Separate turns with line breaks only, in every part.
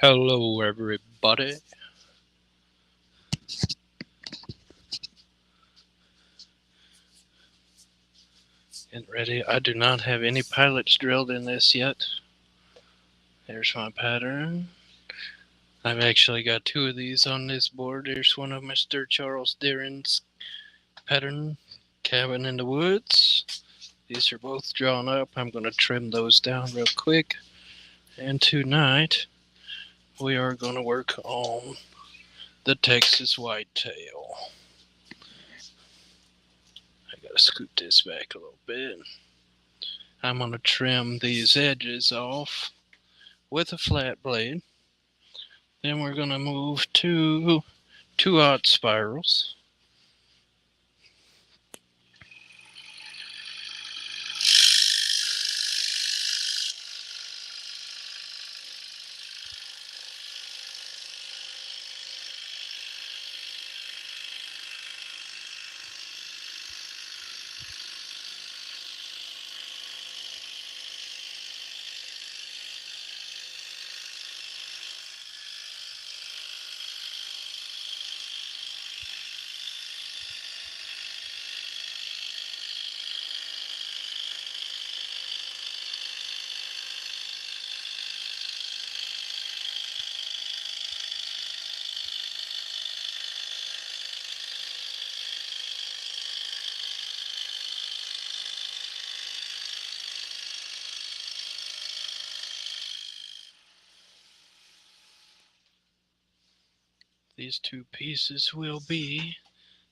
Hello, everybody. Getting ready. I do not have any pilots drilled in this yet. There's my pattern. I've actually got two of these on this board. There's one of Mr. Charles Deeren's pattern, Cabin in the Woods. These are both drawn up. I'm going to trim those down real quick. And tonight, we are going to work on the Texas Whitetail. I got to scoot this back a little bit. I'm going to trim these edges off with a flat blade. Then we're going to move to 2/0 spirals. These two pieces will be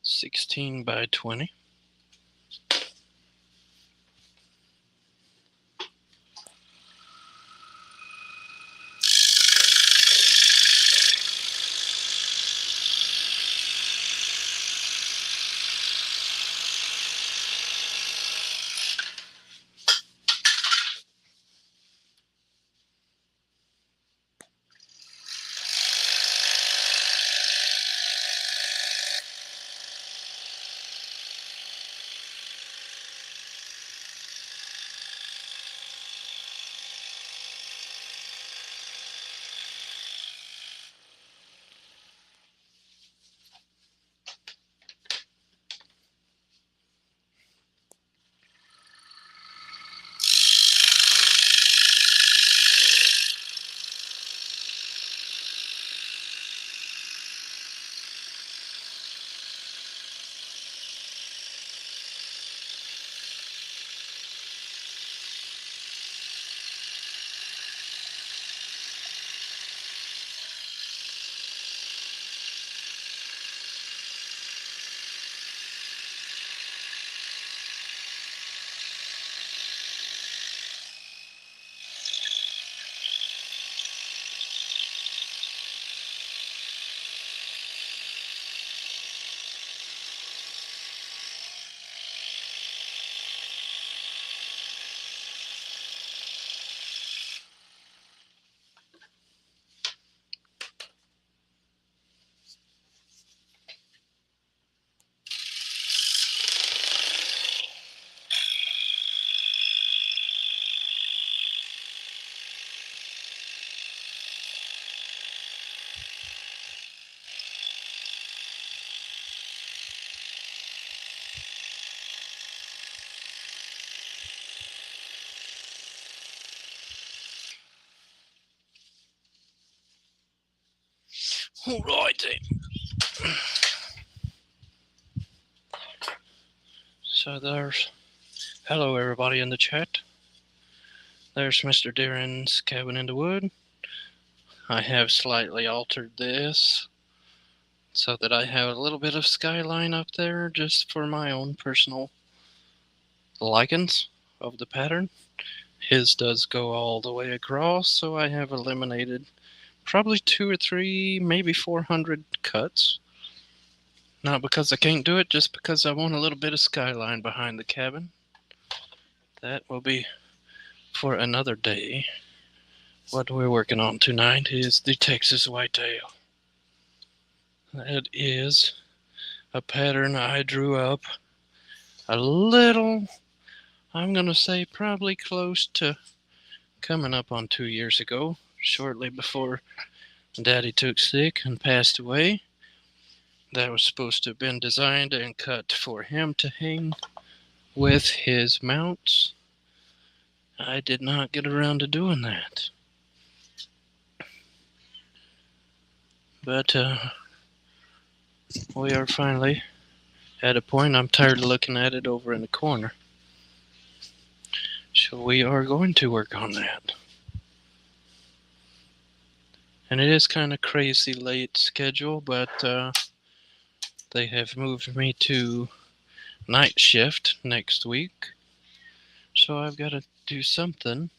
16 by 20. All right then. So there's hello everybody in the chat. There's Mr. Deeren's Cabin in the Wood. I have slightly altered this so that I have a little bit of skyline up there just for my own personal likings of the pattern. His does go all the way across, so I have eliminated probably 2 or 3, maybe 400 cuts. Not because I can't do it, just because I want a little bit of skyline behind the cabin. That will be for another day. What we're working on tonight is the Texas Whitetail. That is a pattern I drew up a little, I'm going to say probably close to coming up on 2 years ago, shortly before Daddy took sick and passed away. That was supposed to have been designed and cut for him to hang with his mounts. I did not get around to doing that. But we are finally at a point. I'm tired of looking at it over in the corner. So we are going to work on that. And it is kind of crazy late schedule, but they have moved me to night shift next week. So I've got to do something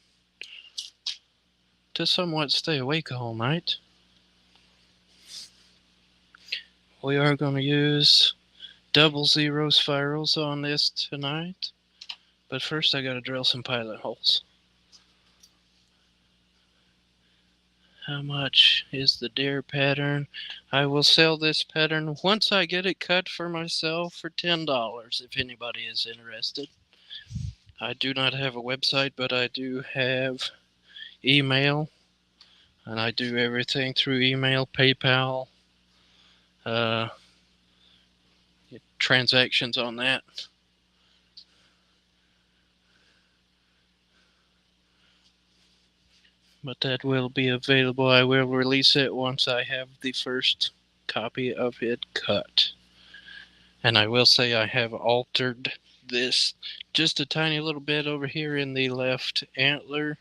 to somewhat stay awake all night. We are going to use 00 spirals on this tonight. But first I got to drill some pilot holes. How much is the deer pattern? I will sell this pattern once I get it cut for myself for $10 if anybody is interested. I do not have a website, but I do have email, and I do everything through email, PayPal, transactions on that. But that will be available. I will release it once I have the first copy of it cut. And I will say I have altered this just a tiny little bit over here in the left antler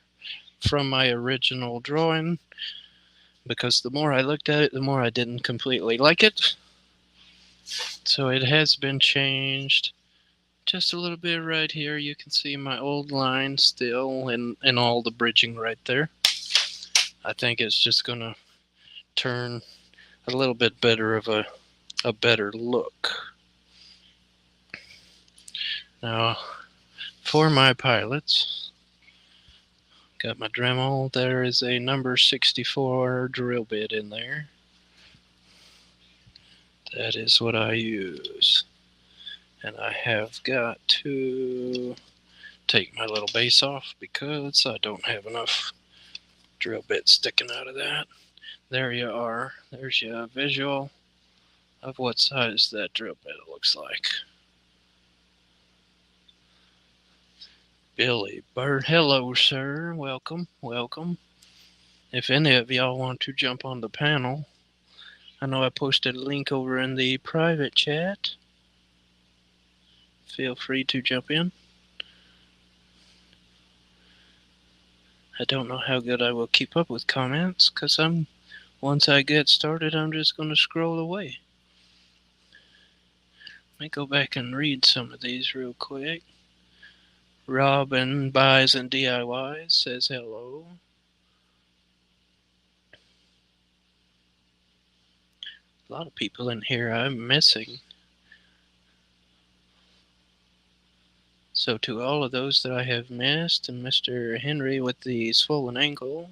from my original drawing, because the more I looked at it, the more I didn't completely like it. So it has been changed just a little bit right here. You can see my old line still and all the bridging right there. I think it's just going to turn a little bit better of a better look. Now, for my pilots, got my Dremel. There is a number 64 drill bit in there. That is what I use. And I have got to take my little base off because I don't have enough drill bits sticking out of that. There you are. There's your visual of what size that drill bit looks like. Billy Bird, hello sir, welcome, welcome. If any of y'all want to jump on the panel, I know I posted a link over in the private chat. Feel free to jump in. I don't know how good I will keep up with comments, because once I get started, I'm just going to scroll away. Let me go back and read some of these real quick. Robin Buys and DIYs says hello. A lot of people in here I'm missing. So to all of those that I have missed, and Mr. Henry with the swollen ankle,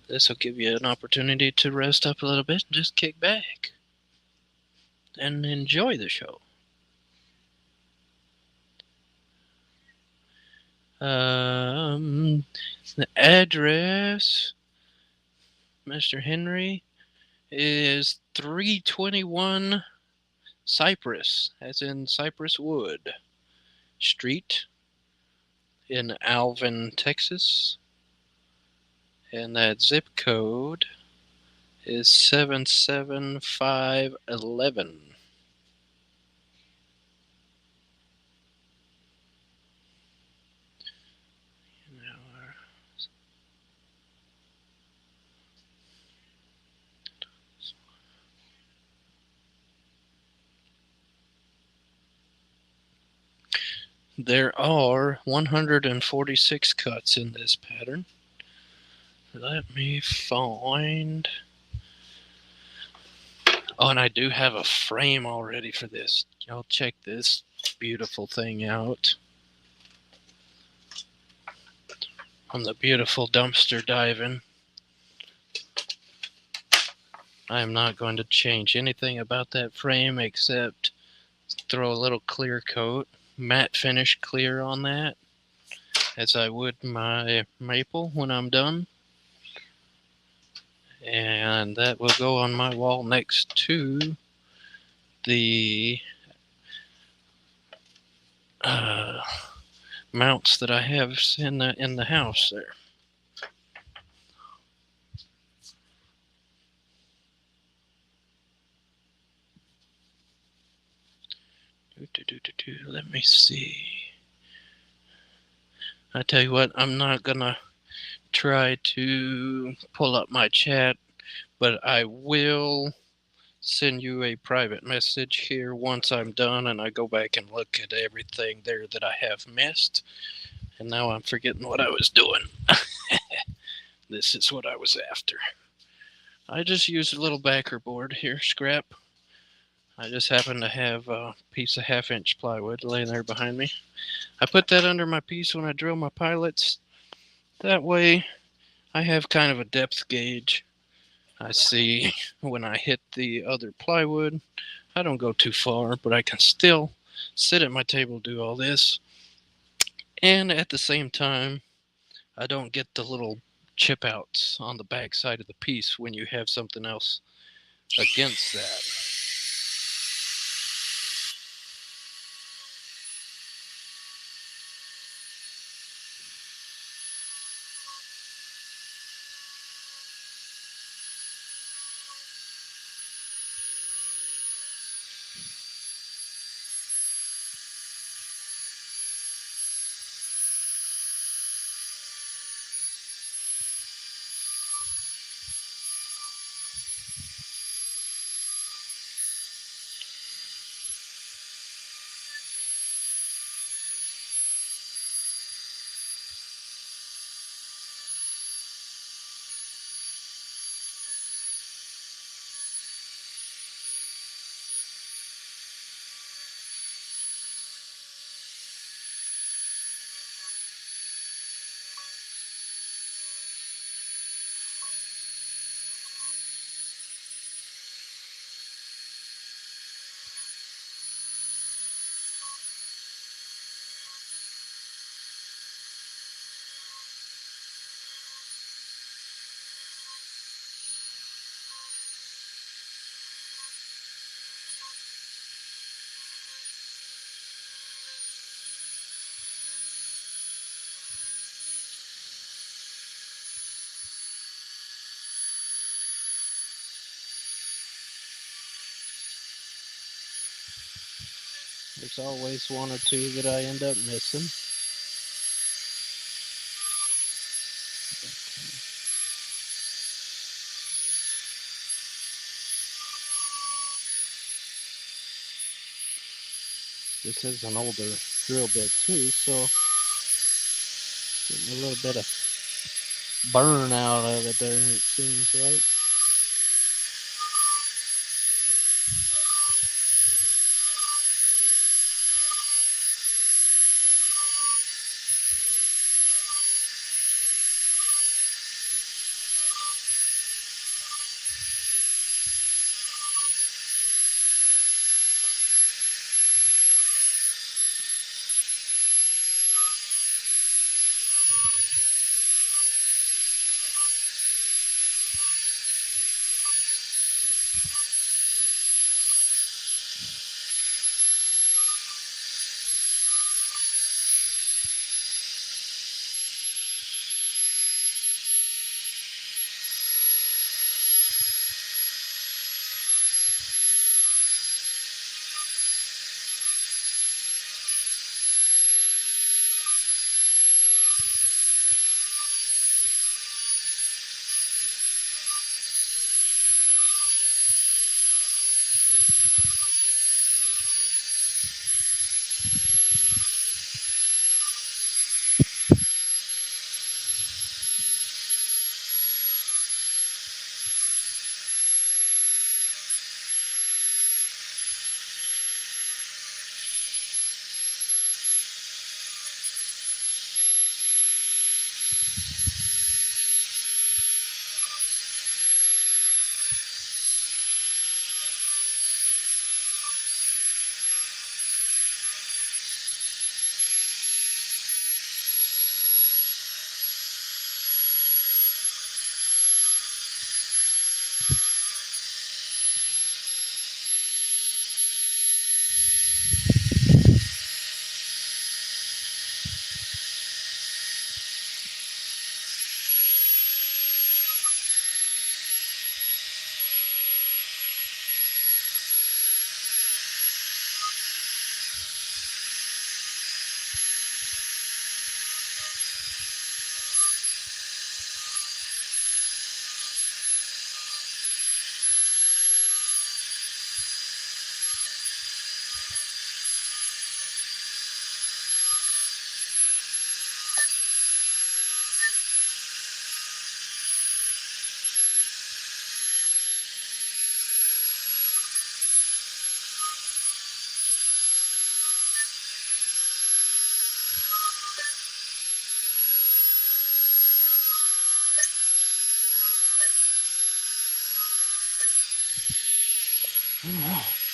this will give you an opportunity to rest up a little bit and just kick back and enjoy the show. The address, Mr. Henry, is 321 Cypress, as in Cypress Wood Street in Alvin, Texas. And that zip code is 77511. There are 146 cuts in this pattern. Let me find... Oh, and I do have a frame already for this. Y'all check this beautiful thing out. On the beautiful dumpster diving. I am not going to change anything about that frame except throw a little clear coat, matte finish clear on that, as I would my maple when I'm done. And that will go on my wall next to the uh, mounts that I have in the house there. Let me see. I tell you what, I'm not gonna try to pull up my chat, but I will send you a private message here once I'm done and I go back and look at everything there that I have missed. And now I'm forgetting what I was doing. This is what I was after. I just used a little backer board here, scrap. I just happen to have a piece of 1/2-inch plywood laying there behind me. I put that under my piece when I drill my pilots. That way I have kind of a depth gauge. I see when I hit the other plywood, I don't go too far, but I can still sit at my table, do all this. And at the same time, I don't get the little chip outs on the back side of the piece when you have something else against that. There's always one or two that I end up missing. This is an older drill bit too, so getting a little bit of burn out of it there, it seems like.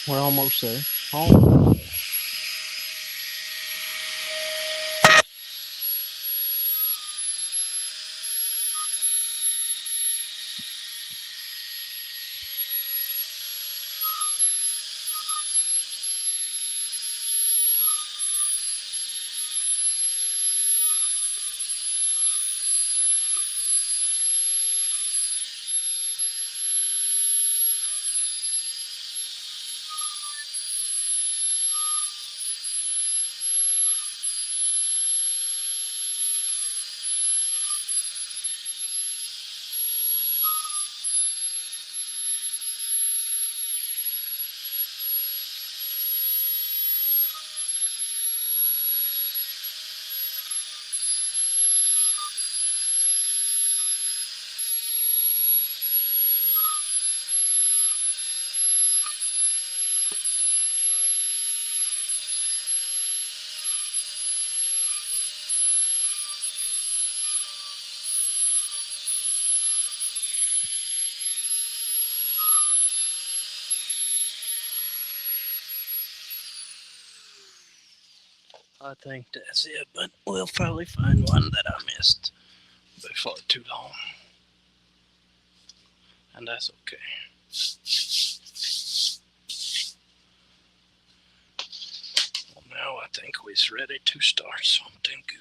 We're almost there. Almost. I think that's it, but we'll probably find one that I missed before too long. And that's okay. Well, now I think we're ready to start something good.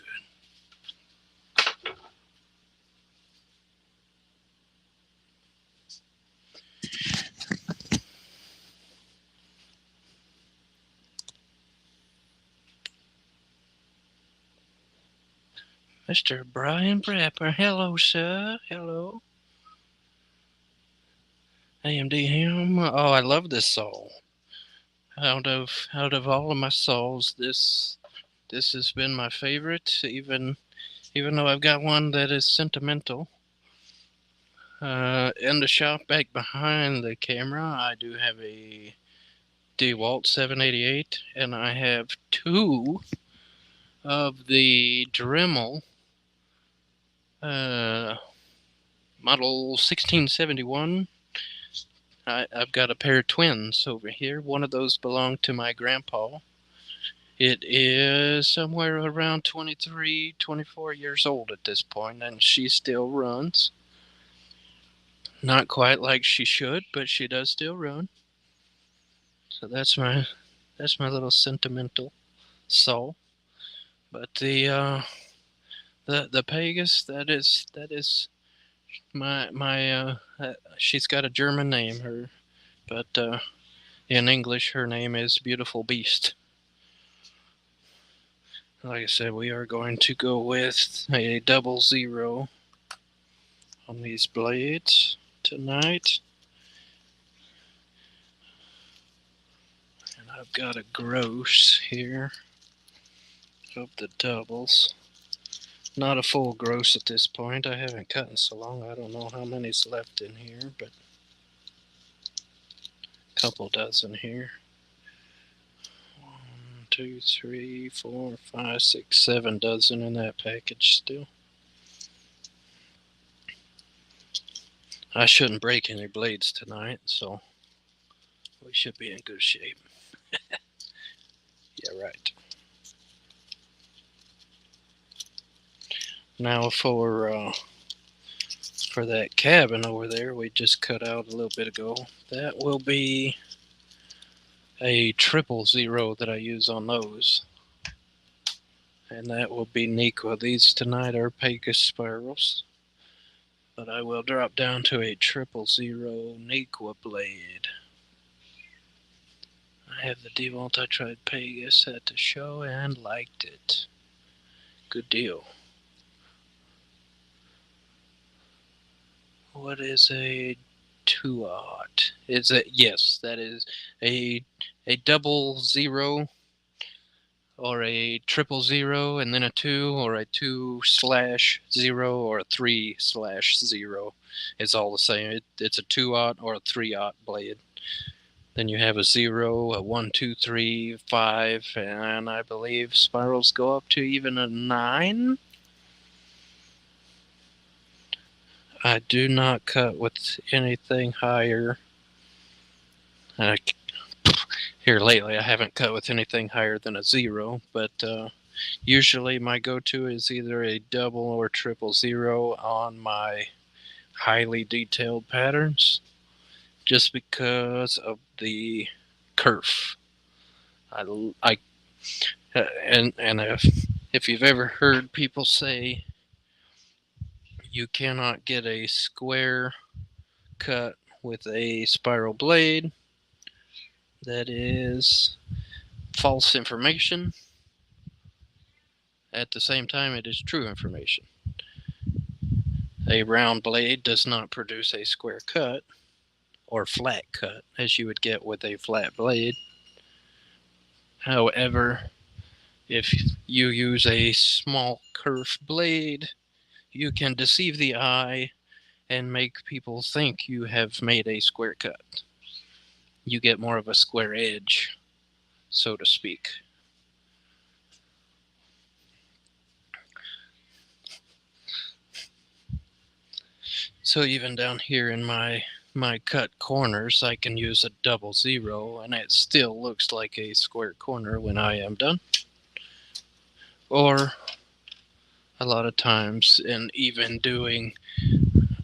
Mr. Brian Brapper, hello, sir. Hello. AMD Ham. Oh, I love this song. Out of all of my songs, this has been my favorite. Even though I've got one that is sentimental. In the shop back behind the camera, I do have a DeWalt 788, and I have two of the Dremel model 1671. I've got a pair of twins over here. One of those belonged to my grandpa. It is somewhere around 23, 24 years old at this point, and she still runs. Not quite like she should, but she does still run. So that's my little sentimental soul. But the Pegasus, that is my she's got a German name, but in English her name is Beautiful Beast. Like I said, we are going to go with a 00 on these blades tonight. And I've got a gross here of the doubles. Not a full gross at this point. I haven't cut in so long. I don't know how many's left in here, but a couple dozen here. 1, 2, 3, 4, 5, 6, 7 dozen in that package still. I shouldn't break any blades tonight, so we should be in good shape. Yeah, right. Now for that cabin over there we just cut out a little bit ago, that will be a 000 that I use on those. And that will be Nequa. These tonight are Pegasus spirals. But I will drop down to a 000 Nequa blade. I have the DeWalt. I tried Pegasus at the show and liked it. Good deal. What is a 2-aught? Yes, that is a 00 or a 000 and then a 2 or a 2/0 or a 3/0. It's all the same. It's a 2-aught or a 3-aught blade. Then you have a 0, a 1, 2, 3, 5, and I believe spirals go up to even a 9. I do not cut with anything higher. I here lately I haven't cut with anything higher than a 0, but usually my go-to is either a double or triple 0 on my highly detailed patterns, just because of the kerf. I and if you've ever heard people say you cannot get a square cut with a spiral blade, that is false information. At the same time, it is true information. A round blade does not produce a square cut or flat cut as you would get with a flat blade. However, if you use a small kerf blade, you can deceive the eye and make people think you have made a square cut. You get more of a square edge, so to speak. So even down here in my cut corners, I can use a double 0 and it still looks like a square corner when I am done. Or a lot of times, and even doing,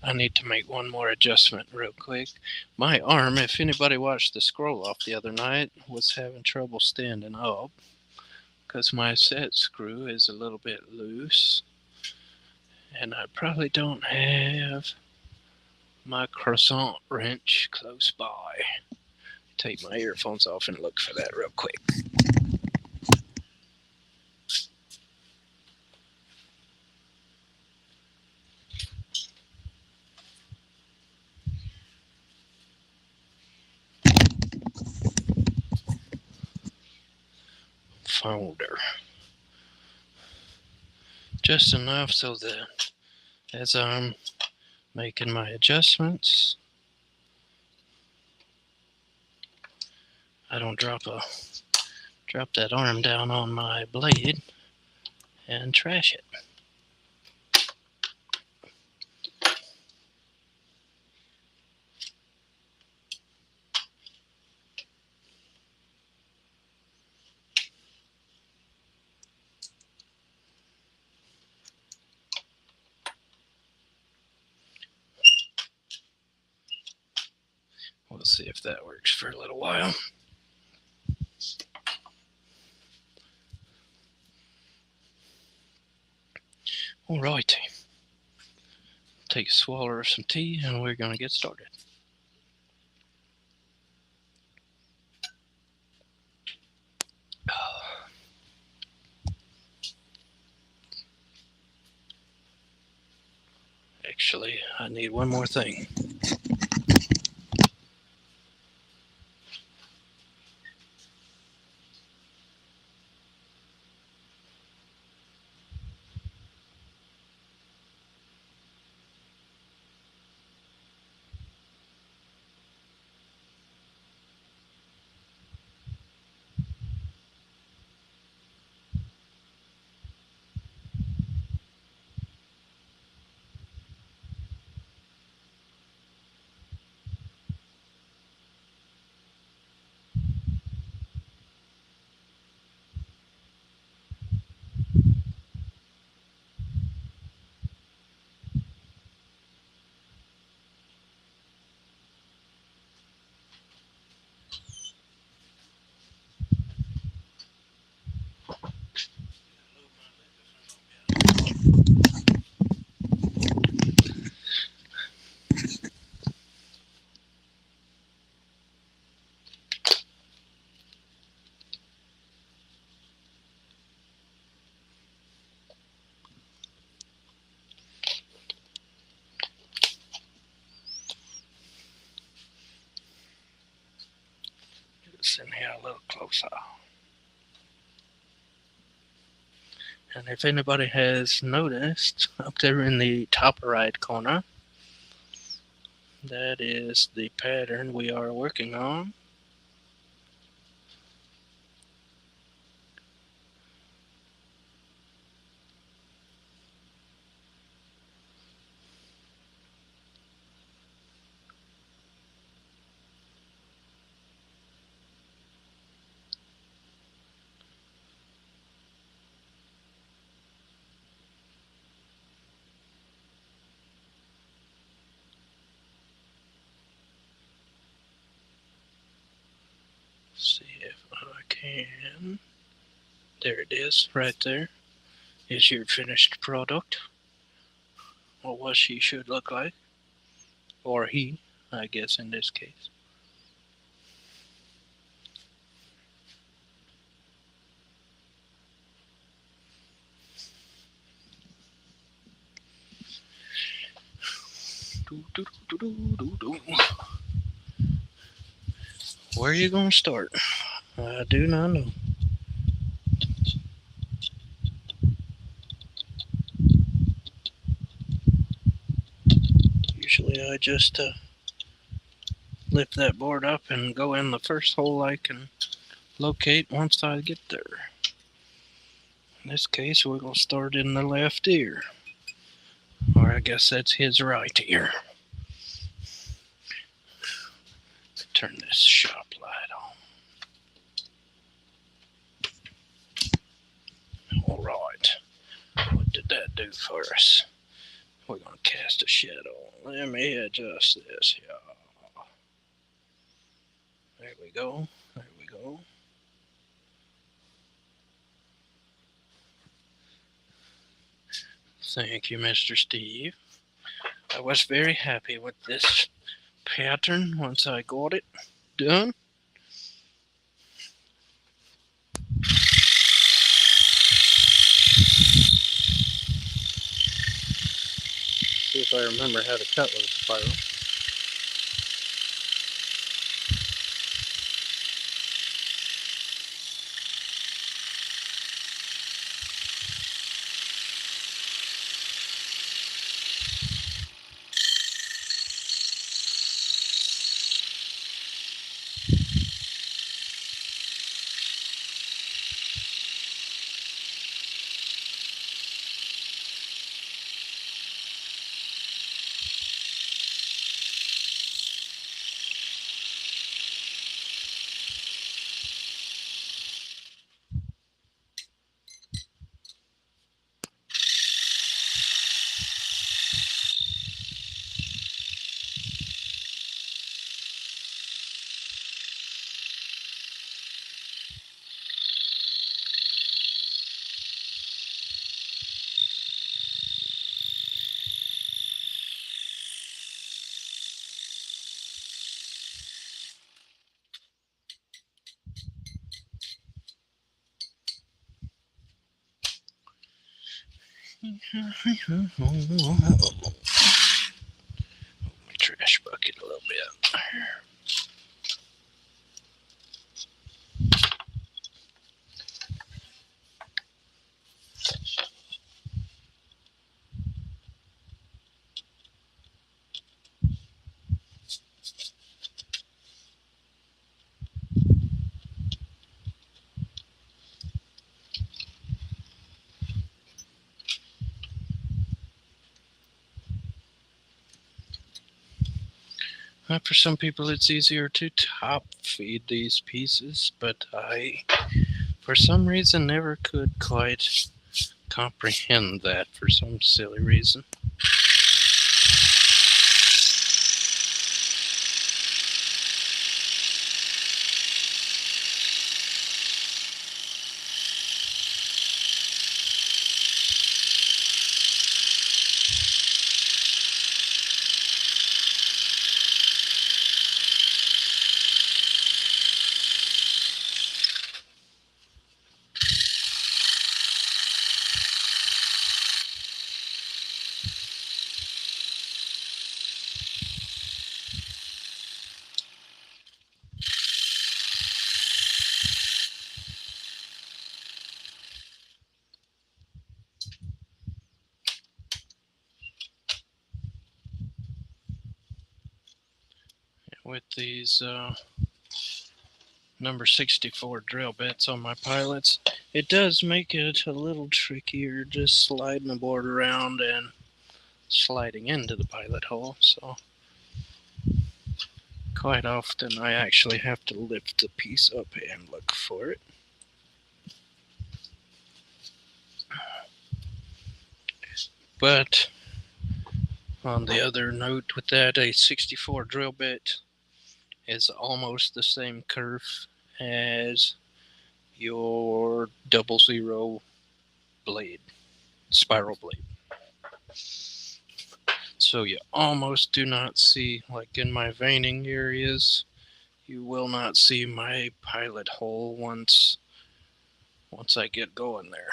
I need to make one more adjustment real quick. My arm, if anybody watched the scroll off the other night, was having trouble standing up because my set screw is a little bit loose, and I probably don't have my croissant wrench close by. Take my earphones off and look for that real quick. Folder. Just enough so that as I'm making my adjustments, I don't drop that arm down on my blade and trash it. We'll see if that works for a little while. Alrighty. Take a swallow of some tea and we're going to get started. Actually, I need one more thing. Just in here a little closer. And if anybody has noticed, up there in the top right corner, that is the pattern we are working on. can. There it is, right there. Is your finished product, or what she should look like, or he, I guess in this case. Where are you gonna start? I do not know. Usually I just lift that board up and go in the first hole I can locate once I get there. In this case, we're going to start in the left ear. Or I guess that's his right ear. Turn this shop light on. Alright. What did that do for us? We're going to cast a shadow. Let me adjust this here. There we go. There we go. Thank you, Mr. Steve. I was very happy with this pattern once I got it done. See if I remember how to cut with a spiral. Trash bucket a little bit. For some people, it's easier to top feed these pieces, but I, for some reason, never could quite comprehend that for some silly reason. With these number 64 drill bits on my pilots, it does make it a little trickier just sliding the board around and sliding into the pilot hole. So quite often I actually have to lift the piece up and look for it. But on the other note with that, a 64 drill bit is almost the same curve as your 00 blade, spiral blade. So you almost do not see, like in my veining areas, you will not see my pilot hole once I get going there.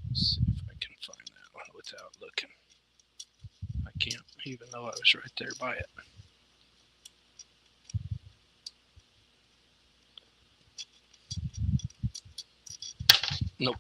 Let's see if I can find that one without looking. I can't, even though I was right there by it. Nope.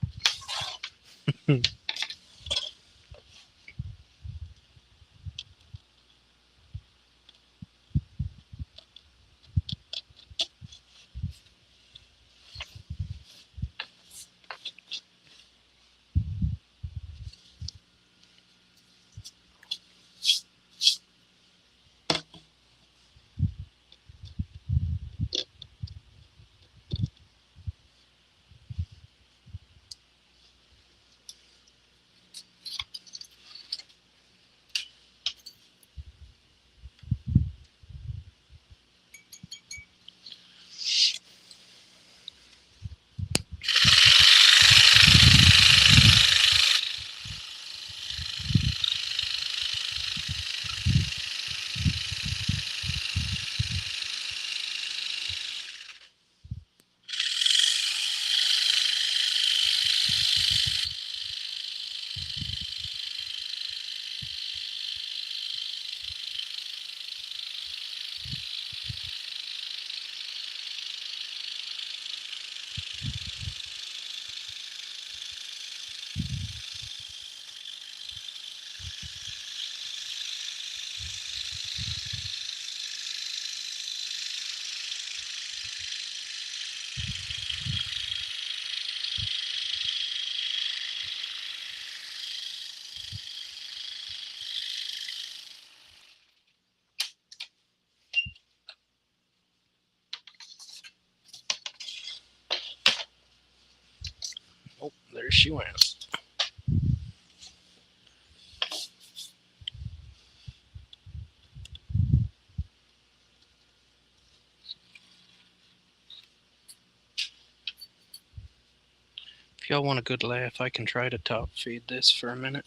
Oh, there she went. If y'all want a good laugh, I can try to top feed this for a minute.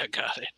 I got it.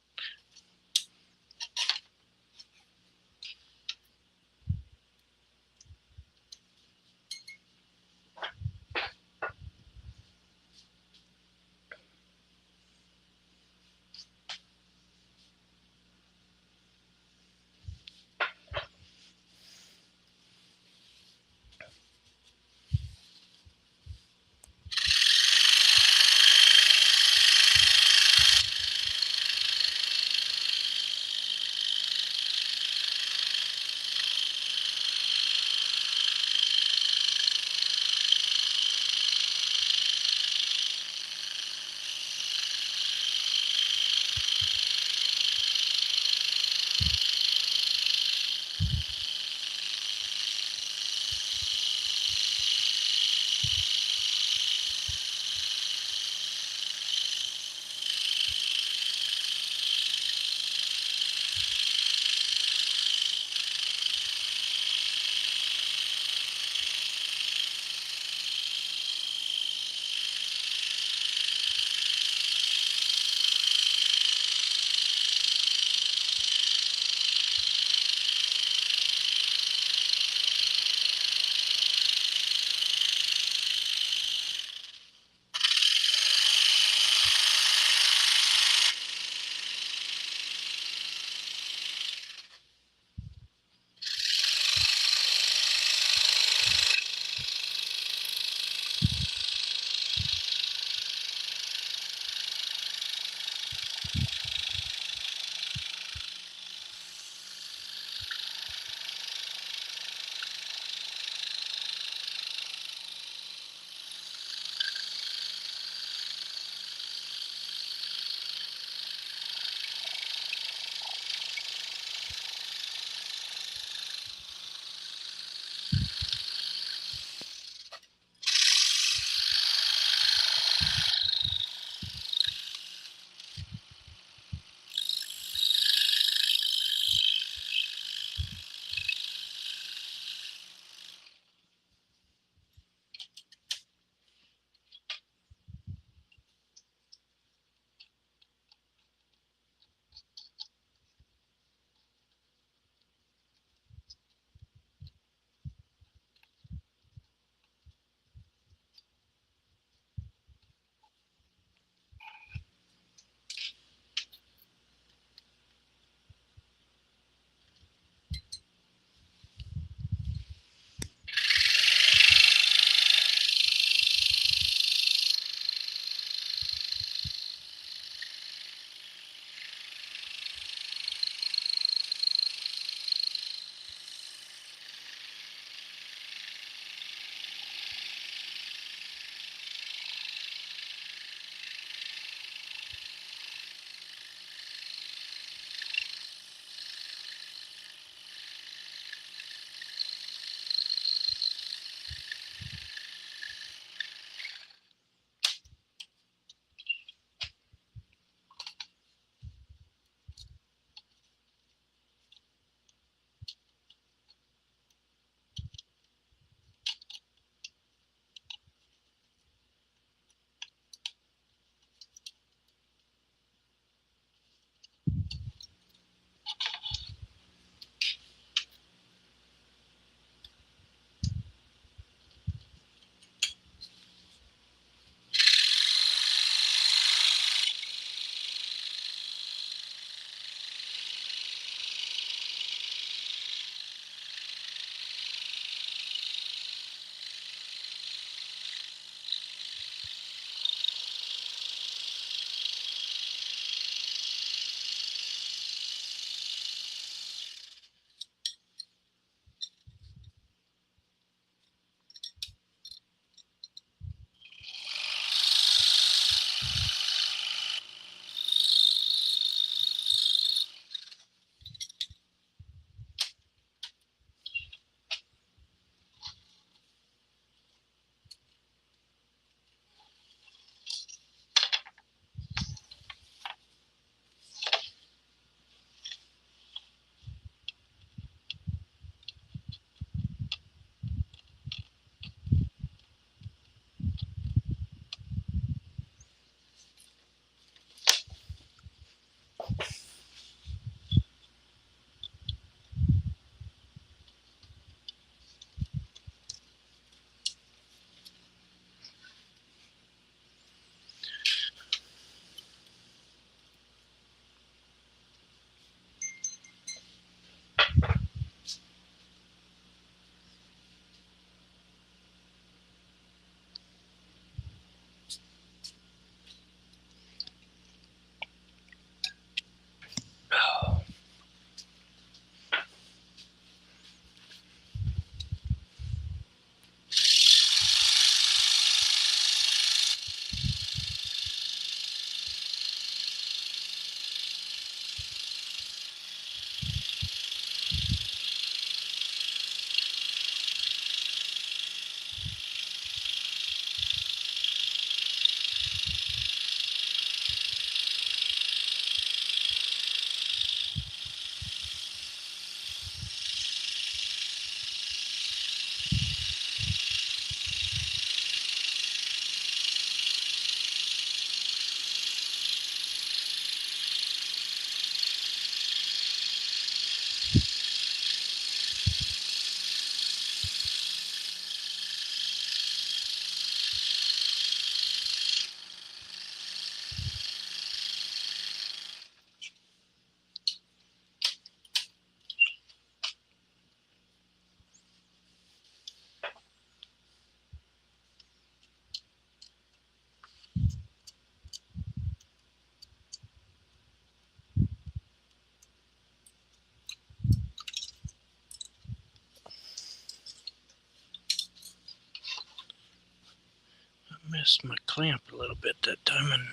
Missed my clamp a little bit that time and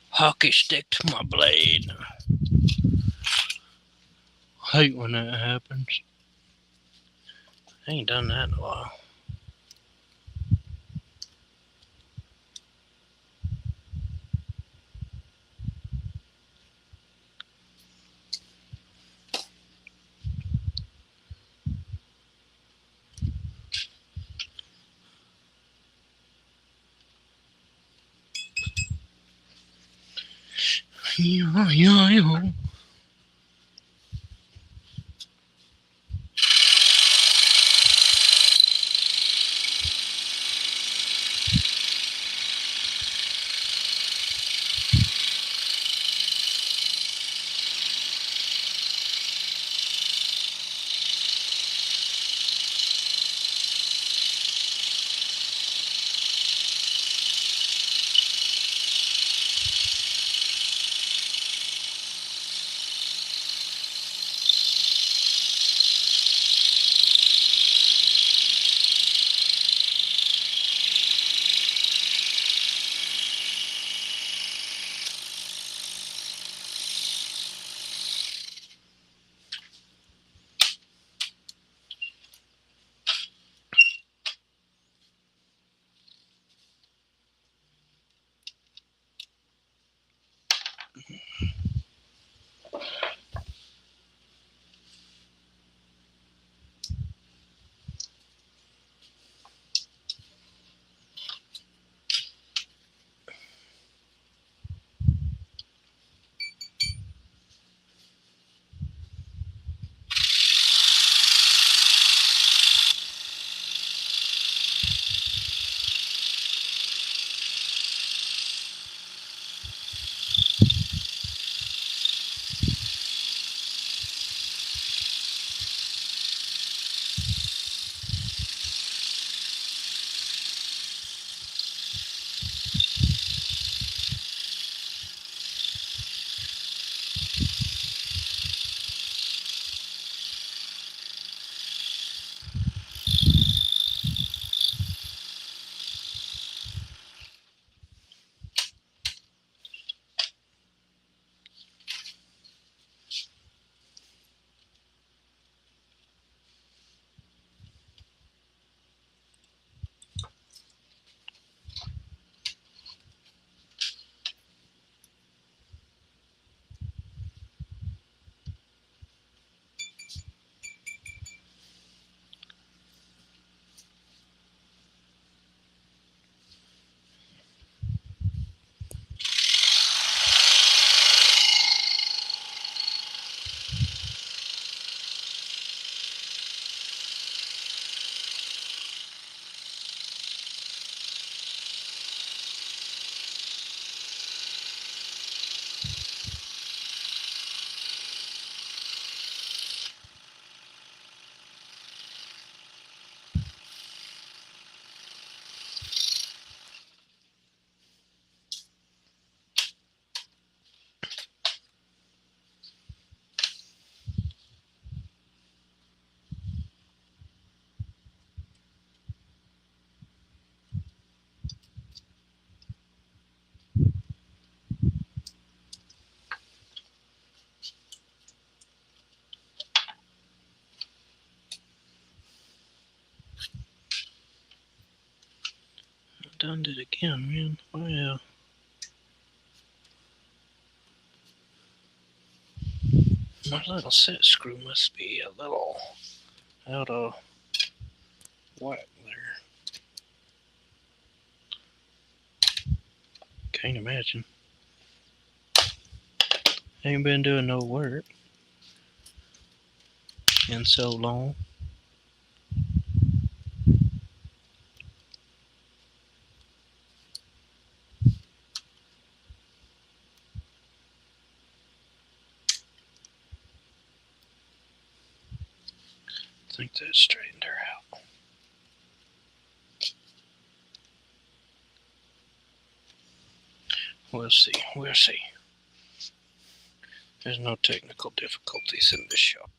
hockey sticked my blade. Hate when that happens. I ain't done that in a while. Yeah. Done it again, man. Well, my little set screw must be a little out of whack there. Can't imagine. Ain't been doing no work in so long. I think that straightened her out. We'll see. We'll see. There's no technical difficulties in this shop.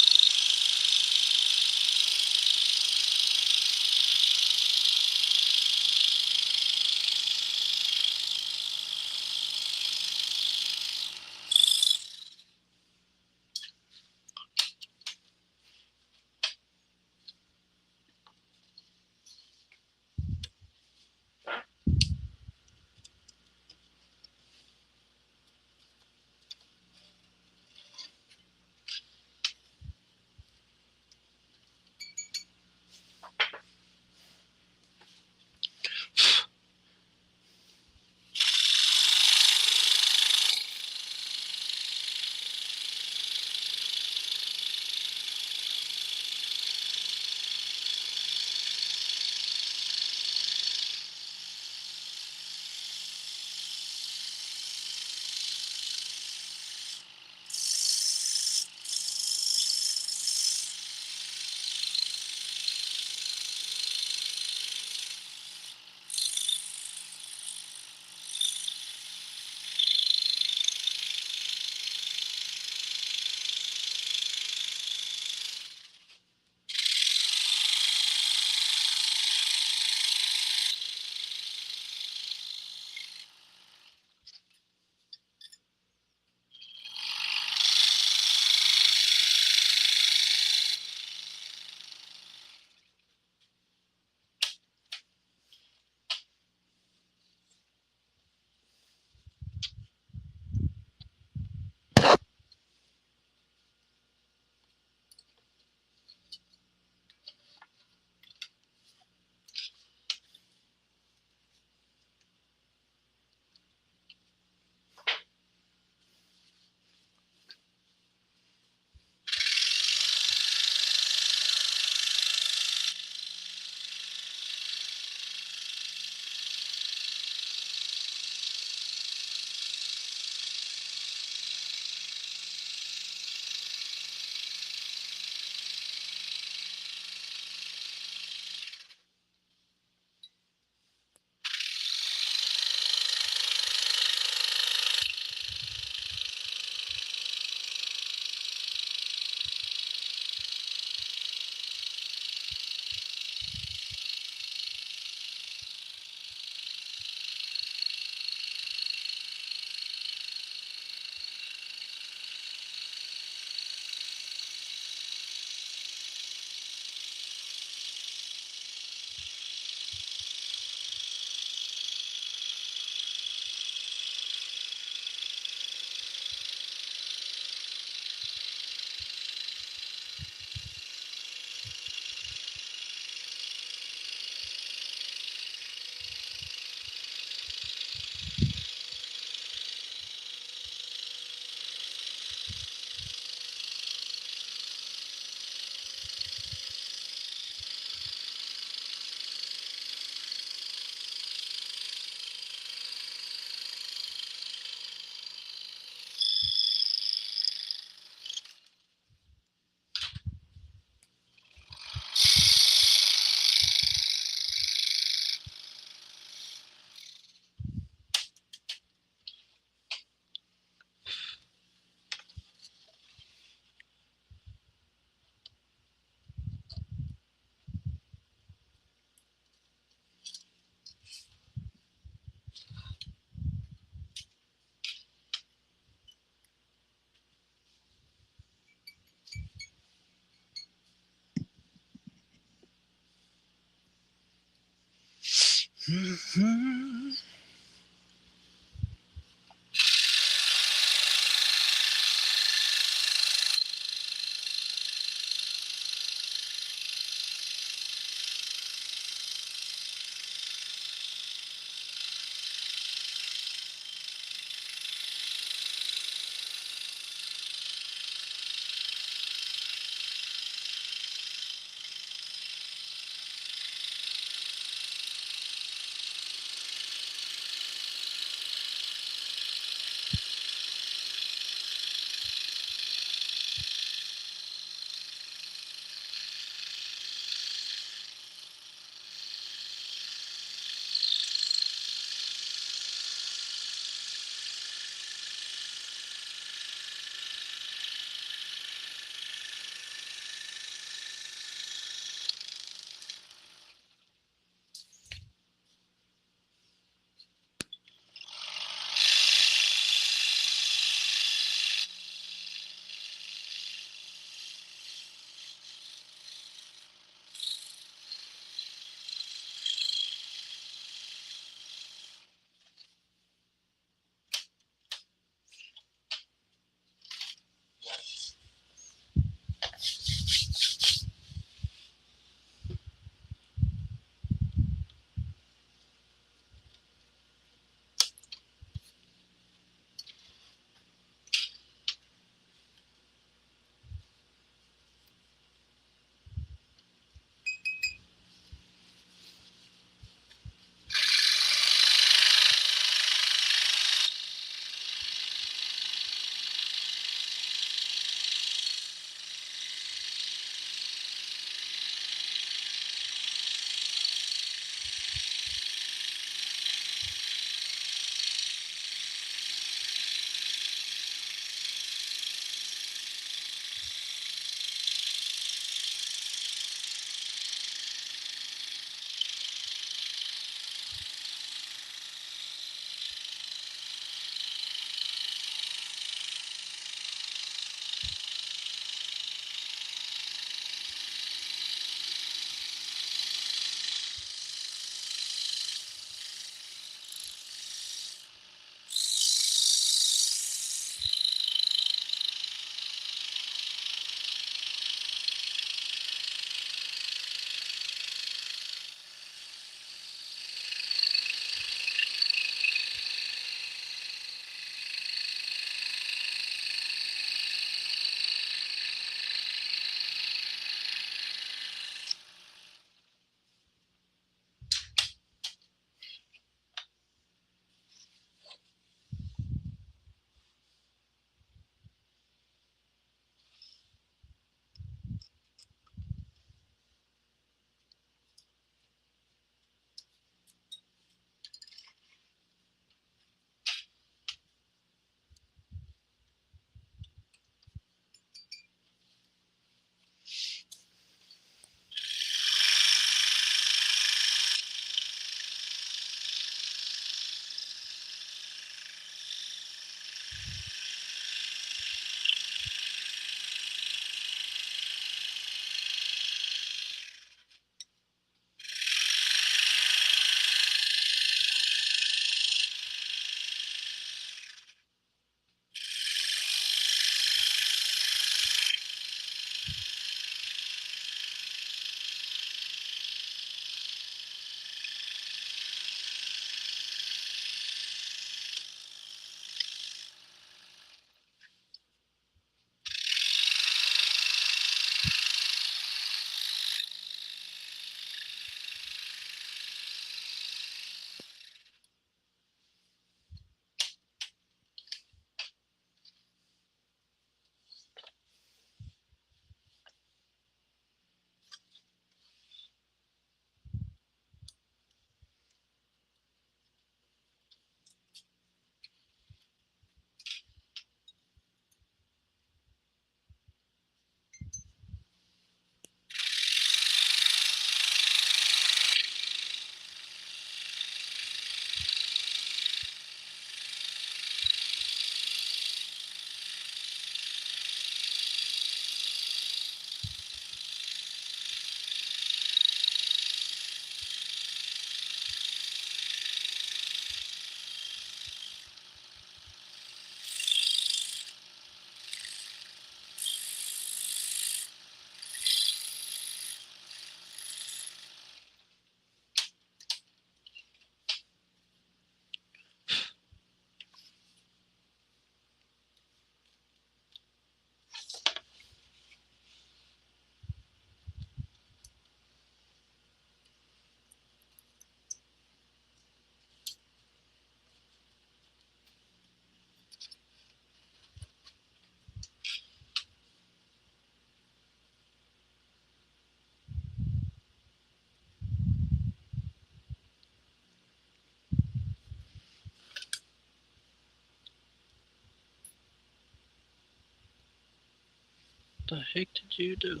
The heck did you do?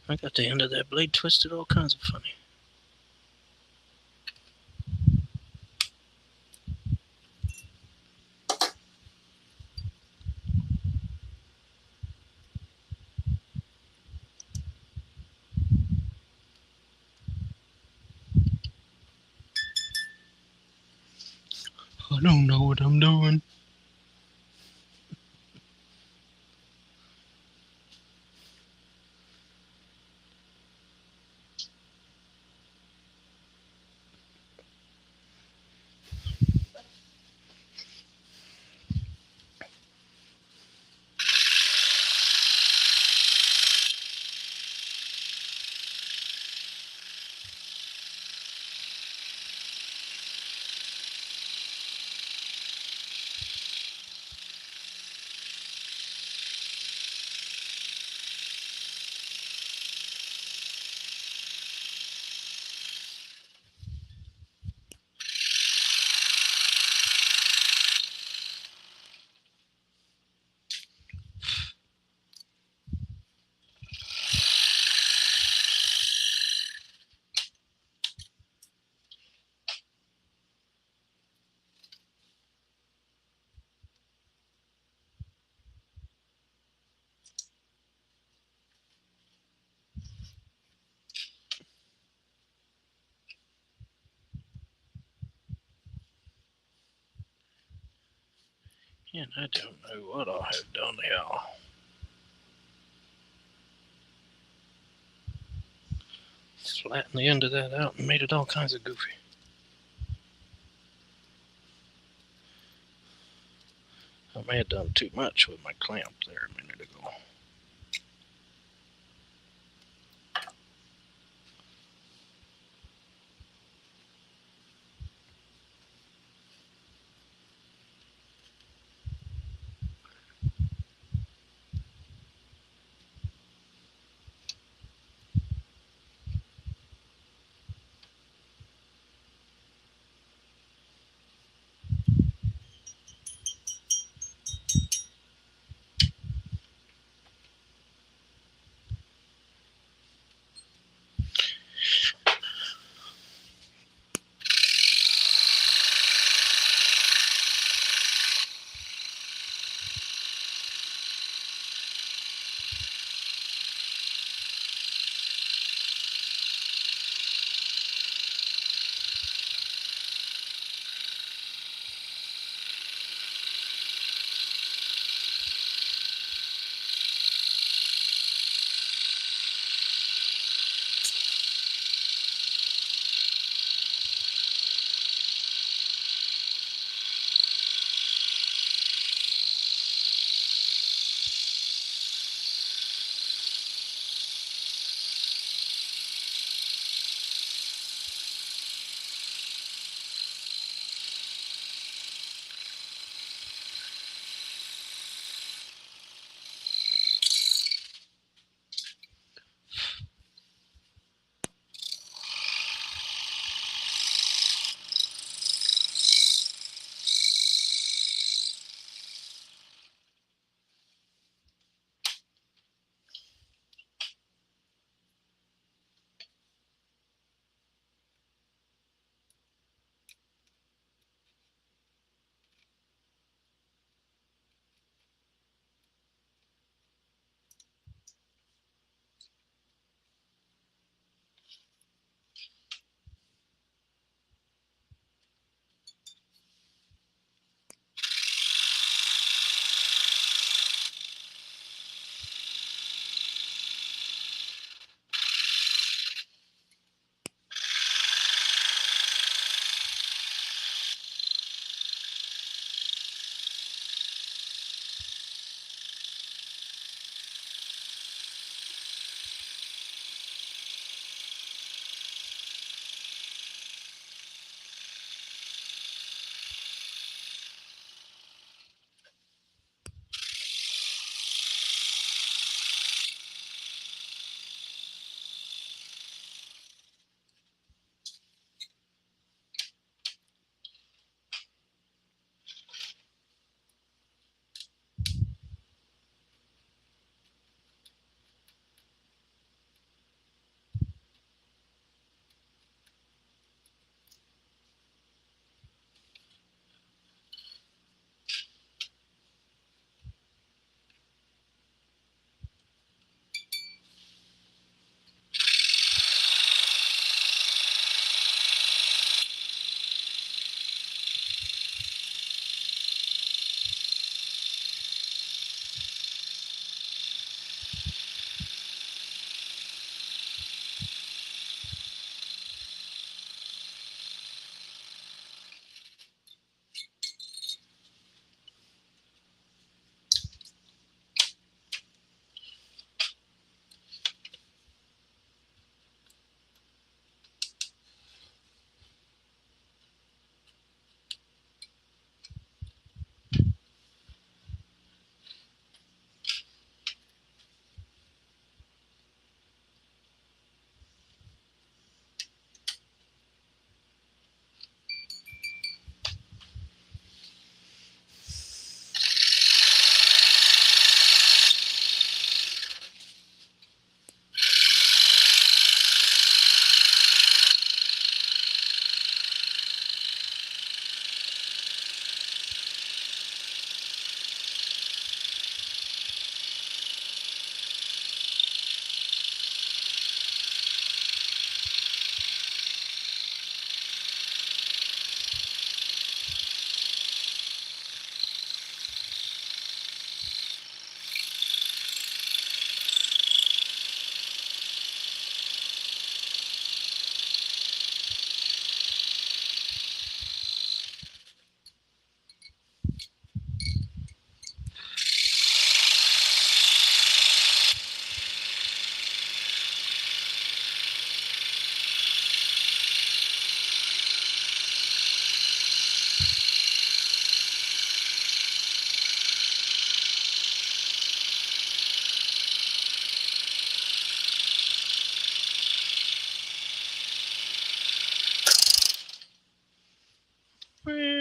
I got the end of that blade twisted all kinds of funny. I don't know what I'm doing. And I don't know what I have done here. Flattened the end of that out and made it all kinds of goofy. I may have done too much with my clamp there a minute ago.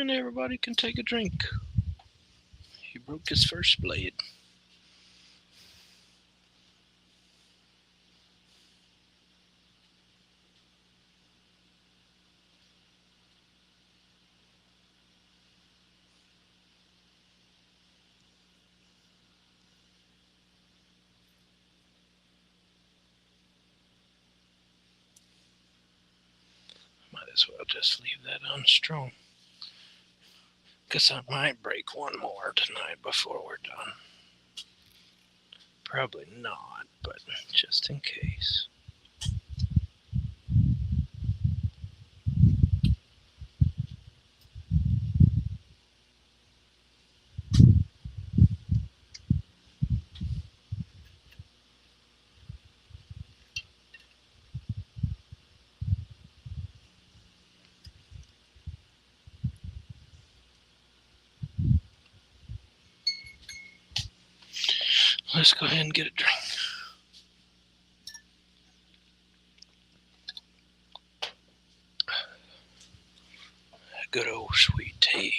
and everybody can take a drink. He broke his first blade. Might as well just leave that unstrung. Guess I might break one more tonight before we're done. Probably not, but just in case. Let's go ahead and get a drink. Good old sweet tea.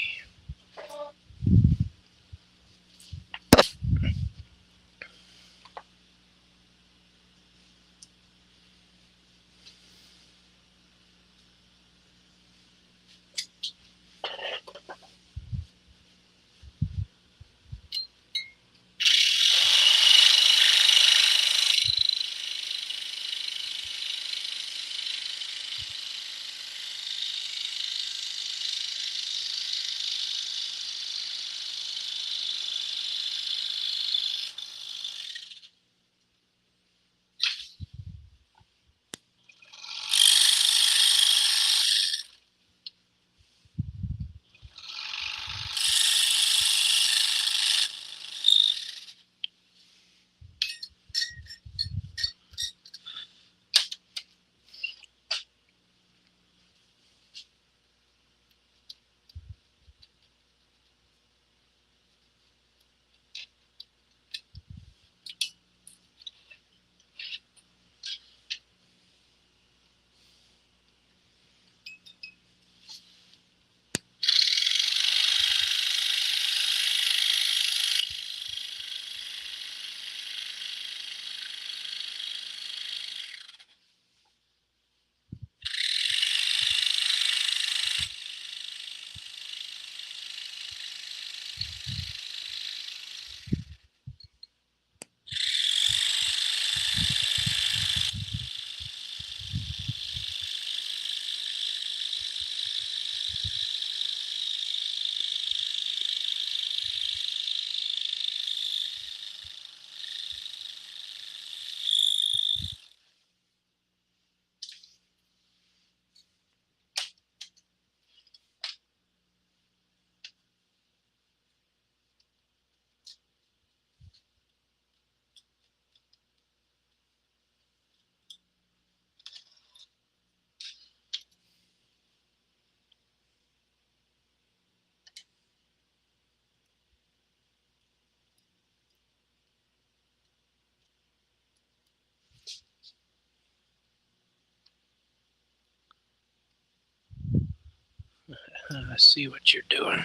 I see what you're doing.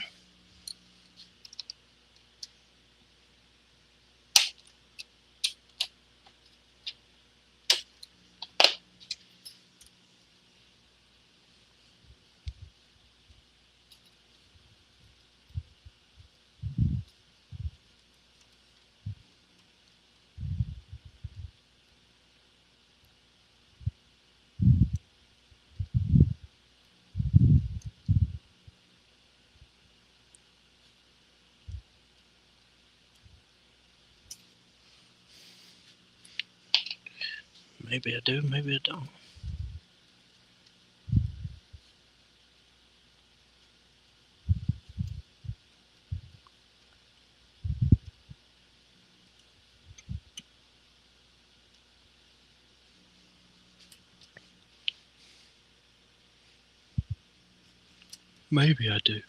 Maybe I do, maybe I don't. Maybe I do.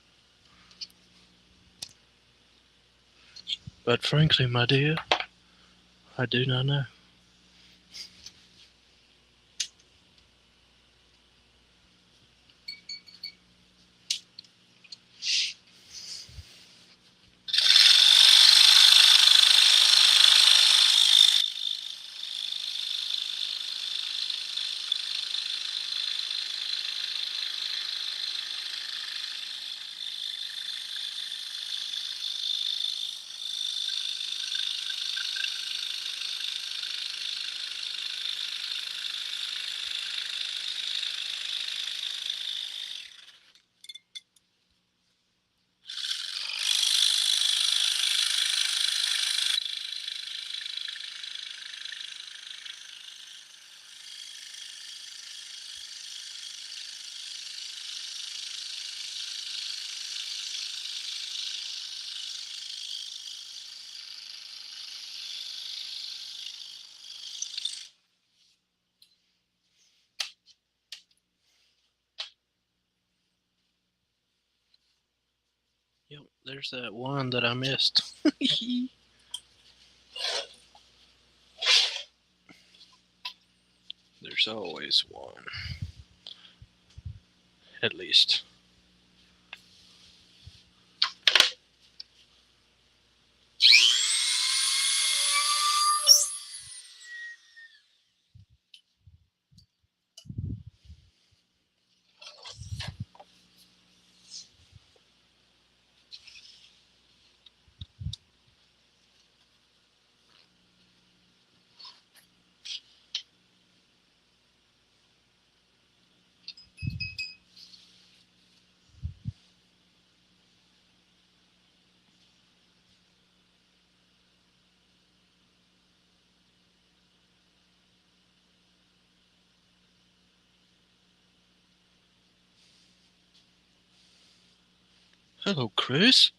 But frankly, my dear, I do not know. There's that one that I missed. There's always one. At least. Hello, Chris.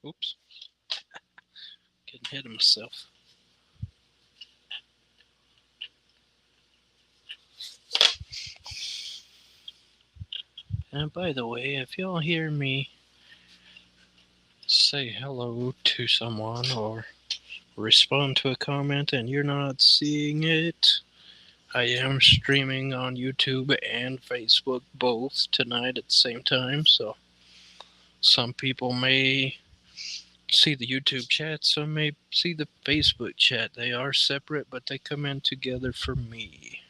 Oops. Getting ahead of myself. And by the way, if y'all hear me say hello to someone or respond to a comment and you're not seeing it, I am streaming on YouTube and Facebook both tonight at the same time, so some people may see the YouTube chat, some may see the Facebook chat. They are separate, but they come in together for me.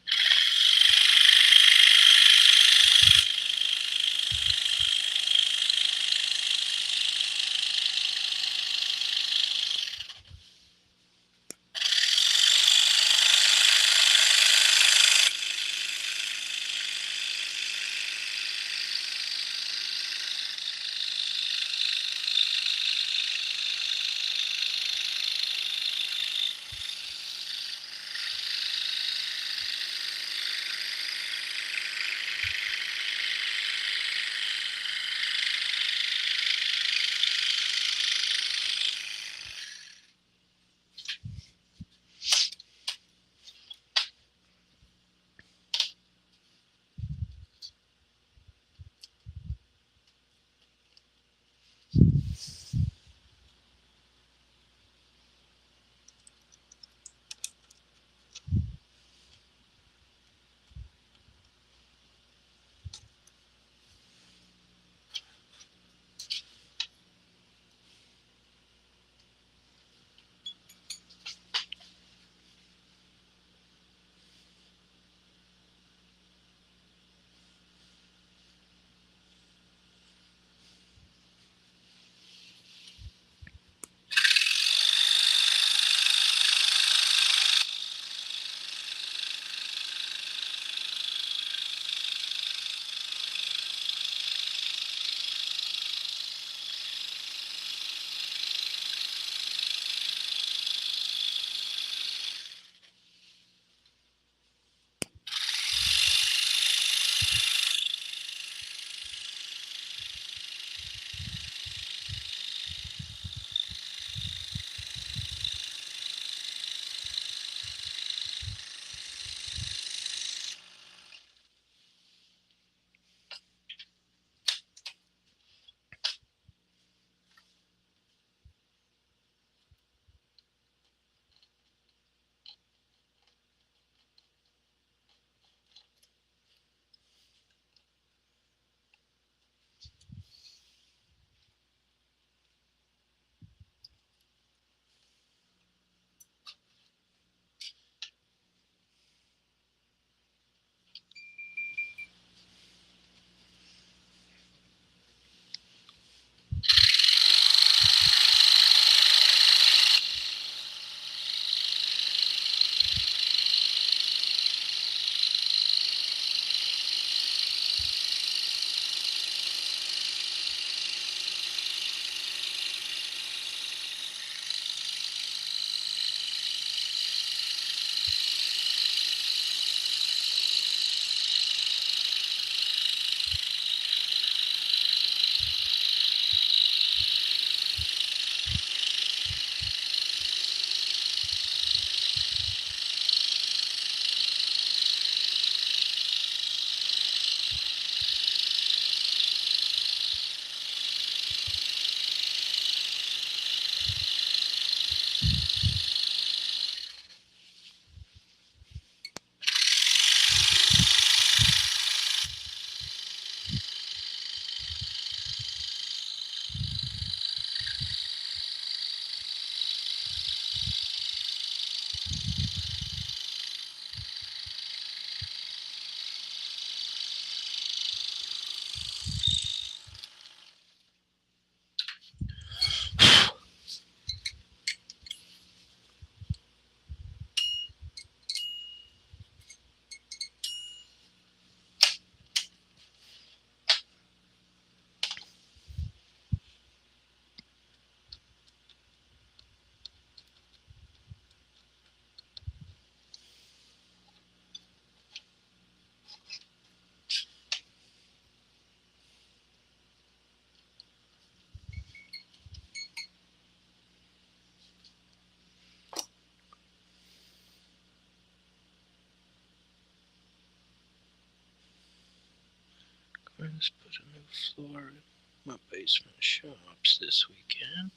Let's put a new floor in my basement shops this weekend.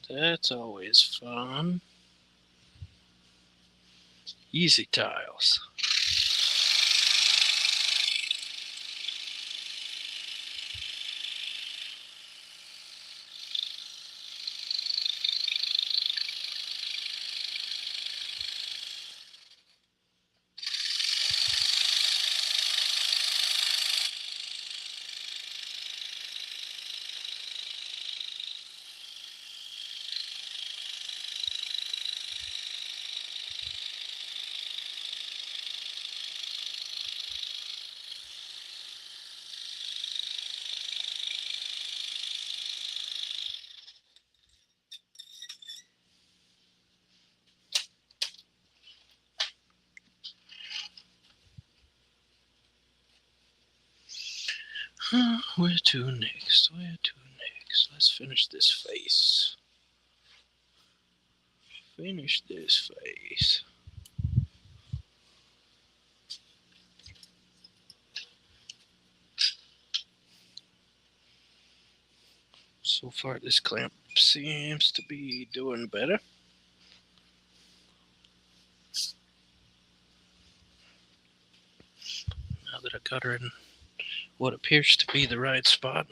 That's always fun. Easy tiles. Where to next? Where to next? Let's finish this face. Finish this face. So far, this clamp seems to be doing better. Now that I got her in what appears to be the right spot.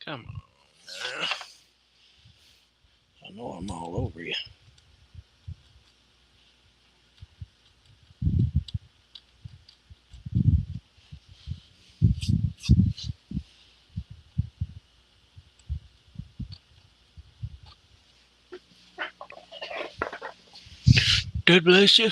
Come on now. I know I'm all over you. God bless you.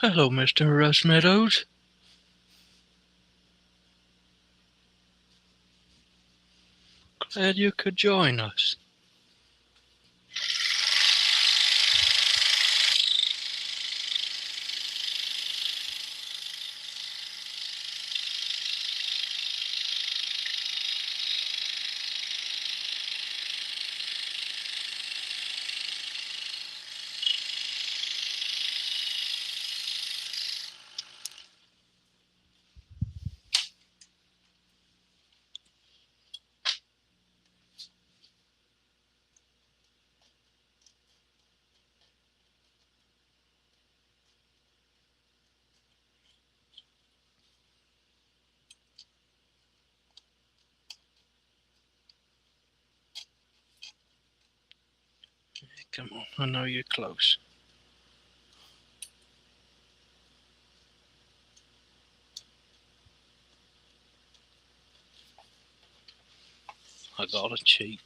Hello, Mr. Russ Meadows. Glad you could join us. Come on, I know you're close. I gotta cheat.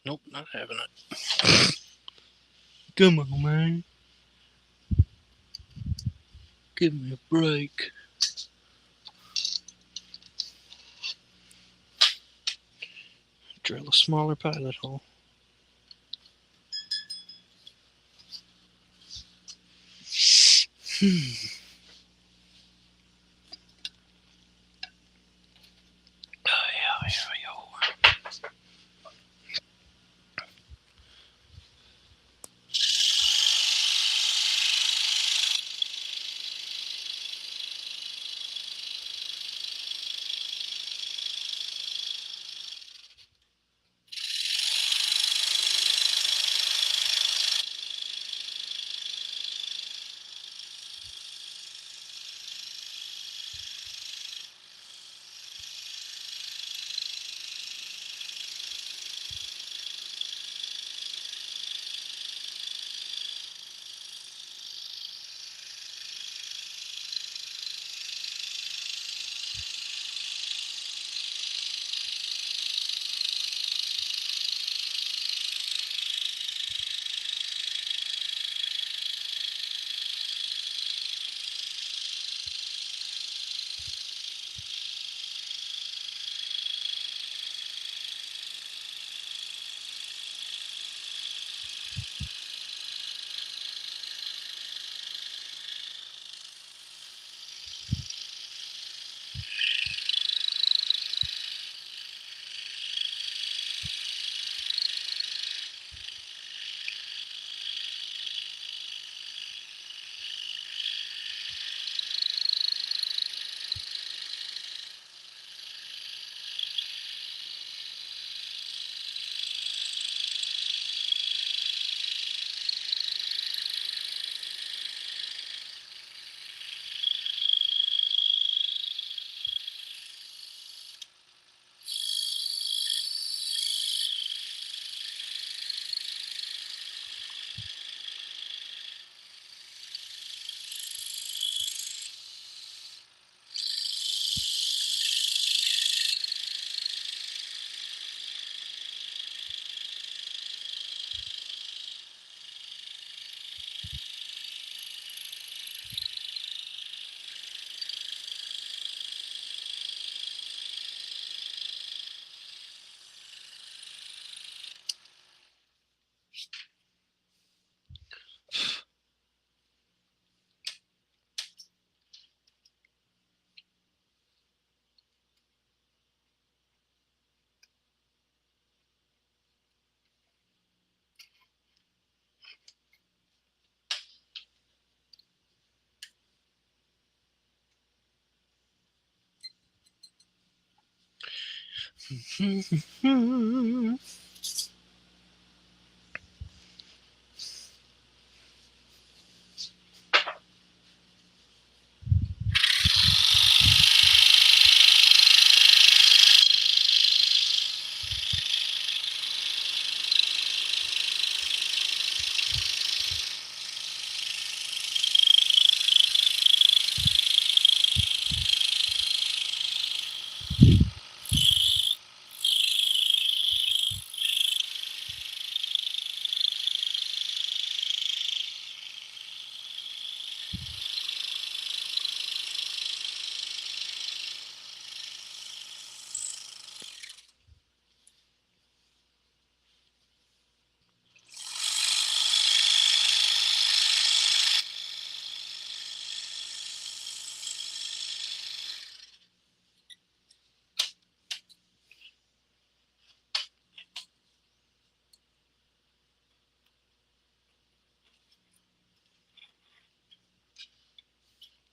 Nope, not having it. Come on, man. Give me a break. drill a smaller pilot hole.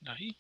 Ahí.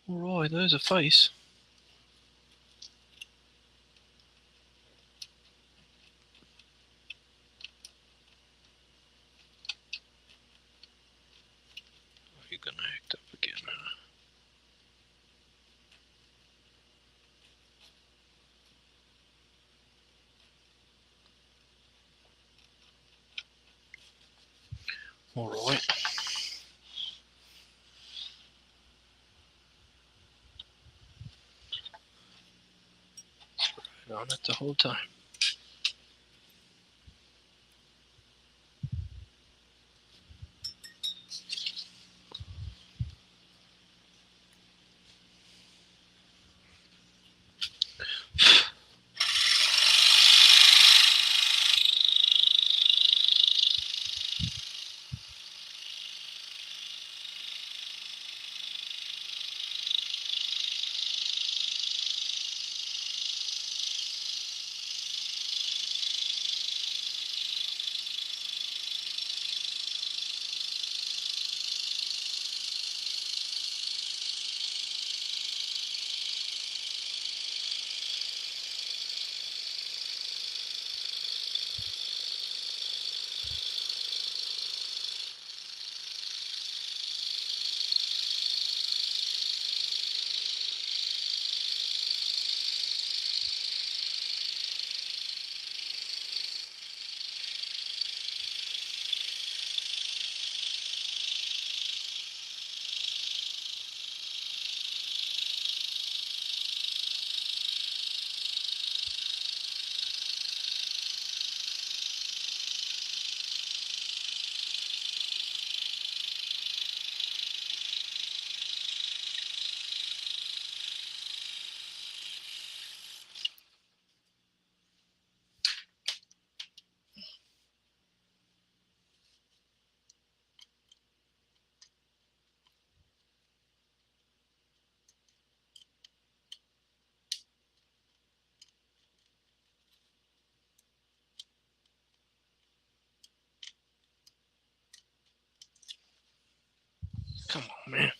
Alright, there's a face. Are you gonna act up again? Alright. Right on it the whole time. Come on, man.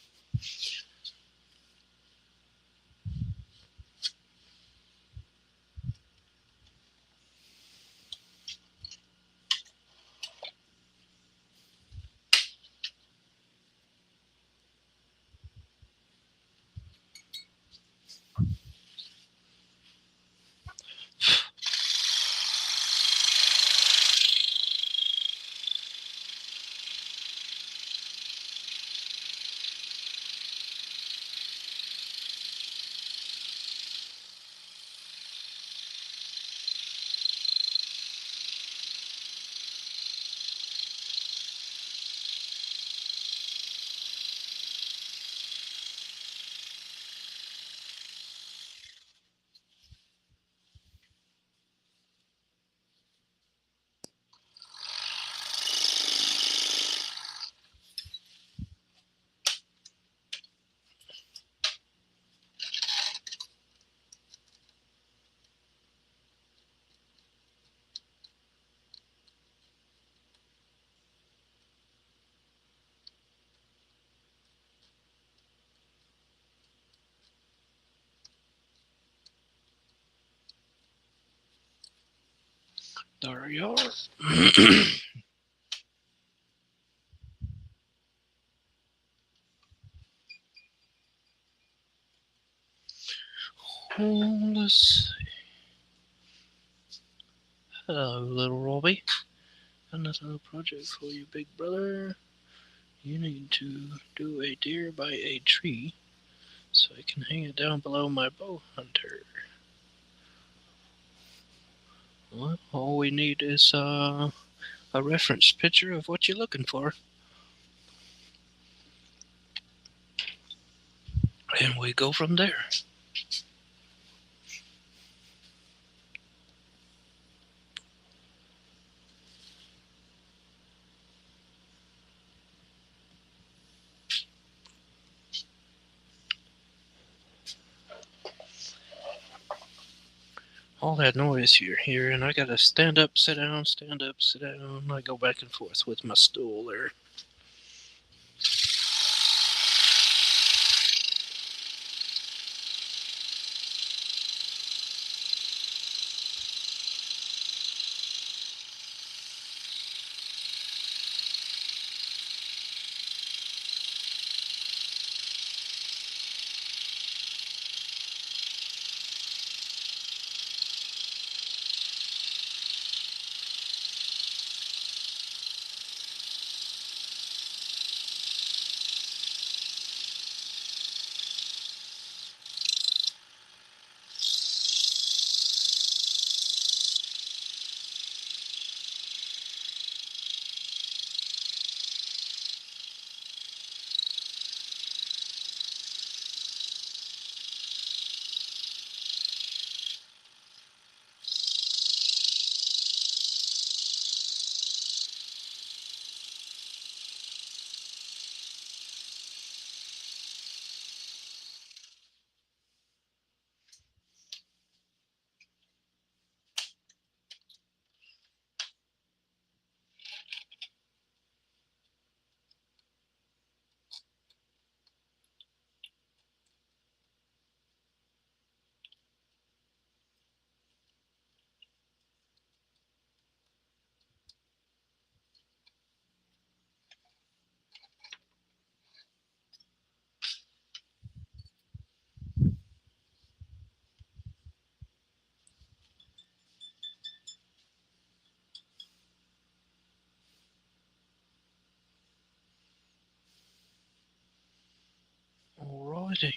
There you are. Let's see. Hello, little Robbie. Another little project for you, big brother. You need to do a deer by a tree so I can hang it down below my bow hunter. Well, all we need is a reference picture of what you're looking for. And we go from there. All that noise you're hearing, I gotta stand up, sit down, stand up, sit down. I go back and forth with my stool there. Alrighty.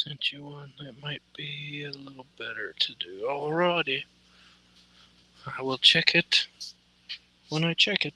sent you one that might be a little better to do. Alrighty. I will check it when I check it.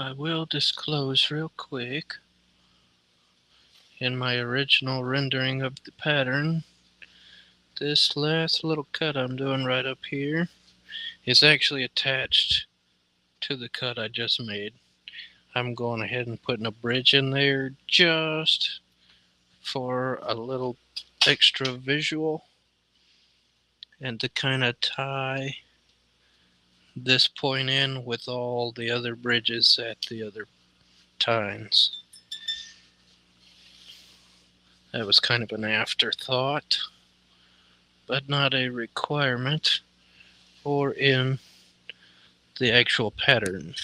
I will disclose real quick, in my original rendering of the pattern, this last little cut I'm doing right up here is actually attached to the cut I just made. I'm going ahead and putting a bridge in there just for a little extra visual and to kind of tie this point in with all the other bridges at the other tines. That was kind of an afterthought, but not a requirement or in the actual pattern.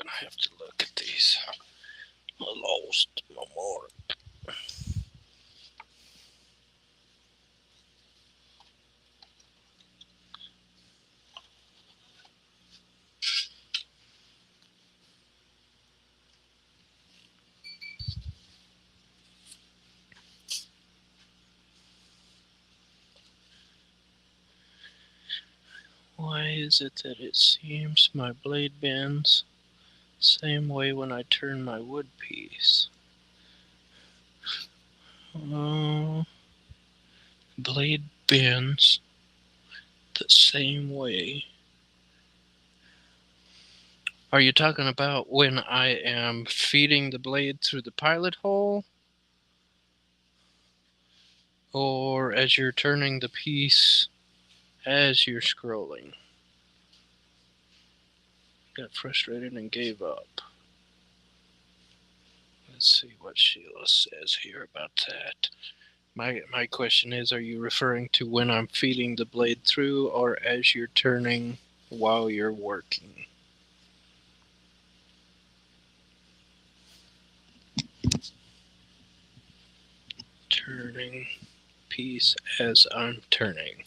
gonna have to look at these. I lost my mark. Why is it that it seems my blade bends same way when I turn my wood piece? Blade bends the same way. Are you talking about when I am feeding the blade through the pilot hole? Or as you're turning the piece as you're scrolling? Got frustrated and gave up. Let's see what Sheila says here about that. My question is, are you referring to when I'm feeding the blade through or as you're turning while you're working? Turning piece as I'm turning.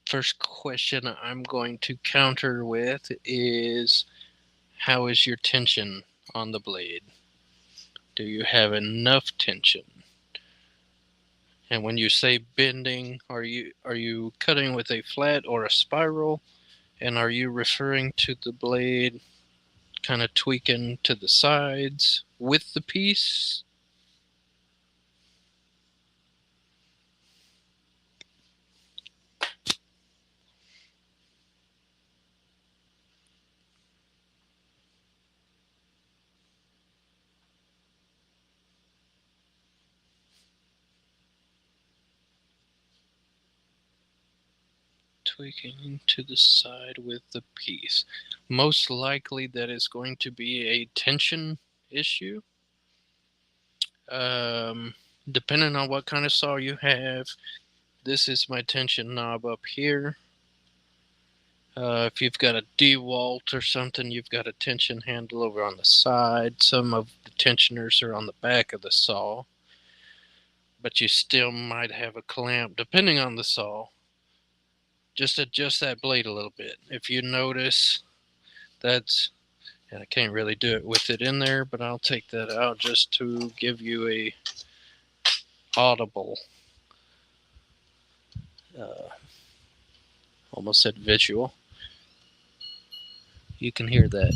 First question I'm going to counter with is, how is your tension on the blade? Do you have enough tension? And when you say bending, are you cutting with a flat or a spiral? And are you referring to the blade kind of tweaking to the sides with the piece? Tweaking to the side with the piece. Most likely that is going to be a tension issue. Depending on what kind of saw you have, this is my tension knob up here. If you've got a DeWalt or something, you've got a tension handle over on the side. Some of the tensioners are on the back of the saw, but you still might have a clamp depending on the saw. Just adjust that blade a little bit. If you notice that's, and I can't really do it with it in there, but I'll take that out just to give you a audible, uh, almost said visual. You can hear that.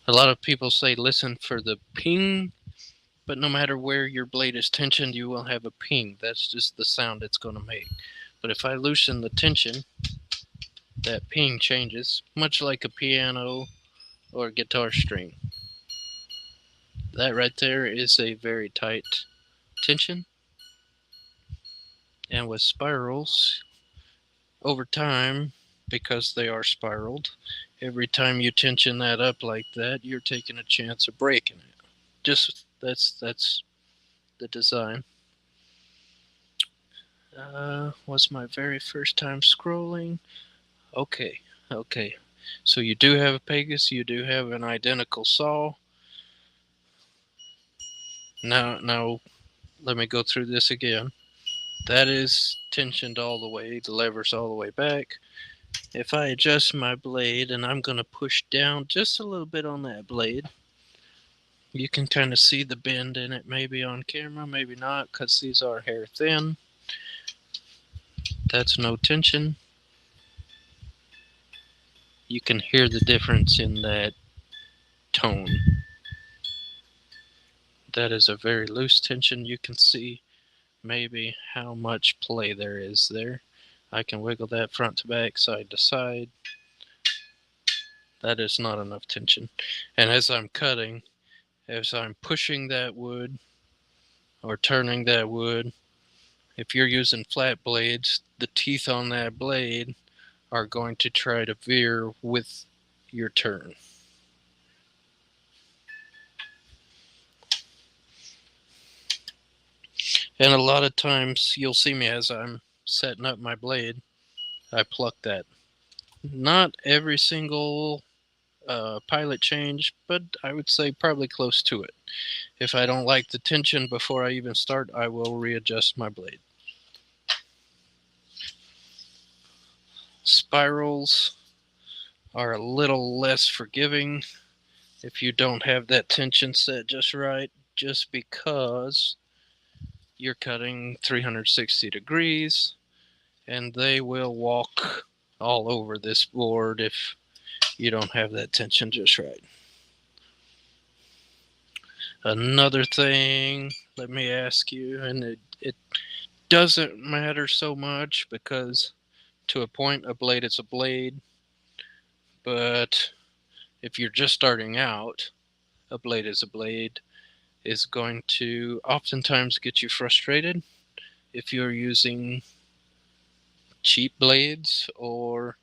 A lot of people say listen for the ping, but no matter where your blade is tensioned, you will have a ping. That's just the sound it's going to make. But if I loosen the tension, that ping changes, much like a piano or a guitar string. That right there is a very tight tension. And with spirals, over time, because they are spiraled, every time you tension that up like that, you're taking a chance of breaking it. Just that's the design. Was my very first time scrolling. Okay, okay. So you do have a Pegasus, you do have an identical saw. Now, let me go through this again. That is tensioned all the way, the lever's all the way back. If I adjust my blade and I'm going to push down just a little bit on that blade, you can kind of see the bend in it, maybe on camera, maybe not, because these are hair thin. That's no tension. You can hear the difference in that tone. That is a very loose tension. You can see maybe how much play there is there. I can wiggle that front to back, side to side. That is not enough tension. And as I'm cutting, as I'm pushing that wood or turning that wood, if you're using flat blades, the teeth on that blade are going to try to veer with your turn. And a lot of times you'll see me as I'm setting up my blade, I pluck that Not every single pilot change, but I would say probably close to it. If I don't like the tension before I even start, I will readjust my blade. Spirals are a little less forgiving if you don't have that tension set just right, just because you're cutting 360 degrees and they will walk all over this board if you don't have that tension just right. Another thing, let me ask you, and it doesn't matter so much because to a point, a blade is a blade, but if you're just starting out, a blade is a blade is going to oftentimes get you frustrated if you're using cheap blades or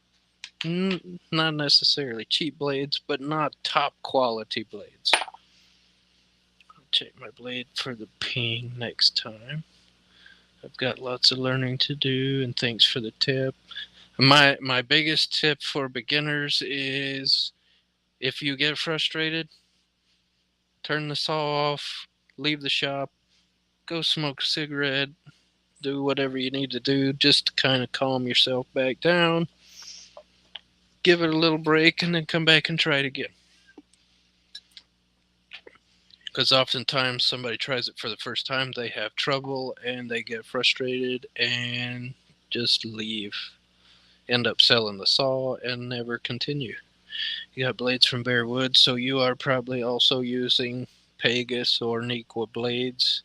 not necessarily cheap blades, but not top quality blades. I'll take my blade for the ping next time. I've got lots of learning to do, and thanks for the tip. My biggest tip for beginners is if you get frustrated, turn the saw off, leave the shop, go smoke a cigarette, do whatever you need to do just to kind of calm yourself back down. Give it a little break and then come back and try it again. Because oftentimes somebody tries it for the first time, they have trouble and they get frustrated and just leave. End up selling the saw and never continue. You got blades from Bear Wood, so you are probably also using Pegas or Nequa blades.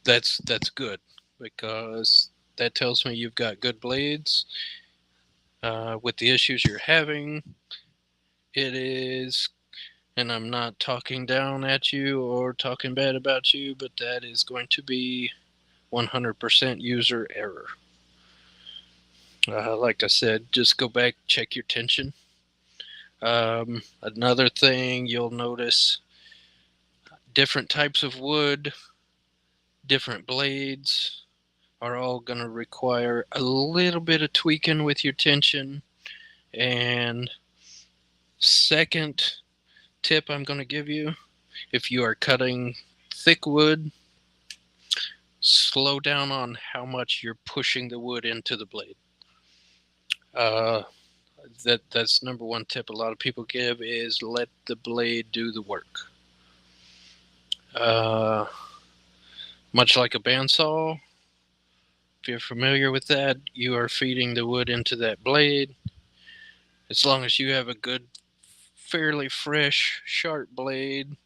That's good because that tells me you've got good blades. With the issues you're having, it is, and I'm not talking down at you or talking bad about you, but that is going to be 100% user error. Like I said, just go back, check your tension. Another thing you'll notice, different types of wood, different blades are all going to require a little bit of tweaking with your tension. And second tip I'm going to give you, if you are cutting thick wood, slow down on how much you're pushing the wood into the blade. That's number one tip a lot of people give is let the blade do the work. Much like a bandsaw, if you're familiar with that, you are feeding the wood into that blade. As long as you have a good, fairly fresh, sharp blade,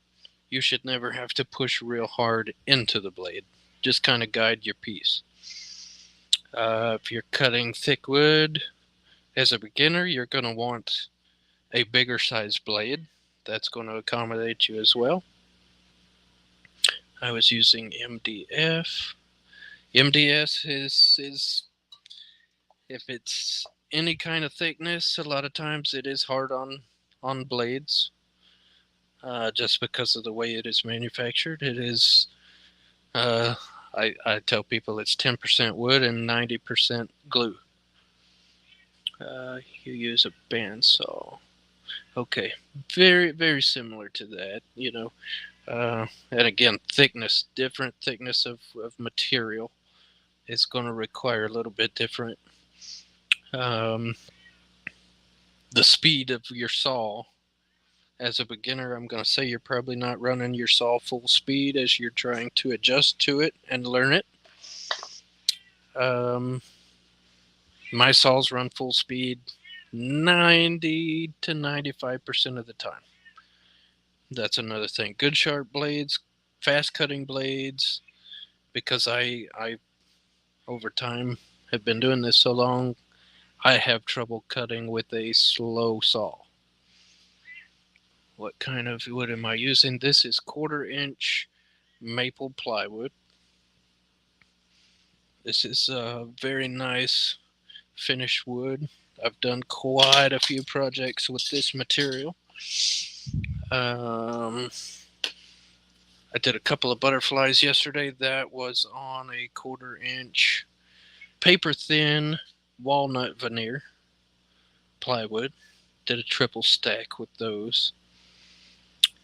you should never have to push real hard into the blade. Just kind of guide your piece. If you're cutting thick wood, as a beginner, you're going to want a bigger size blade. That's going to accommodate you as well. I was using MDF. MDS is if it's any kind of thickness, a lot of times it is hard on blades. Just because of the way it is manufactured, it is. I tell people it's 10% wood and 90% glue. You use a bandsaw. Okay, very similar to that. And again, thickness, different thickness of material is going to require a little bit different. The speed of your saw, as a beginner, I'm going to say you're probably not running your saw full speed as you're trying to adjust to it and learn it. My saws run full speed 90 to 95% of the time. That's another thing. Good sharp blades, fast cutting blades, because I over time have been doing this so long, I have trouble cutting with a slow saw. What kind of wood am I using? This is 1/4-inch maple plywood. This is a very nice finished wood. I've done quite a few projects with this material. I did a couple of butterflies yesterday. That was on a 1/4-inch paper thin walnut veneer plywood. Did a triple stack with those.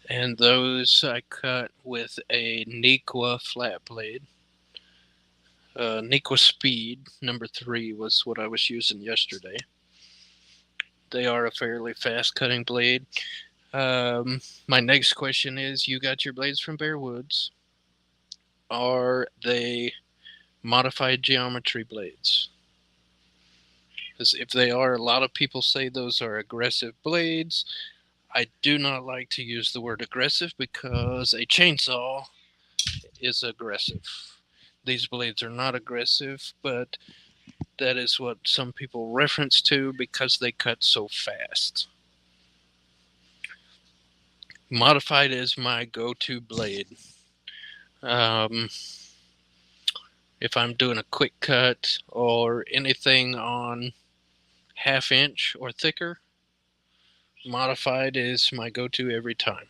And those I cut with a Nequa flat blade. Nequa Speed number 3 was what I was using yesterday. They are a fairly fast cutting blade. My next question is, you got your blades from Bear Woods. Are they modified geometry blades? Because if they are, a lot of people say those are aggressive blades. I do not like to use the word aggressive because a chainsaw is aggressive. These blades are not aggressive, but that is what some people reference to because they cut so fast. Modified is my go-to blade. If I'm doing a quick cut or anything on 1/2 inch or thicker, modified is my go-to every time.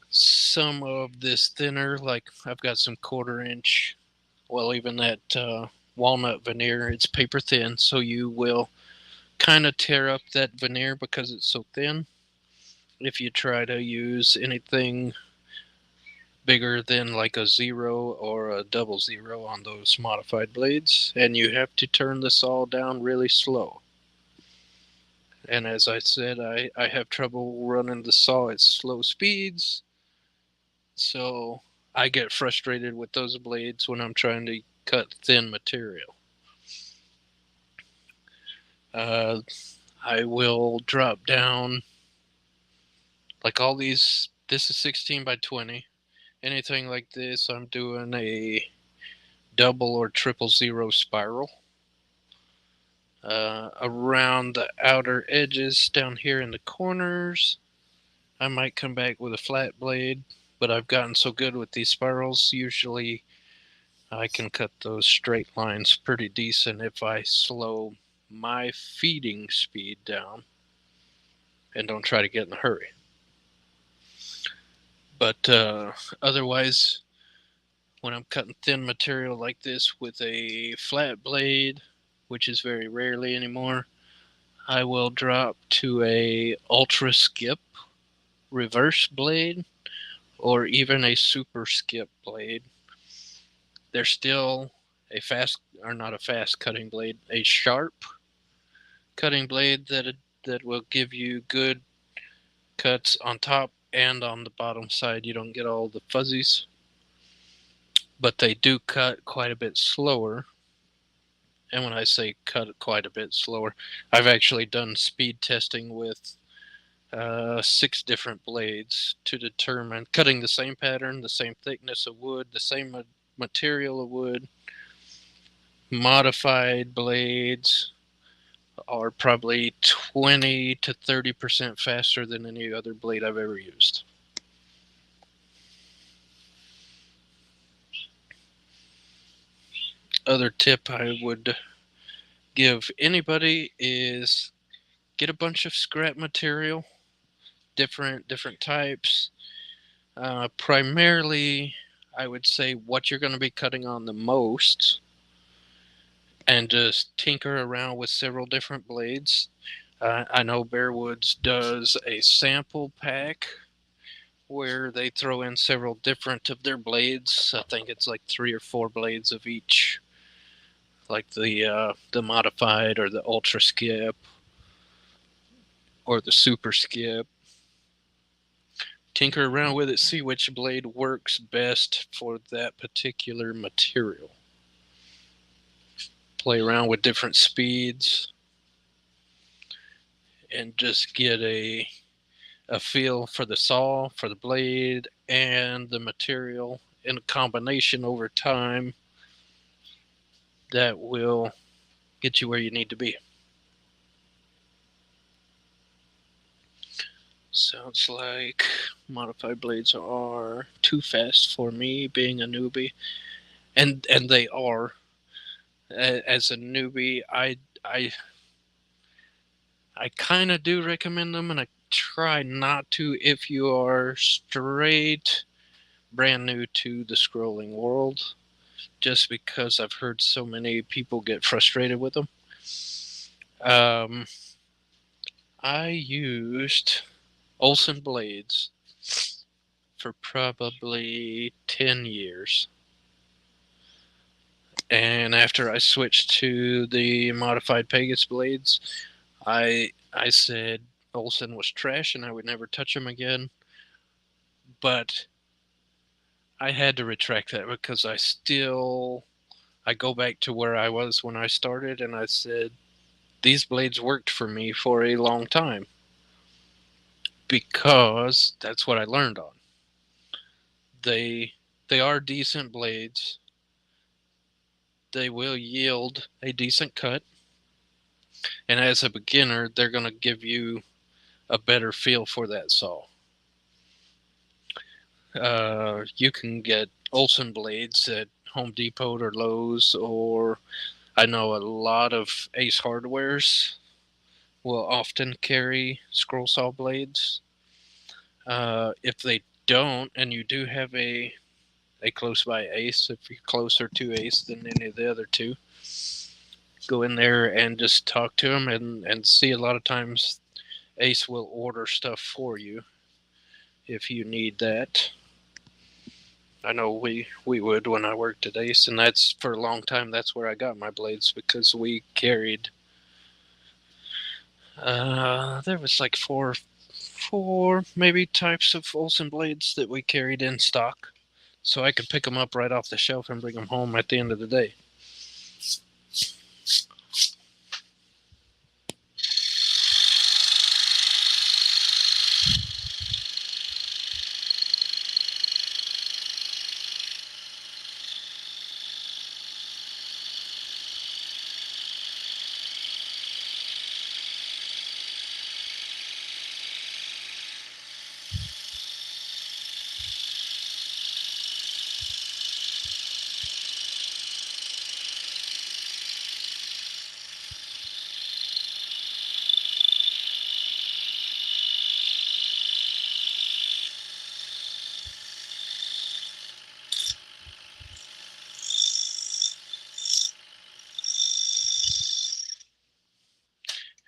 Some of this thinner, like I've got some 1/4 inch, well, even that walnut veneer, it's paper thin, so you will kind of tear up that veneer because it's so thin. If you try to use anything bigger than like a 0 or a 00 on those modified blades, and you have to turn the saw down really slow. And as I said, I have trouble running the saw at slow speeds, so I get frustrated with those blades when I'm trying to cut thin material. I will drop down like all these. This is 16 by 20. Anything like this, I'm doing a double or 000 spiral. Around the outer edges down here in the corners, I might come back with a flat blade, but I've gotten so good with these spirals, usually I can cut those straight lines pretty decent if I slow my feeding speed down and don't try to get in a hurry. But otherwise, when I'm cutting thin material like this with a flat blade, which is very rarely anymore, I will drop to a ultra skip reverse blade or even a super skip blade. They're still a fast, or not a fast cutting blade, a sharp cutting blade that will give you good cuts on top and on the bottom side. You don't get all the fuzzies, but they do cut quite a bit slower. And when I say cut quite a bit slower, I've actually done speed testing with 6 different blades to determine cutting the same pattern, the same thickness of wood, the same material of wood. Modified blades are probably 20 to 30% faster than any other blade I've ever used. Other tip I would give anybody is get a bunch of scrap material, different types. Primarily, I would say what you're going to be cutting on the most, and just tinker around with several different blades. I know Bear Woods does a sample pack where they throw in several different of their blades. I think it's like 3 or 4 blades of each, like the modified or the ultra skip or the super skip. Tinker around with it, see which blade works best for that particular material. Play around with different speeds and just get a feel for the saw, for the blade, and the material in a combination over time that will get you where you need to be. Sounds like modified blades are too fast for me, being a newbie, and they are. As a newbie, I kind of do recommend them, and I try not to if you are straight brand new to the scrolling world, just because I've heard so many people get frustrated with them. I used Olsen blades for probably 10 years. And after I switched to the modified Pegasus blades, I said Olsen was trash and I would never touch them again. But I had to retract that because I go back to where I was when I started, and I said these blades worked for me for a long time because that's what I learned on. They are decent blades. They will yield a decent cut, and as a beginner, they're going to give you a better feel for that saw. You can get Olsen blades at Home Depot or Lowe's, or I know a lot of Ace Hardwares will often carry scroll saw blades. If they don't, and you do have a close by Ace, if you're closer to Ace than any of the other two, go in there and just talk to them and see. A lot of times Ace will order stuff for you if you need that. I know we would when I worked at Ace, and that's for a long time. That's where I got my blades because we carried. There was like four maybe types of Olsen blades that we carried in stock, so I could pick them up right off the shelf and bring them home at the end of the day.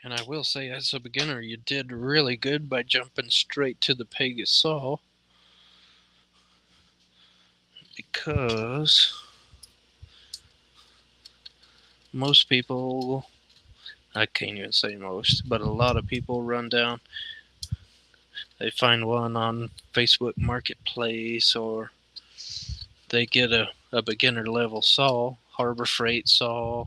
And I will say, as a beginner, you did really good by jumping straight to the Pegasus saw, because most people, I can't even say most, but a lot of people run down. They find one on Facebook Marketplace, or they get a beginner level saw, Harbor Freight saw,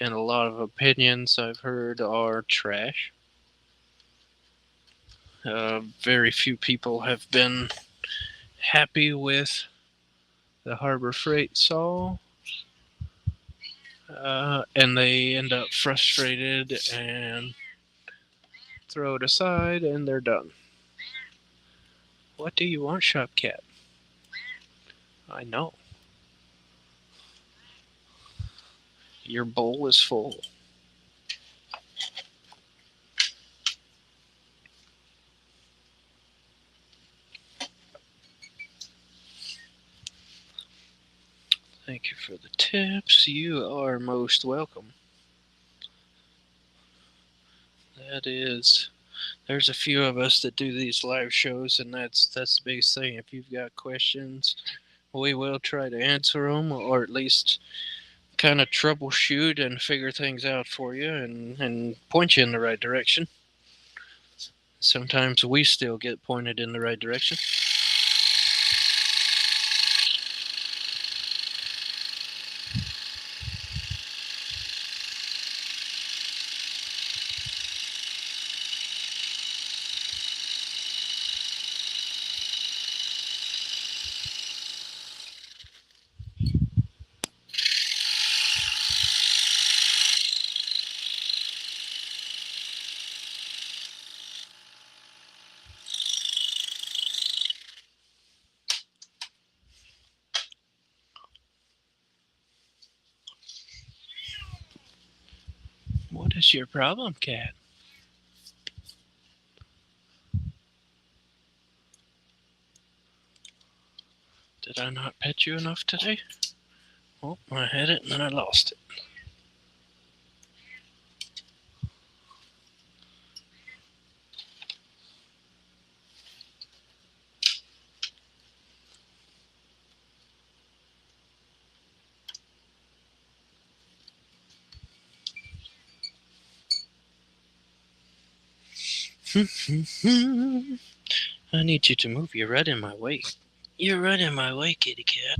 and a lot of opinions I've heard are trash. Very few people have been happy with the Harbor Freight saw, and they end up frustrated and throw it aside, and they're done. What do you want, Shopcat? I know. Your bowl is full. Thank you for the tips. You are most welcome. There's a few of us that do these live shows, and that's the biggest thing. If you've got questions, we will try to answer them, or at least kind of troubleshoot and figure things out for you and point you in the right direction. Sometimes we still get pointed in the right direction. What is your problem, cat? Did I not pet you enough today? Oh, I had it and then I lost it. I need you to move. You're right in my way. You're right in my way, kitty cat.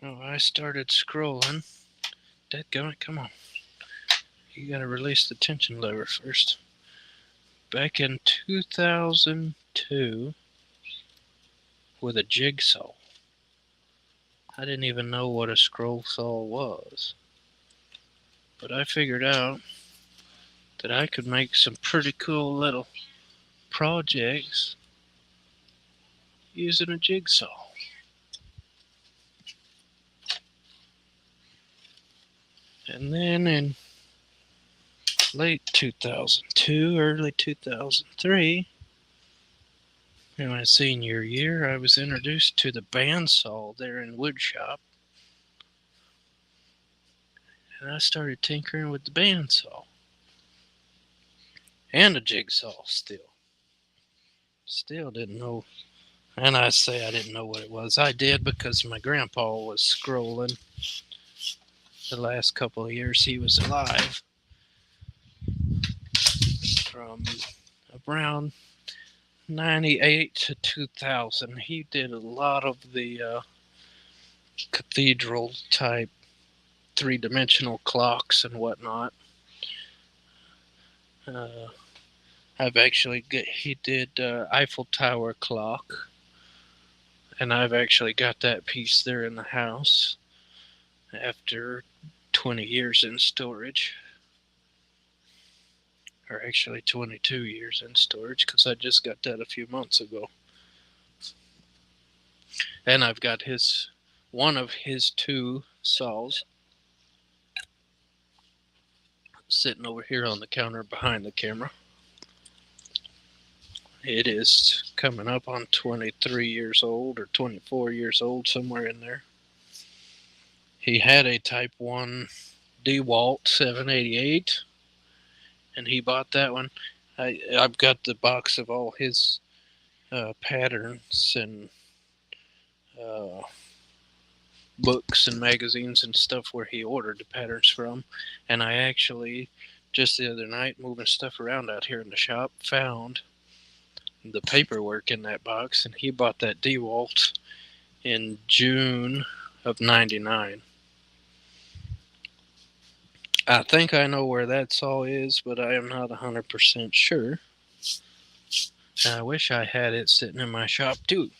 Oh, I started scrolling. Dadgummit, come on. You gotta release the tension lever first. Back in 2002 with a jigsaw. I didn't even know what a scroll saw was. But I figured out that I could make some pretty cool little projects using a jigsaw. And then in late 2002, early 2003, in my senior year, I was introduced to the bandsaw there in woodshop. And I started tinkering with the bandsaw. And a jigsaw still. Still didn't know. And I say I didn't know what it was. I did because my grandpa was scrolling the last couple of years he was alive. From around 98 to 2000, he did a lot of the cathedral type three-dimensional clocks and whatnot. He did Eiffel Tower clock, and I've actually got that piece there in the house after 20 years in storage. Or actually 22 years in storage, because I just got that a few months ago. And I've got one of his two saws sitting over here on the counter behind the camera. It is coming up on 23 years old or 24 years old, somewhere in there. He had a Type 1 DeWalt 788, and he bought that one. I've got the box of all his patterns and books and magazines and stuff where he ordered the patterns from. And I actually, just the other night, moving stuff around out here in the shop, found the paperwork in that box, and he bought that DeWalt in June of 99. I think I know where that saw is, but I am not 100% sure. And I wish I had it sitting in my shop too.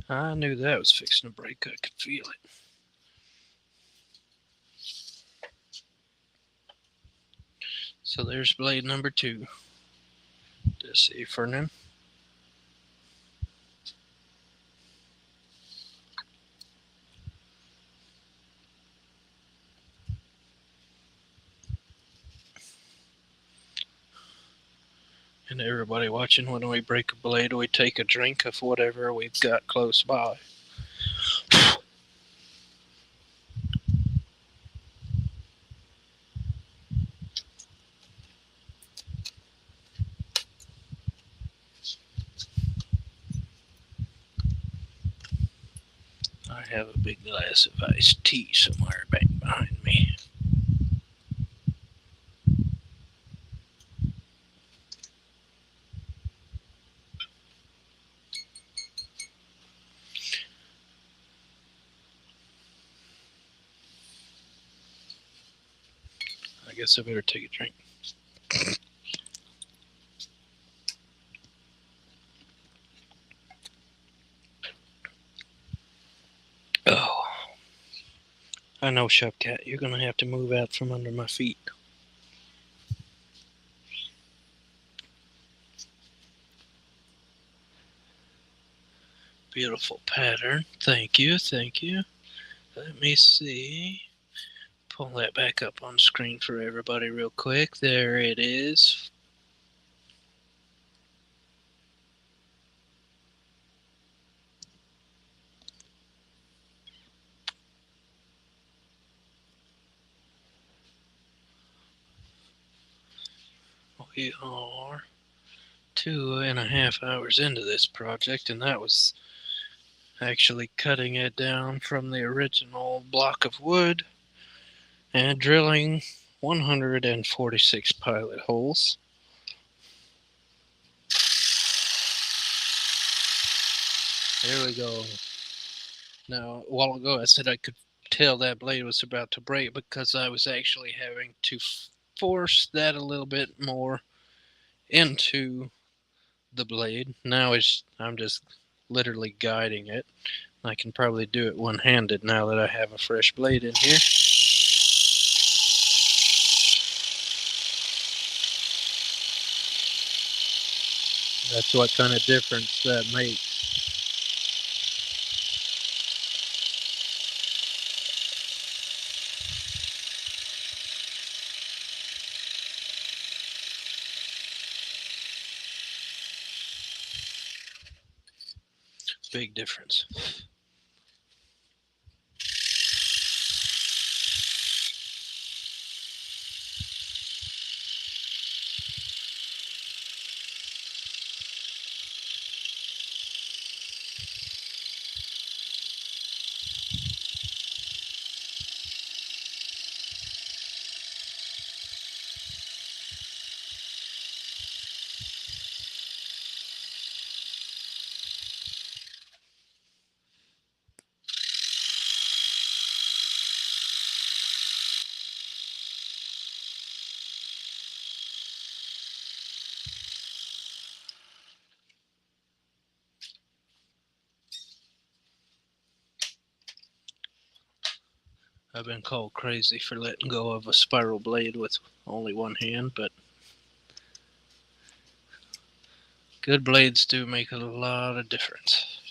I knew that was fixing to break. I could feel it. So there's blade number 2. Deciphering. And everybody watching, when we break a blade, we take a drink of whatever we've got close by. I have a big glass of iced tea somewhere back behind me. I guess I better take a drink. Oh, I know, Shopcat, you're gonna have to move out from under my feet. Beautiful pattern. Thank you, thank you. Let me see. Pull that back up on screen for everybody real quick. There it is. We are 2.5 hours into this project, and that was actually cutting it down from the original block of wood and drilling 146 pilot holes. There we go. Now, a while ago I said I could tell that blade was about to break because I was actually having to force that a little bit more into the blade. Now I'm just literally guiding it. I can probably do it one-handed now that I have a fresh blade in here. That's what kind of difference that makes. Big difference. I've been called crazy for letting go of a spiral blade with only one hand, but good blades do make a lot of difference.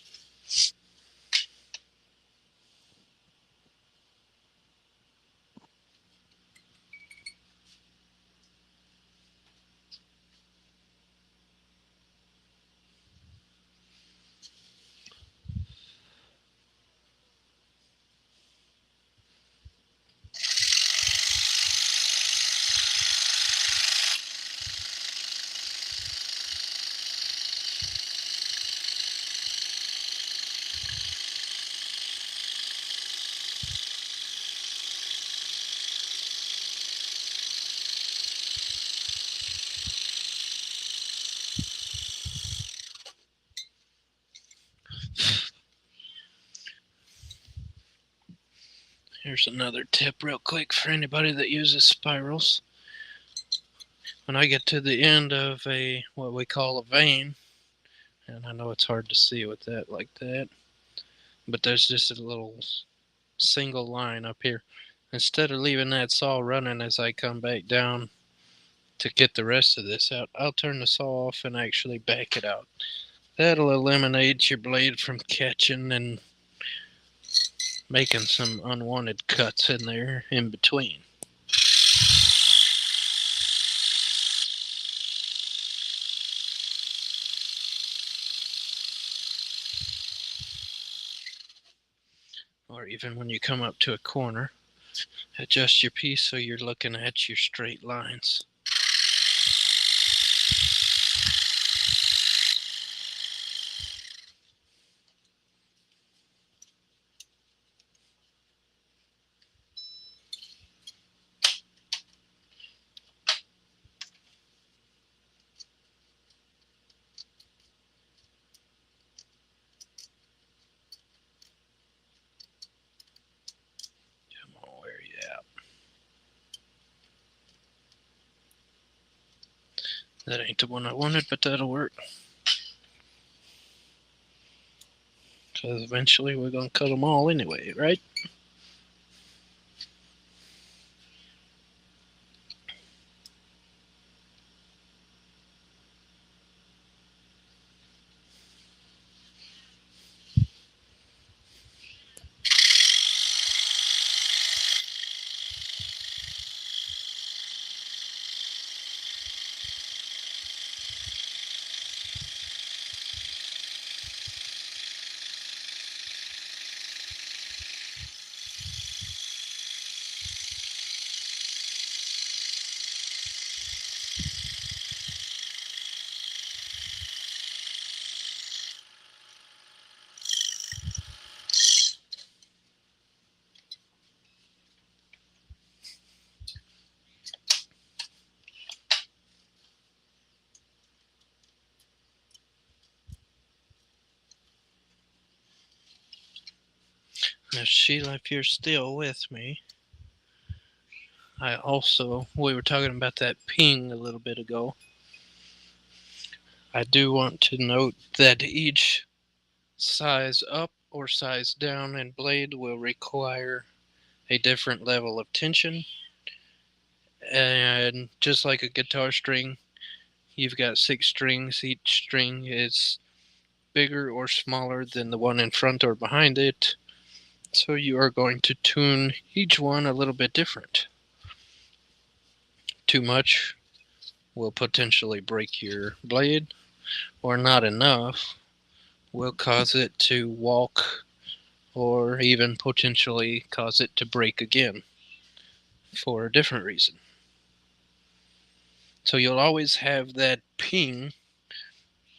Here's another tip real quick for anybody that uses spirals. When I get to the end of what we call a vein, and I know it's hard to see with that like that, but there's just a little single line up here. Instead of leaving that saw running as I come back down to get the rest of this out, I'll turn the saw off and actually back it out. That'll eliminate your blade from catching and making some unwanted cuts in there in between. Or even when you come up to a corner, adjust your piece so you're looking at your straight lines. Come on, where are you at? That ain't the one I wanted, but that'll work. Because eventually we're going to cut them all anyway, right? Now, Sheila, if you're still with me, we were talking about that ping a little bit ago. I do want to note that each size up or size down in blade will require a different level of tension. And just like a guitar string, you've got 6 strings. Each string is bigger or smaller than the one in front or behind it. So you are going to tune each one a little bit different. Too much will potentially break your blade, or not enough will cause it to walk or even potentially cause it to break again for a different reason. So you'll always have that ping,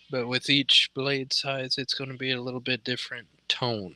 but with each blade size, it's going to be a little bit different tone.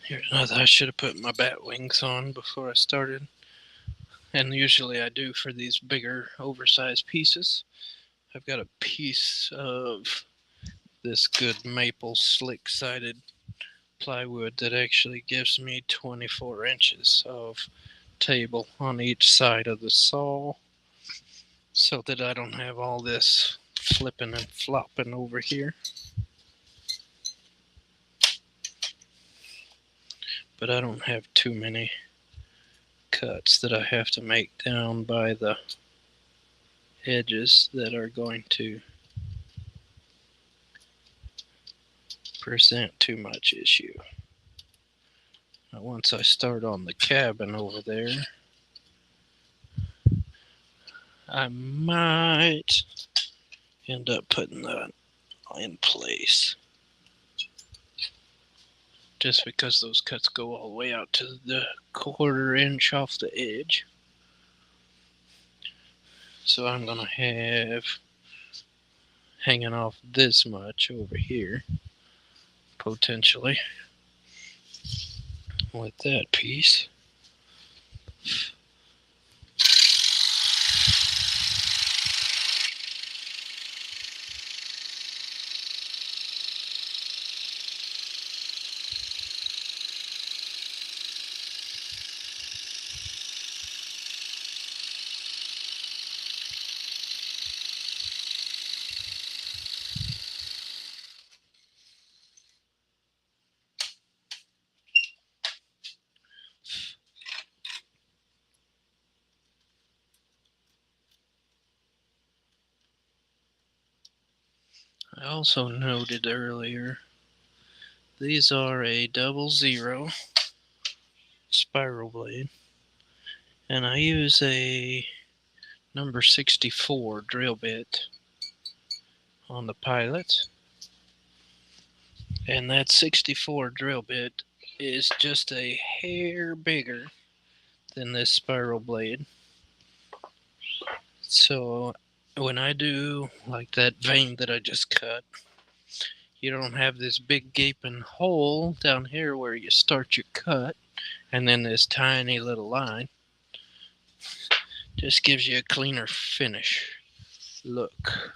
Here's another. I should have put my bat wings on before I started. And usually I do for these bigger, oversized pieces. I've got a piece of this good maple slick-sided plywood that actually gives me 24 inches of table on each side of the saw, so that I don't have all this flipping and flopping over here. But I don't have too many cuts that I have to make down by the edges that are going to present too much issue. Now, once I start on the cabin over there, I might end up putting that in place, just because those cuts go all the way out to the 1/4 inch off the edge. So I'm going to have hanging off this much over here, potentially, with that piece. I also noted earlier, these are a 00 spiral blade, and I use a number 64 drill bit on the pilot, and that 64 drill bit is just a hair bigger than this spiral blade. So when I do like that vein that I just cut, you don't have this big gaping hole down here where you start your cut and then this tiny little line. Just gives you a cleaner finish look.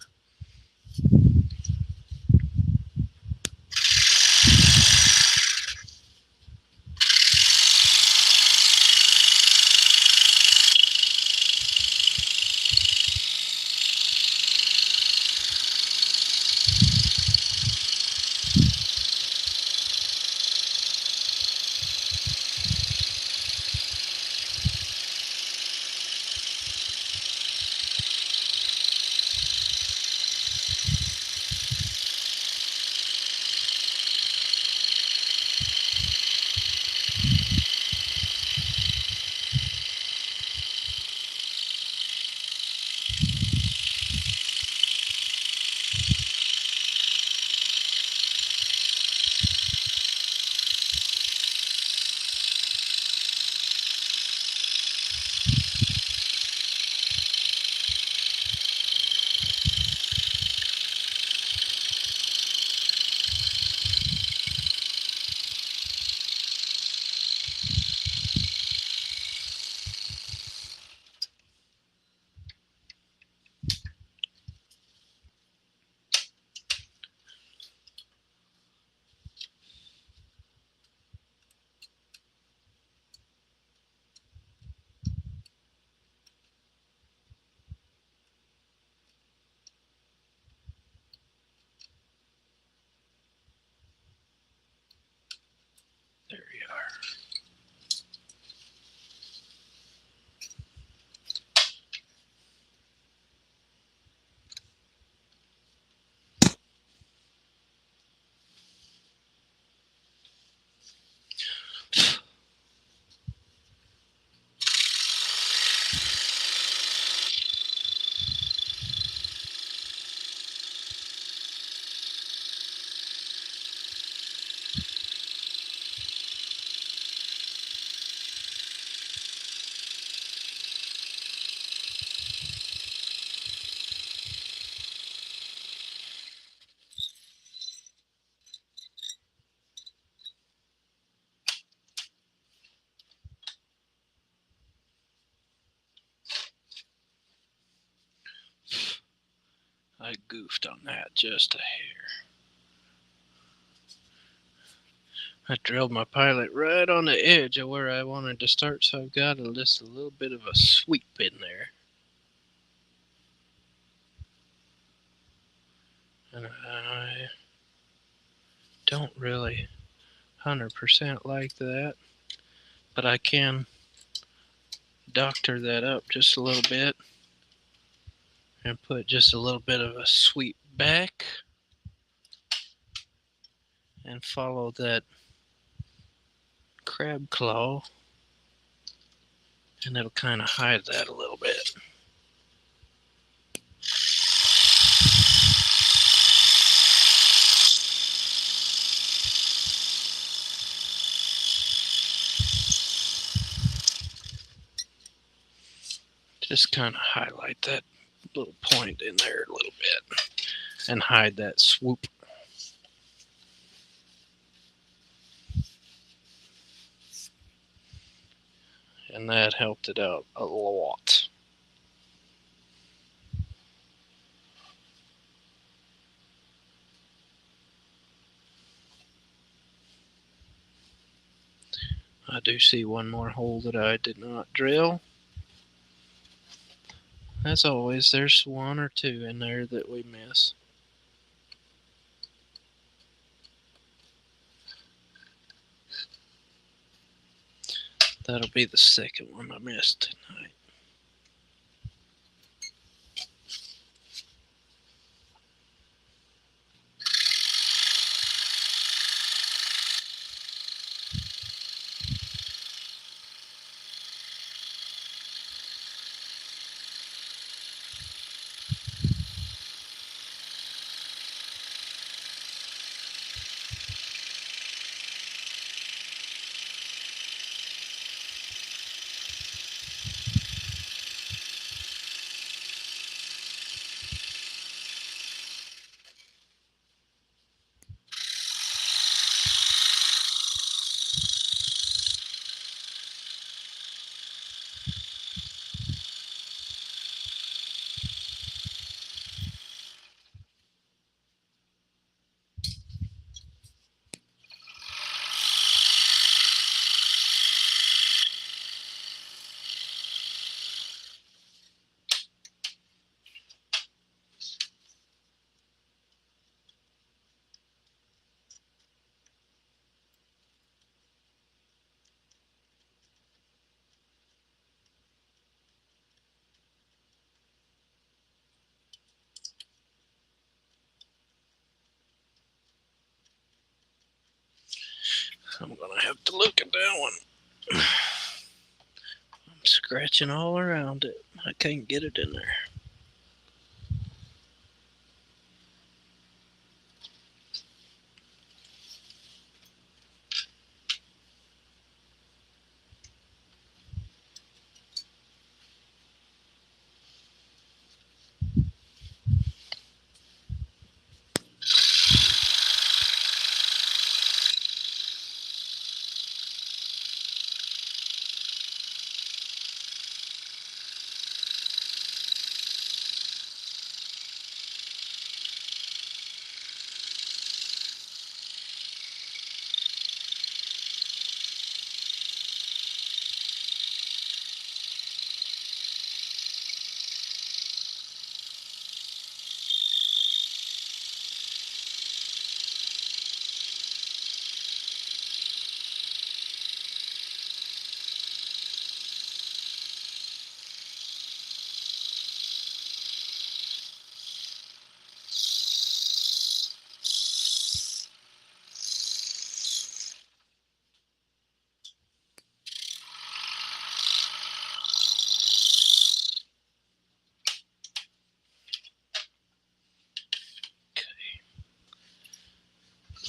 I goofed on that just a hair. I drilled my pilot right on the edge of where I wanted to start, so I've got just a little bit of a sweep in there. And I don't really 100% like that, but I can doctor that up just a little bit and put just a little bit of a sweep back and follow that crab claw, and it'll kind of hide that a little bit. Just kind of highlight that little point in there a little bit and hide that swoop. And that helped it out a lot. I do see one more hole that I did not drill. As always, there's one or two in there that we miss. That'll be the second one I missed tonight. I'm gonna have to look at that one. I'm scratching all around it. I can't get it in there.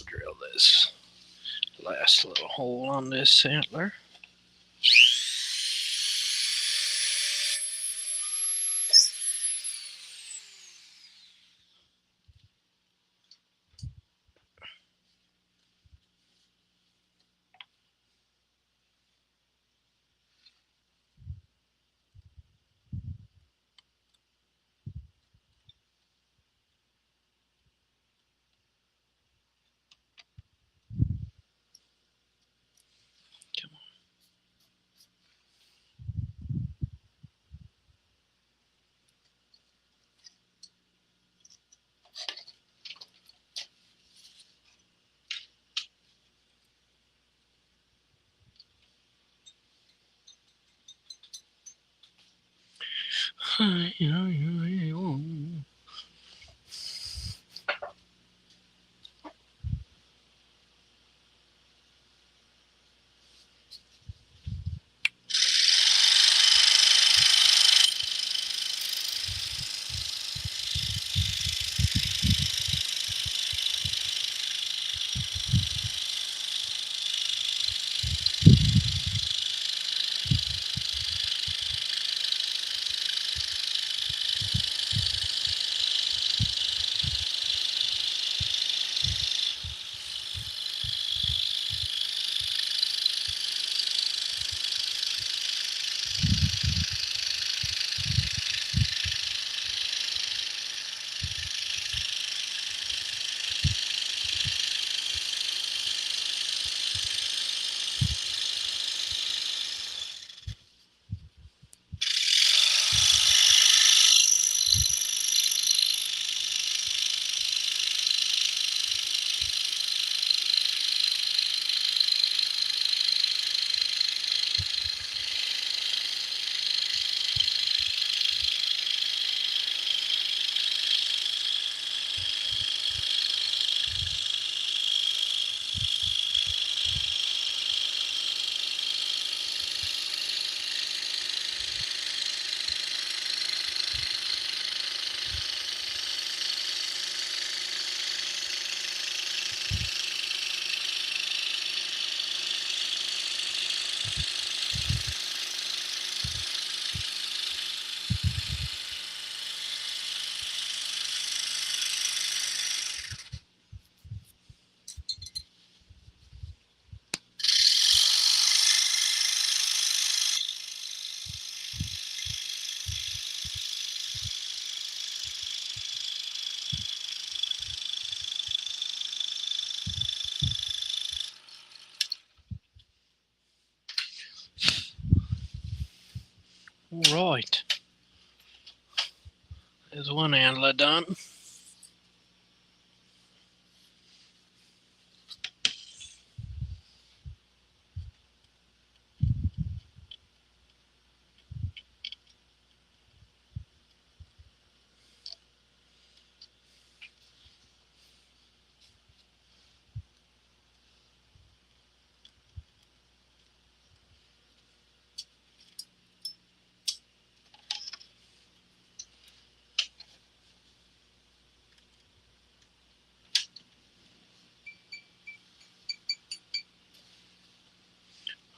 Drill this last little hole on this antler. Right. There's one antler done.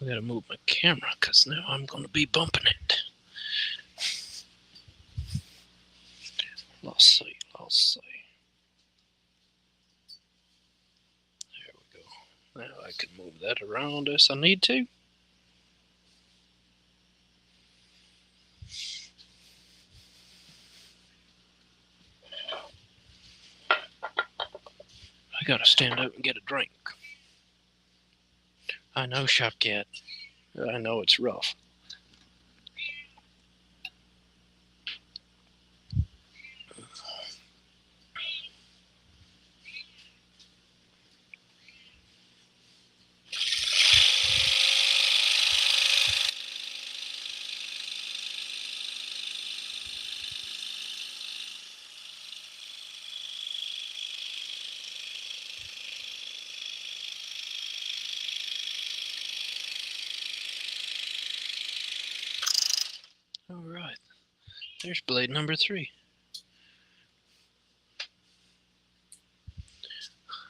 I gotta move my camera because now I'm gonna be bumping it. Let's see. There we go. Now I can move that around as I need to. I gotta stand up and get a drink. I know, Shopcat. I know it's rough. All right. There's blade number 3.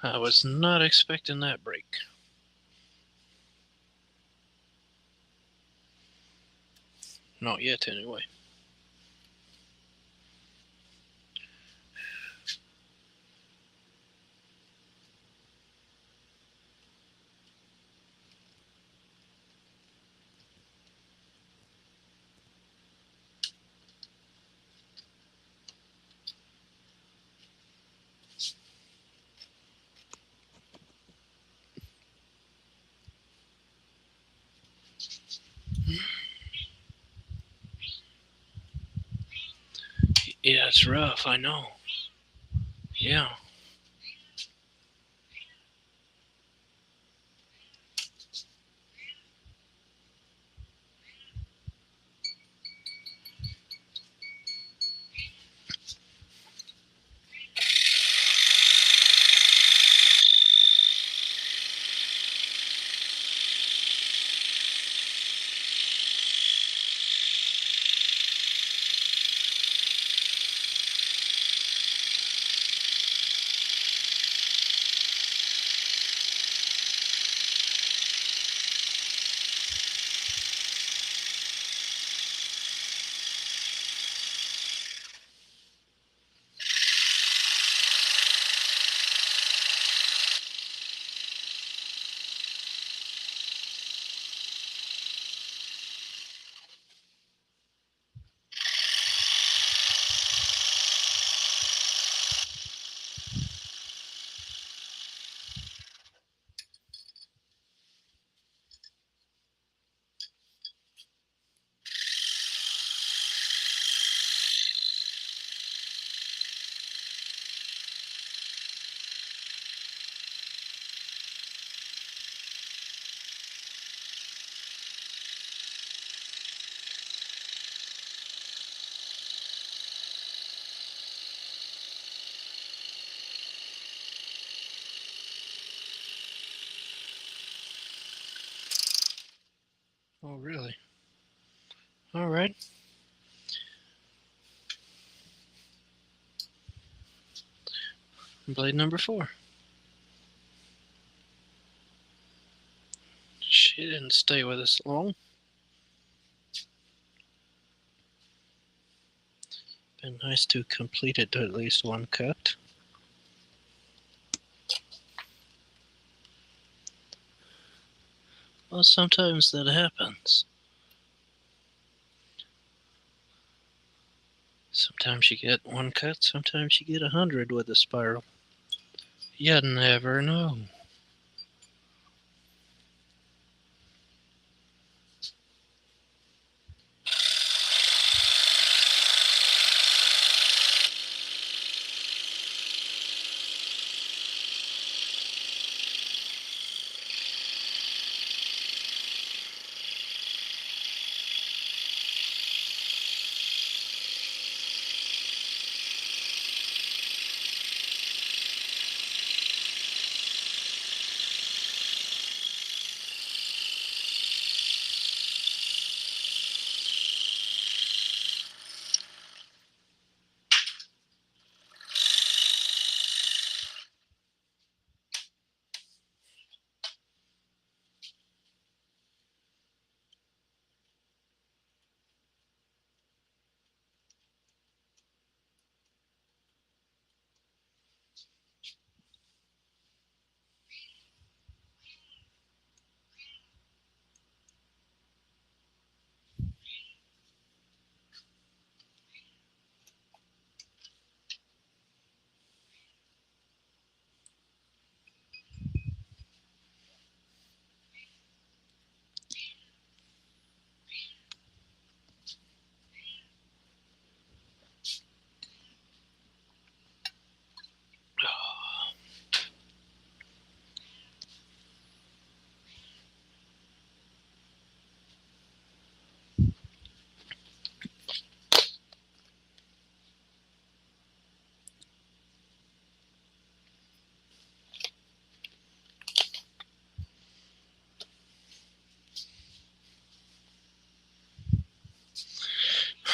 I was not expecting that break. Not yet, anyway. Yeah, it's rough, I know. Yeah. Oh, really? All right. Blade number 4. She didn't stay with us long. Been nice to complete it to at least one cut. Well, sometimes that happens. Sometimes you get one cut, sometimes you get 100 with a spiral. You never know.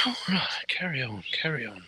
All right, carry on, carry on.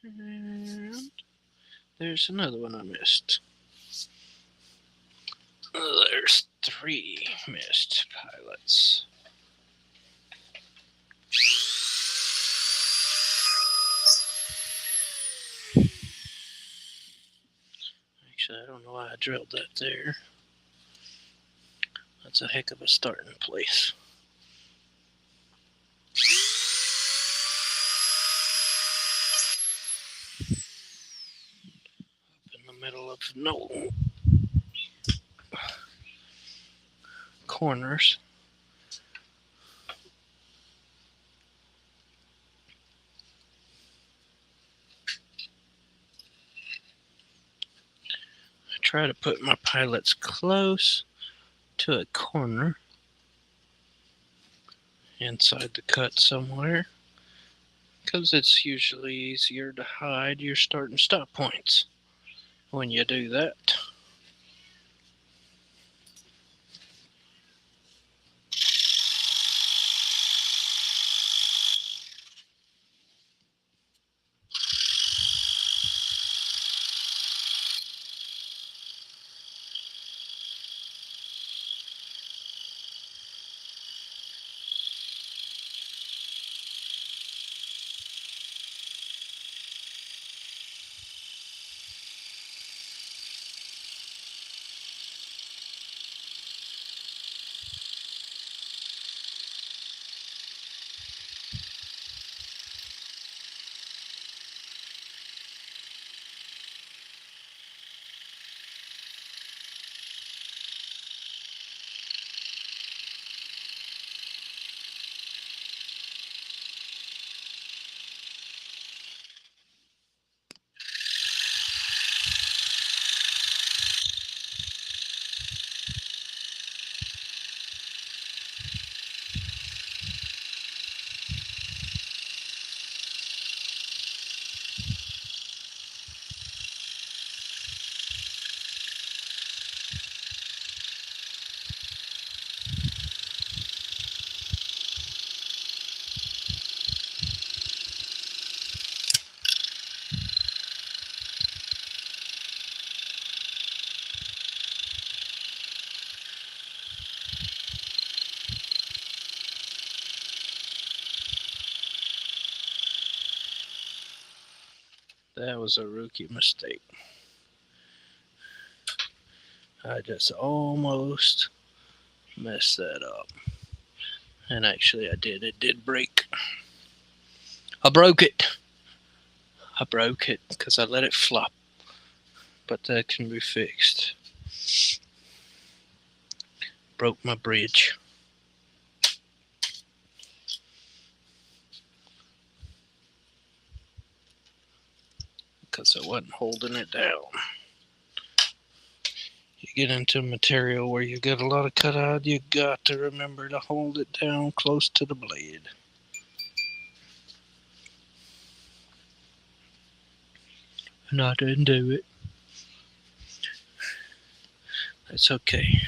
And there's another one I missed. There's 3 missed pilots. Actually, I don't know why I drilled that there. That's a heck of a starting place. Up in the middle of no corners. I try to put my pilots close to a corner inside the cut somewhere, because it's usually easier to hide your start and stop points when you do that. That was a rookie mistake. I just almost messed that up. And actually I did. It did break. I broke it. I broke it because I let it flop. But that can be fixed. Broke my bridge. Because I wasn't holding it down. You get into material where you get a lot of cutout, you got to remember to hold it down close to the blade. And I didn't do it. That's okay.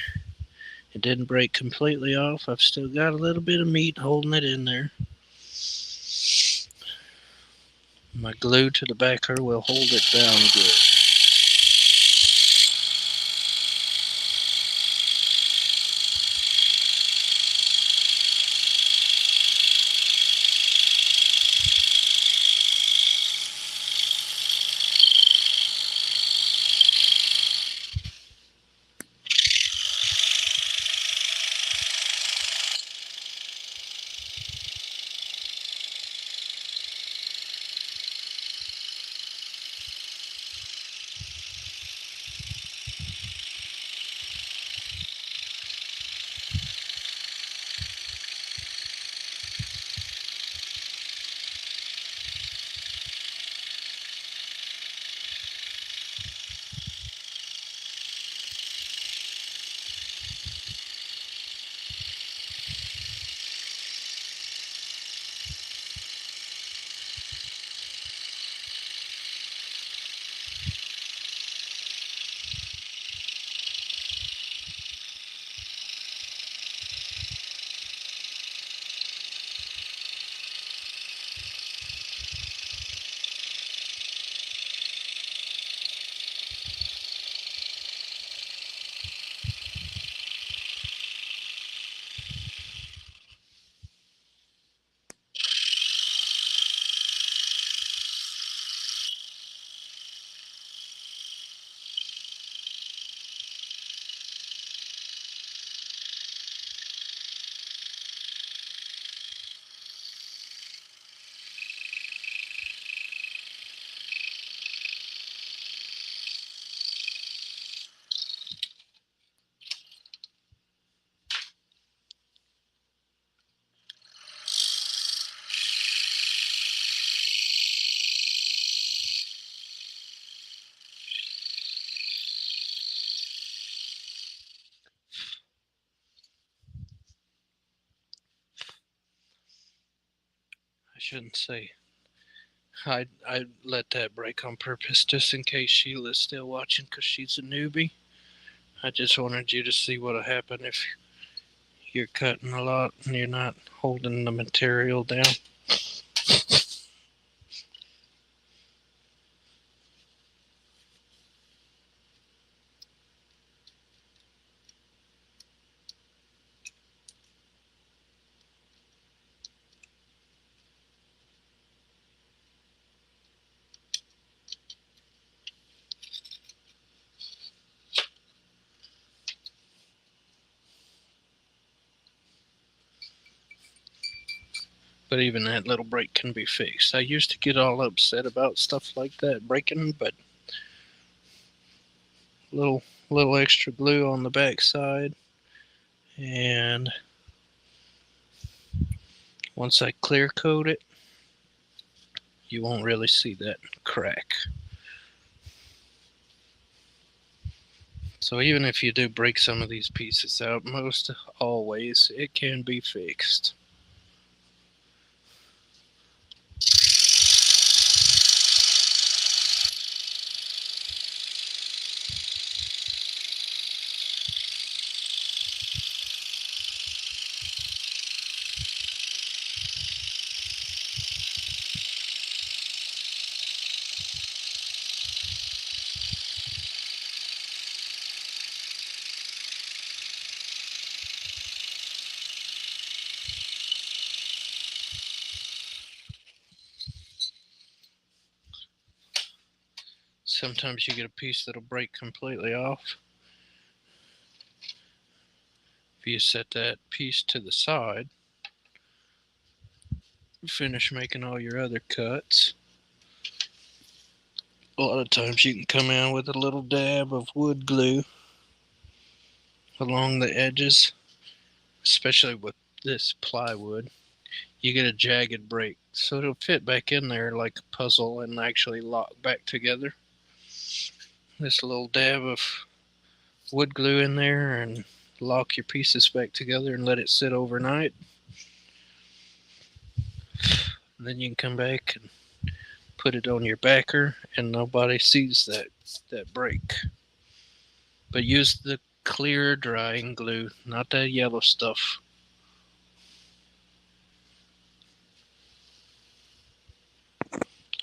It didn't break completely off. I've still got a little bit of meat holding it in there. My glue to the backer will hold it down good. I shouldn't say. I let that break on purpose just in case Sheila's still watching because she's a newbie. I just wanted you to see what'll happen if you're cutting a lot and you're not holding the material down. But even that little break can be fixed. I used to get all upset about stuff like that breaking, but little extra glue on the back side, and once I clear coat it, you won't really see that crack. So even if you do break some of these pieces out, most always it can be fixed. Sometimes you get a piece that'll break completely off. If you set that piece to the side, finish making all your other cuts, a lot of times you can come in with a little dab of wood glue along the edges, especially with this plywood. You get a jagged break, so it'll fit back in there like a puzzle and actually lock back together. This little dab of wood glue in there and lock your pieces back together and let it sit overnight. Then you can come back and put it on your backer and nobody sees that break. But use the clear drying glue, not that yellow stuff.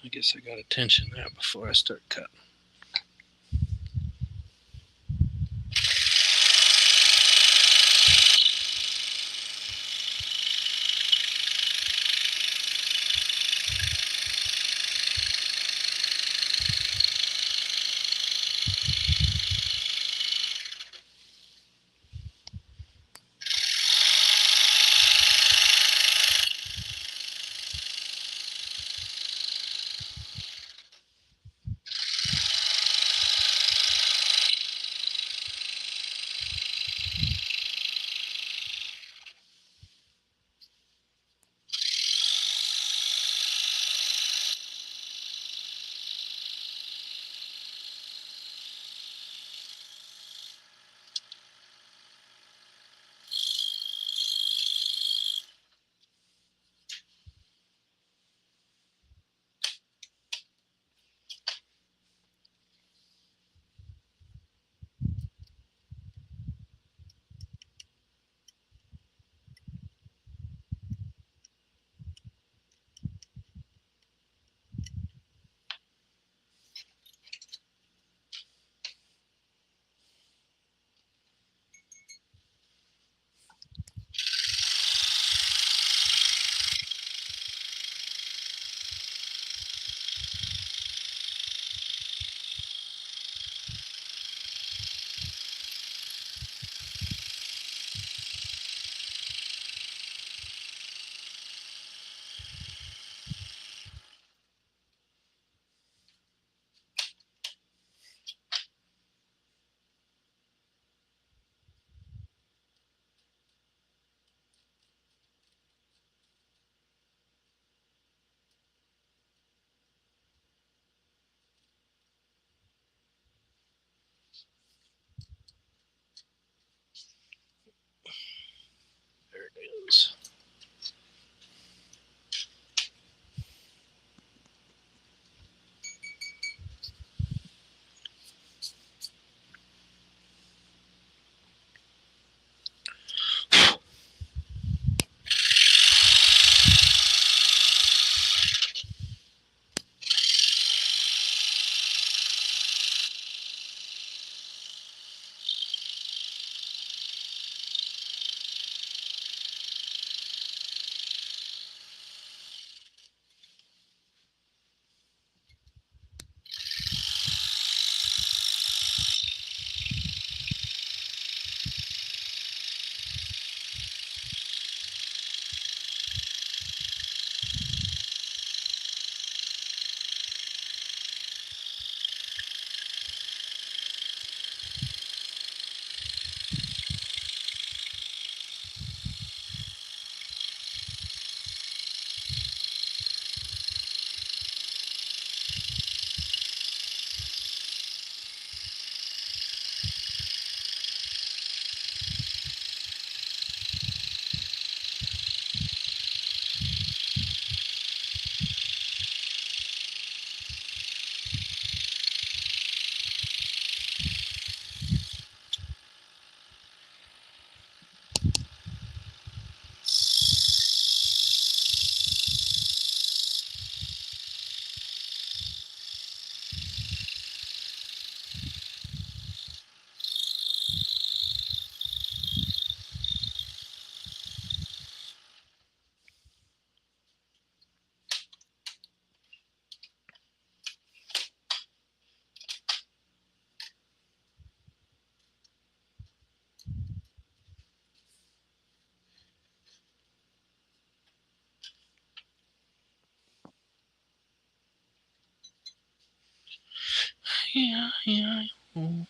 I guess I gotta tension that before I start cutting. There it is. Yeah. Oh.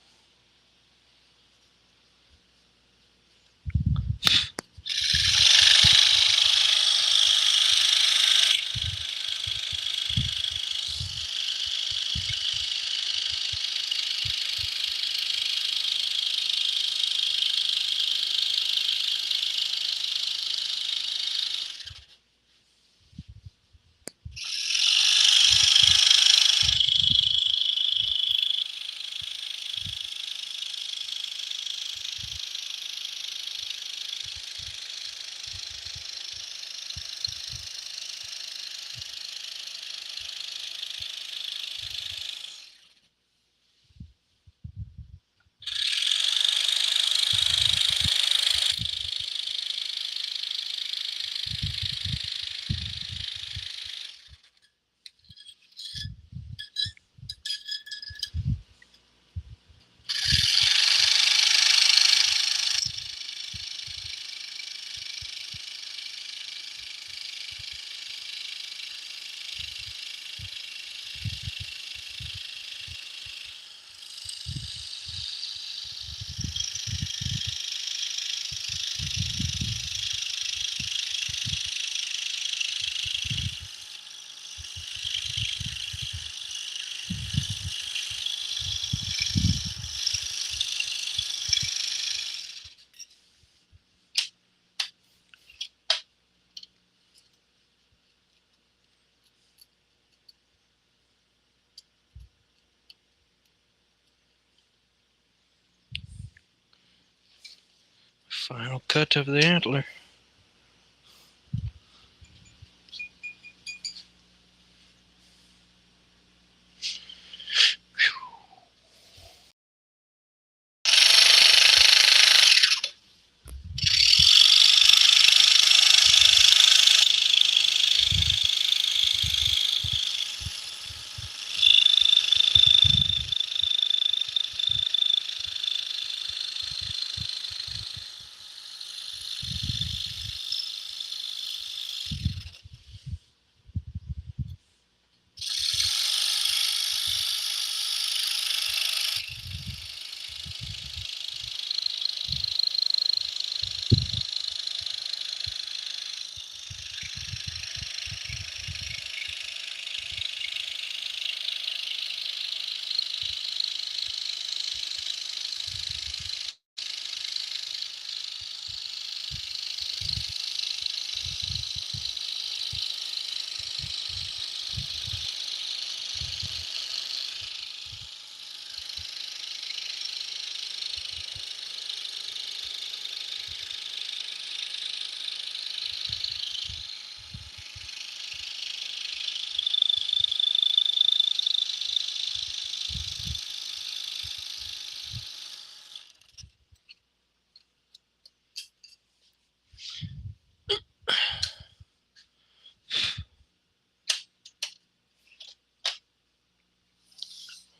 Final cut of the antler.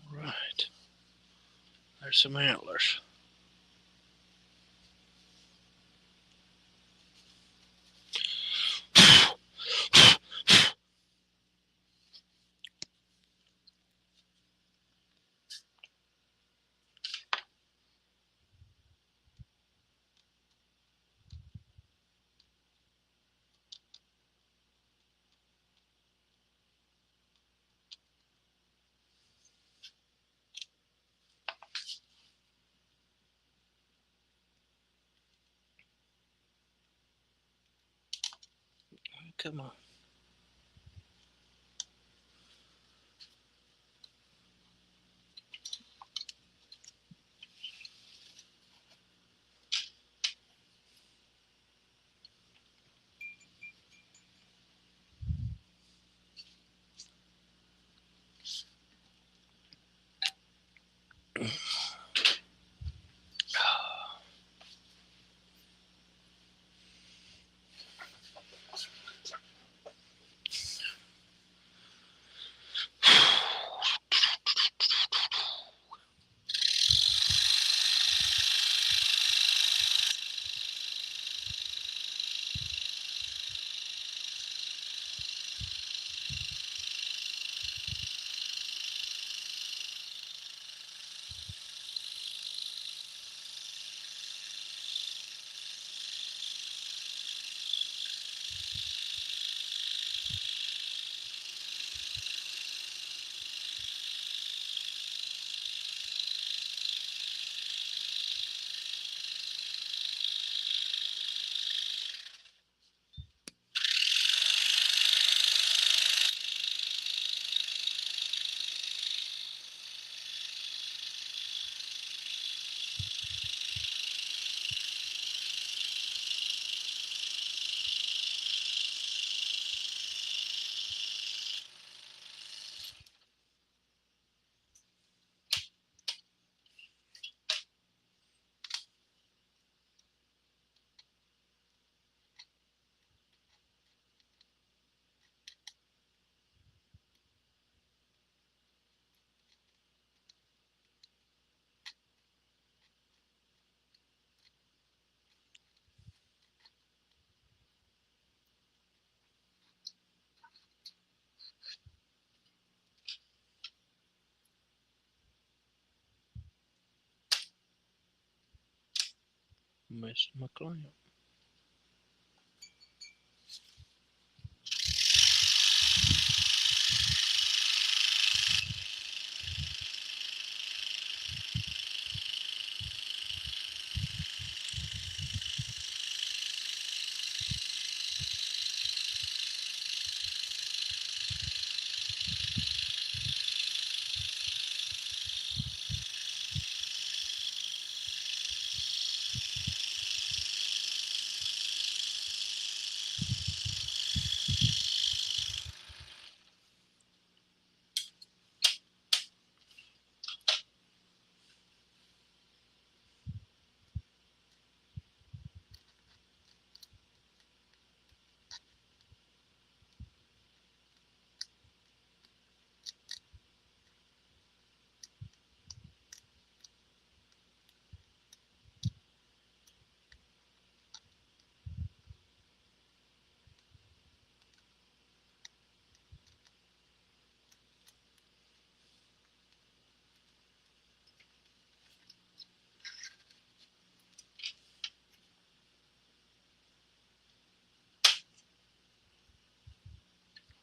Right. There's some antlers. Come on. Missed my clamp.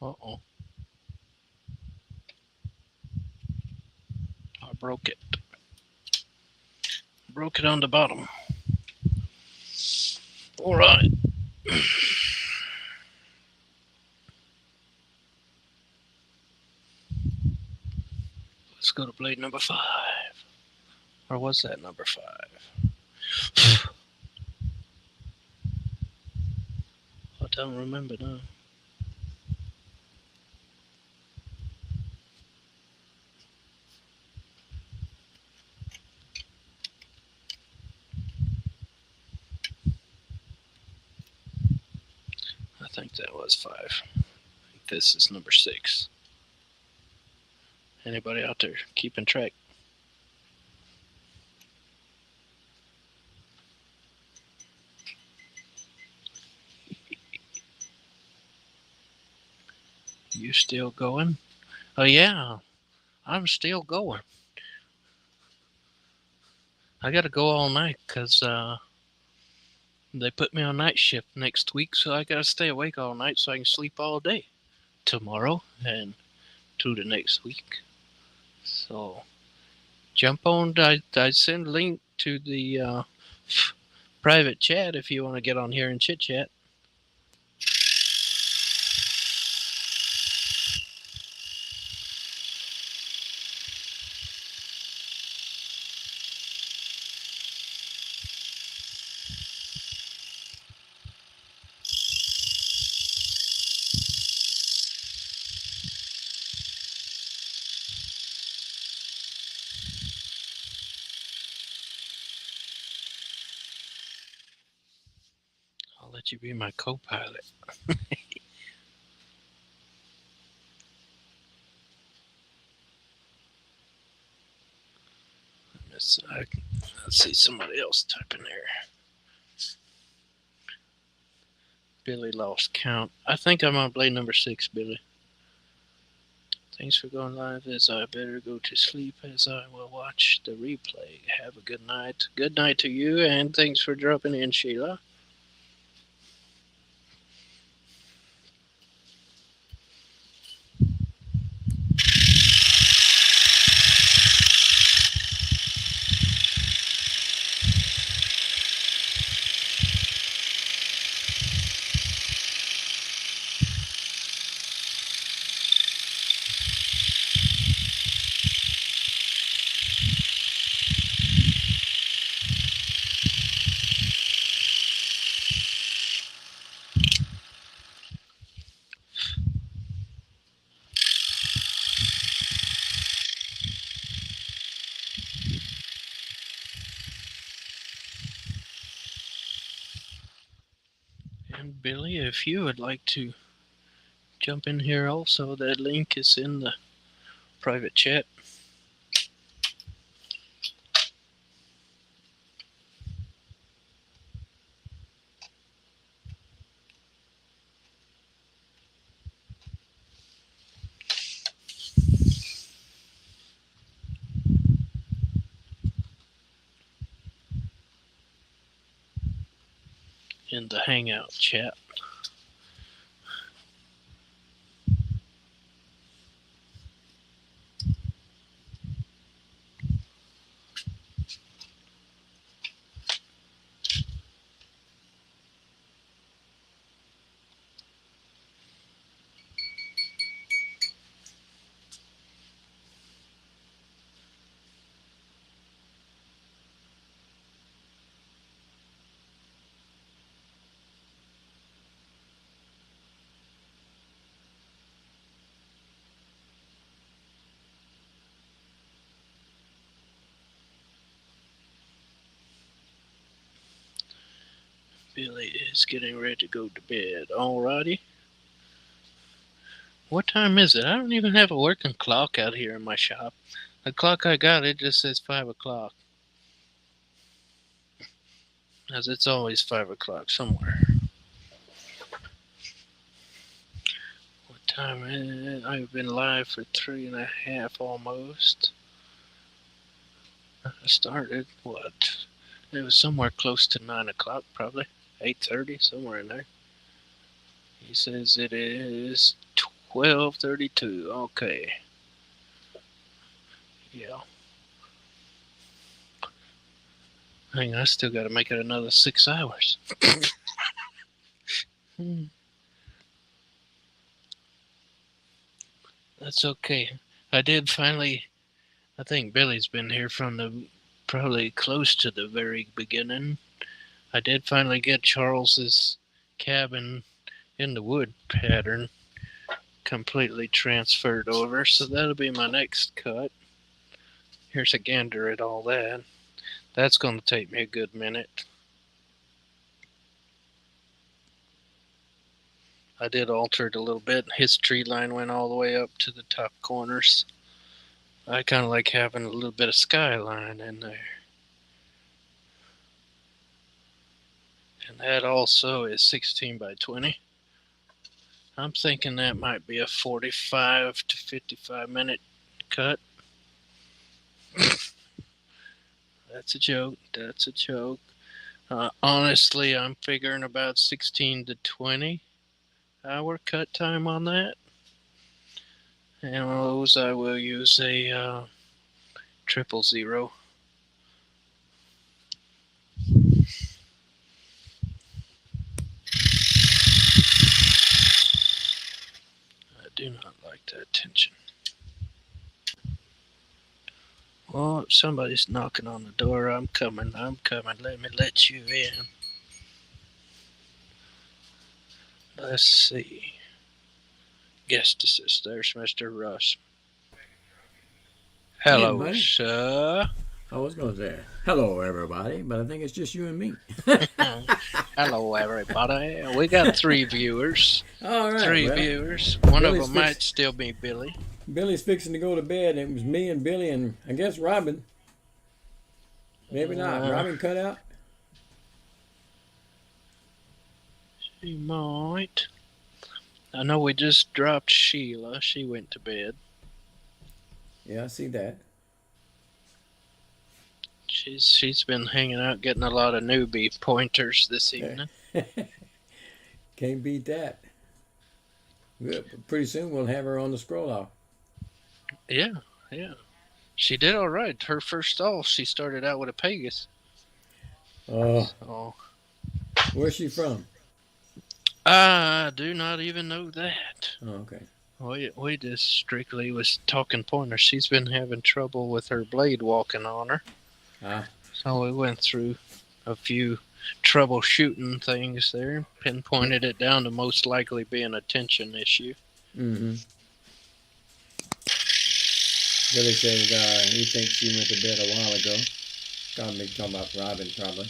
Uh-oh. I broke it. Broke it on the bottom. All right. Let's go to blade number 5. Or was that number 5? I don't remember now. I think that was 5. This is number 6. Anybody out there keeping track? You still going? Oh, yeah. I'm still going. I got to go all night because they put me on night shift next week, so I got to stay awake all night so I can sleep all day tomorrow and to the next week. So jump on. I send a link to the private chat if you want to get on here and chit chat. I'll let you be my co-pilot. Let's see somebody else typing there. Billy lost count. I think I'm on blade number 6, Billy. Thanks for going live as I better go to sleep as I will watch the replay. Have a good night. Good night to you, and thanks for dropping in, Sheila. And Billy, if you would like to jump in here also, that link is in the private chat. In the Hangout chat. Billy is getting ready to go to bed. Alrighty. What time is it? I don't even have a working clock out here in my shop. The clock I got, it just says 5 o'clock. As it's always 5 o'clock somewhere. What time is it? I've been live for 3.5 almost. I started, what? It was somewhere close to 9 o'clock, probably. 8:30, somewhere in there. He says it is 12:32. Okay. Yeah. Hang on, I still got to make it another 6 hours. That's okay. I did finally. I think Billy's been here from the probably close to the very beginning. I did finally get Charles's cabin in the wood pattern completely transferred over, so that'll be my next cut. Here's a gander at all that. That's going to take me a good minute. I did alter it a little bit. His tree line went all the way up to the top corners. I kind of like having a little bit of skyline in there. And that also is 16 by 20. I'm thinking that might be a 45 to 55 minute cut. That's a joke. That's a joke. Honestly, I'm figuring about 16 to 20 hour cut time on that. And on those, I will use a 000. I do not like that tension. Oh, somebody's knocking on the door. I'm coming. Let me let you in. Let's see. Guest assist. There's Mr. Russ. Hello,
buddy.
sir.
I was going to say hello, everybody, but I think it's just you and me.
Hello, everybody. We got 3 viewers.
All right.
Three viewers. One
Billy's
of them might still be Billy.
Billy's fixing to go to bed. It was me and Billy and I guess Robin. Maybe not. Robin cut out?
She might. I know we just dropped Sheila. She went to bed.
Yeah, I see that.
She's been hanging out getting a lot of newbie pointers this evening.
Can't beat that. Good. Pretty soon we'll have her on the scroll off.
Yeah. She did all right. Her first stall, she started out with a Pegasus.
Oh.
So,
where's she from?
I do not even know that.
Oh, okay.
We just strictly was talking pointers. She's been having trouble with her blade walking on her. So we went through a few troubleshooting things there, pinpointed it down to most likely being a tension issue.
Mm-hmm. Billy said he thinks she went to bed a while ago. Probably talking about Robin, probably.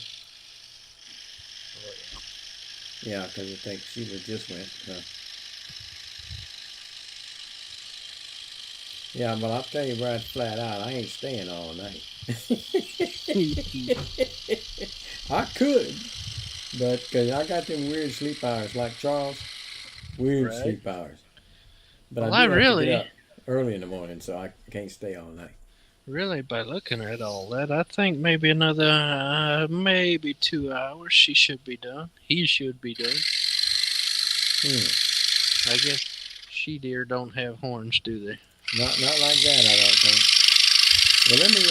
Yeah, because I think Sheila just went. Yeah, but I'll tell you right flat out, I ain't staying all night. I could, but because I got them weird sleep hours like Charles. Weird sleep hours. But
well,
I do have to get up early in the morning, so I can't stay all night.
Really, by looking at all that, I think maybe another, maybe 2 hours she should be done. He should be done. I guess she-deer don't have horns, do they?
Not like that, I don't think. Well, let me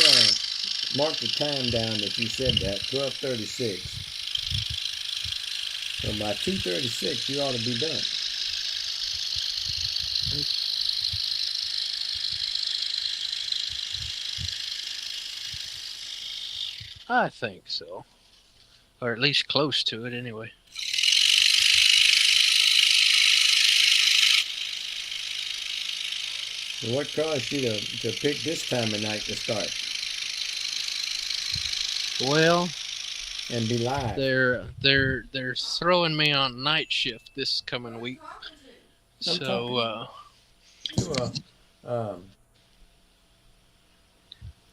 mark the time down that you said that, 12:36. So by 2:36, you ought to be done.
I think so. Or at least close to it, anyway.
What caused you to pick this time of night to start?
Well,
and be live.
They're throwing me on night shift this coming week. So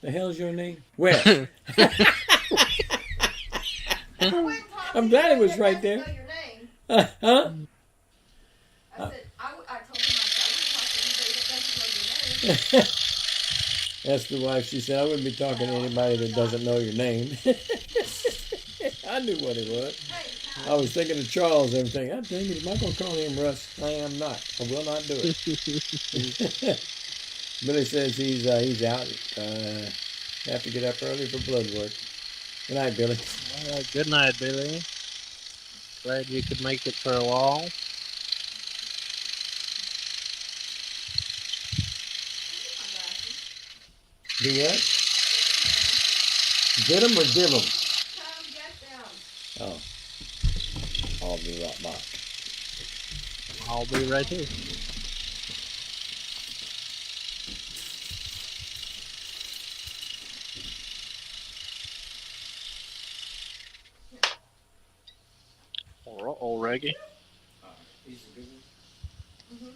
the hell's your name? Wes. I'm glad it was right there. Huh?
I said, I told him I would talk to anybody that doesn't know your name.
That's the wife. She said, I wouldn't be talking to anybody that doesn't know your name. I knew what it was.
Hey,
I was thinking of Charles and everything. God dang it, am I going to call him Russ? I am not. I will not do it. Billy says he's out. Have to get up early for blood work. Good night, Billy.
Good night, Billy. Glad you could make it for a while.
Do what? Get them or give them?
Come get them.
Oh, I'll be right back.
I'll be right here. All Reggie.
Mm-hmm.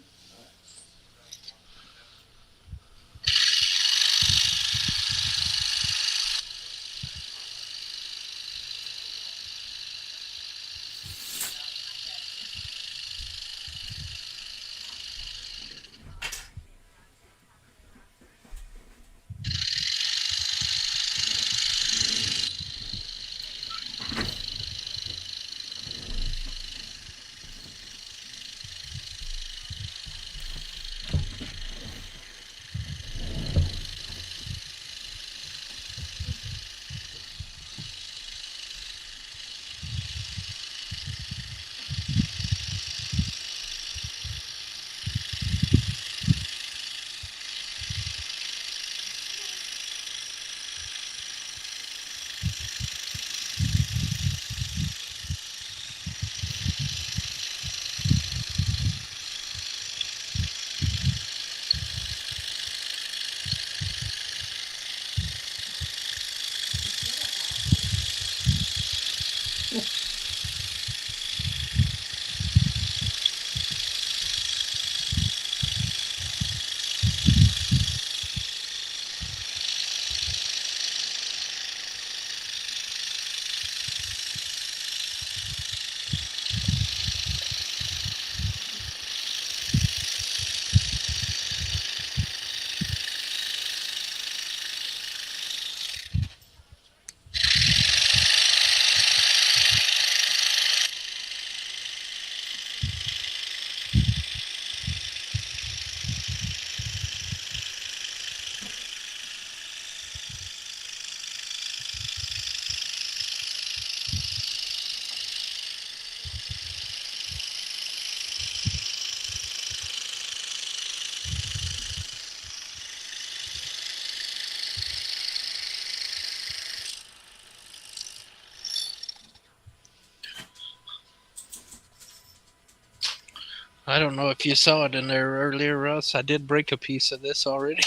I don't know if you saw it in there earlier, Russ. I did break a piece of this already.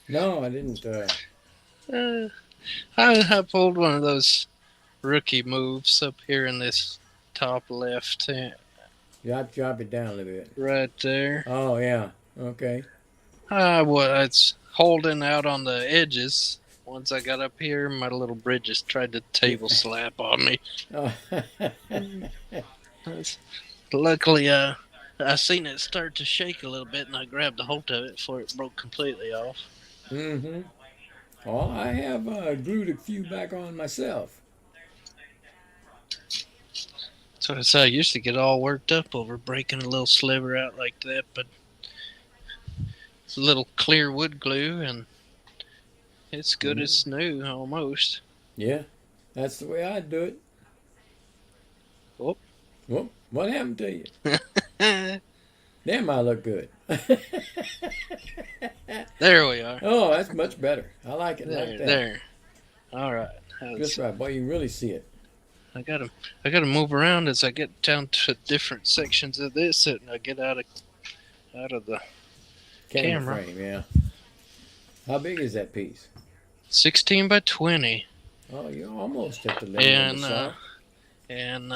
No, I didn't.
Uh, I pulled one of those rookie moves up here in this top left hand,
Drop it down a little bit.
right there.
Oh yeah. Okay.
It's holding out on the edges. Once I got up here, my little bridges tried to table slap on me.
Oh.
Luckily, I seen it start to shake a little bit, and I grabbed a hold of it before it broke completely off.
Mm-hmm. Oh, I have glued a few back on myself.
So I used to get all worked up over breaking a little sliver out like that, but it's a little clear wood glue, and it's good
Mm-hmm.
as new almost.
Yeah, that's the way I'd do it.
Oh.
Well, what happened to you?
There
Damn, I look good.
we are.
Oh, that's much better. I like it like that.
There. All right.
Just right. Boy, you can really see it.
I gotta move around as I get down to different sections of this, and I get out of the camera.
Frame, yeah. How big is that piece?
16 by 20,
Oh, you're almost at the limit of the saw.
and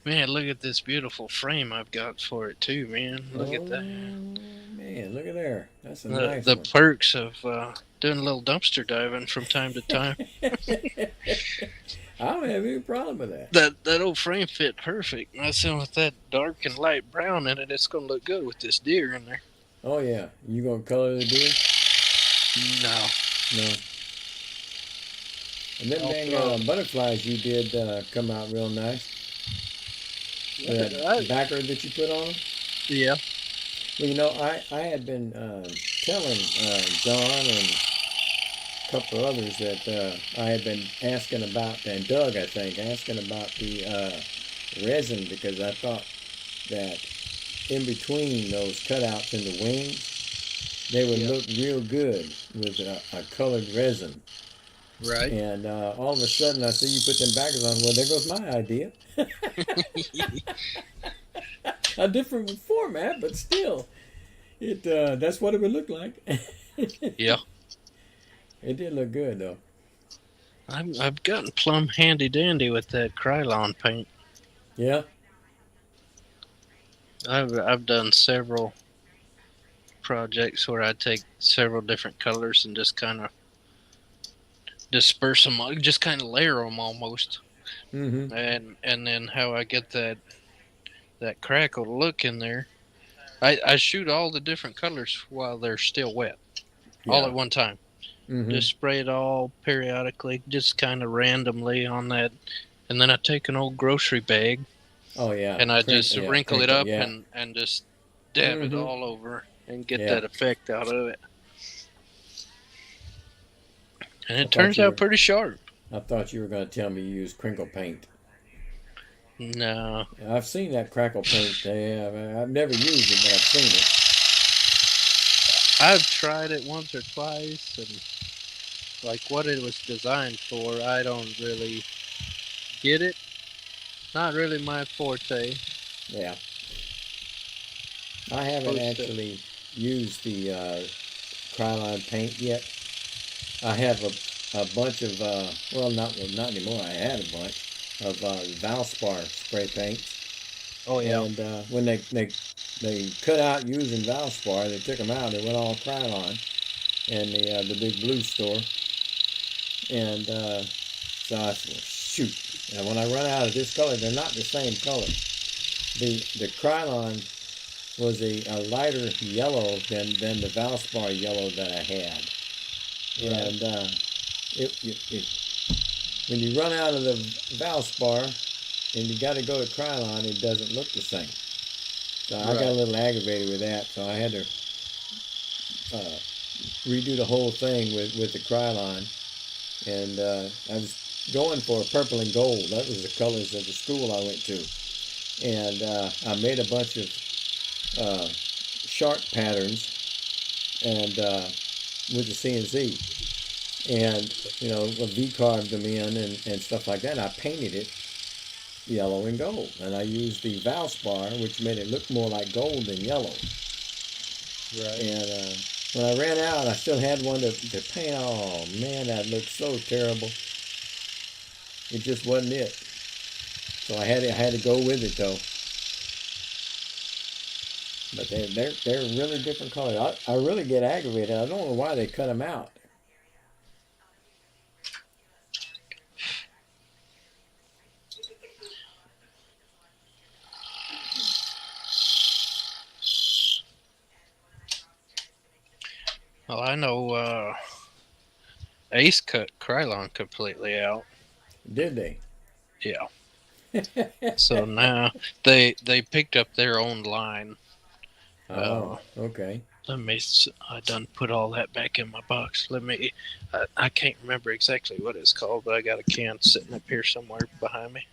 man, look at this beautiful frame I've got for it too, man. Look at that.
Man, look at there. That's a
The,
nice
the
one.
perks of doing a little dumpster diving from time to time.
I don't have any problem with that.
That old frame fit perfect. Messing with that dark and light brown in it, it's gonna look good with this deer in there.
Oh yeah, you gonna color the deer?
No.
No. And them
I'll
dang
throw.
butterflies you did come out real nice. With that backer that you put on them.
Yeah.
Well, I had been telling John and a couple of others that I had been asking about, and Doug, I think, asking about the resin because I thought that in between those cutouts in the wings, they would
Yeah.
look real good with a colored resin.
Right.
And all of a sudden, I see you put them backers on. Well, there goes my idea. A different format, but still, it that's what it would look like.
Yeah.
It did look good though.
I've gotten plumb handy dandy with that Krylon paint.
Yeah.
I've done several projects where I take several different colors and just kind of disperse them, just kind of layer them almost,
Mm-hmm.
and then how I get that crackle look in there. I shoot all the different colors while they're still wet, all
Yeah.
at one time.
Mm-hmm.
Just spray it all periodically, just kind of randomly on that, and then I take an old grocery bag
Oh yeah.
and I just
Crinkle. Yeah.
wrinkle it
Crinkle.
up
Yeah.
and just dab it
Mm-hmm.
all over and get
Yeah.
that effect out of it. And
I
it
thought
turns
you
out
were.
pretty sharp.
I thought you were going to tell me you use crinkle paint.
No,
I've seen that crackle paint. I've never used it, but I've seen
I've tried it once or twice, and like what it was designed for, I don't really get it. Not really my forte.
it. Yeah. I haven't
Supposed to.
actually used the Krylon paint yet. I have a bunch of well, not anymore. I had a bunch of Valspar spray paints,
Oh yeah,
and when they cut out using Valspar, they took them out. They went all Krylon in the big blue store, and so I said, shoot. And when I run out of this color, they're not the same color. The Krylon was a lighter yellow than the Valspar yellow that I had,
right.
and when you run out of the Valspar and you got to go to Krylon, it doesn't look the same. So I got a
Right.
little aggravated with that, so I had to uh, redo the whole thing with the Krylon, and I was going for purple and gold. That was the colors of the school I went to, and I made a bunch of shark patterns and with the CNC, and I V carved them in and stuff like that. I painted it yellow and gold, and I used the Valspar, which made it look more like gold than yellow.
Right.
And when I ran out, I still had one to paint. Oh man, that looked so terrible. It just wasn't it. So I had to go with it though. But they're really different colors. I really get aggravated. I don't know why they cut them out.
Well, I know Ace cut Krylon completely out.
Did they?
Yeah. So now they picked up their own line.
Oh,
Uh,
okay.
I done put all that back in my box. I can't remember exactly what it's called, but I got a can sitting up here somewhere behind me.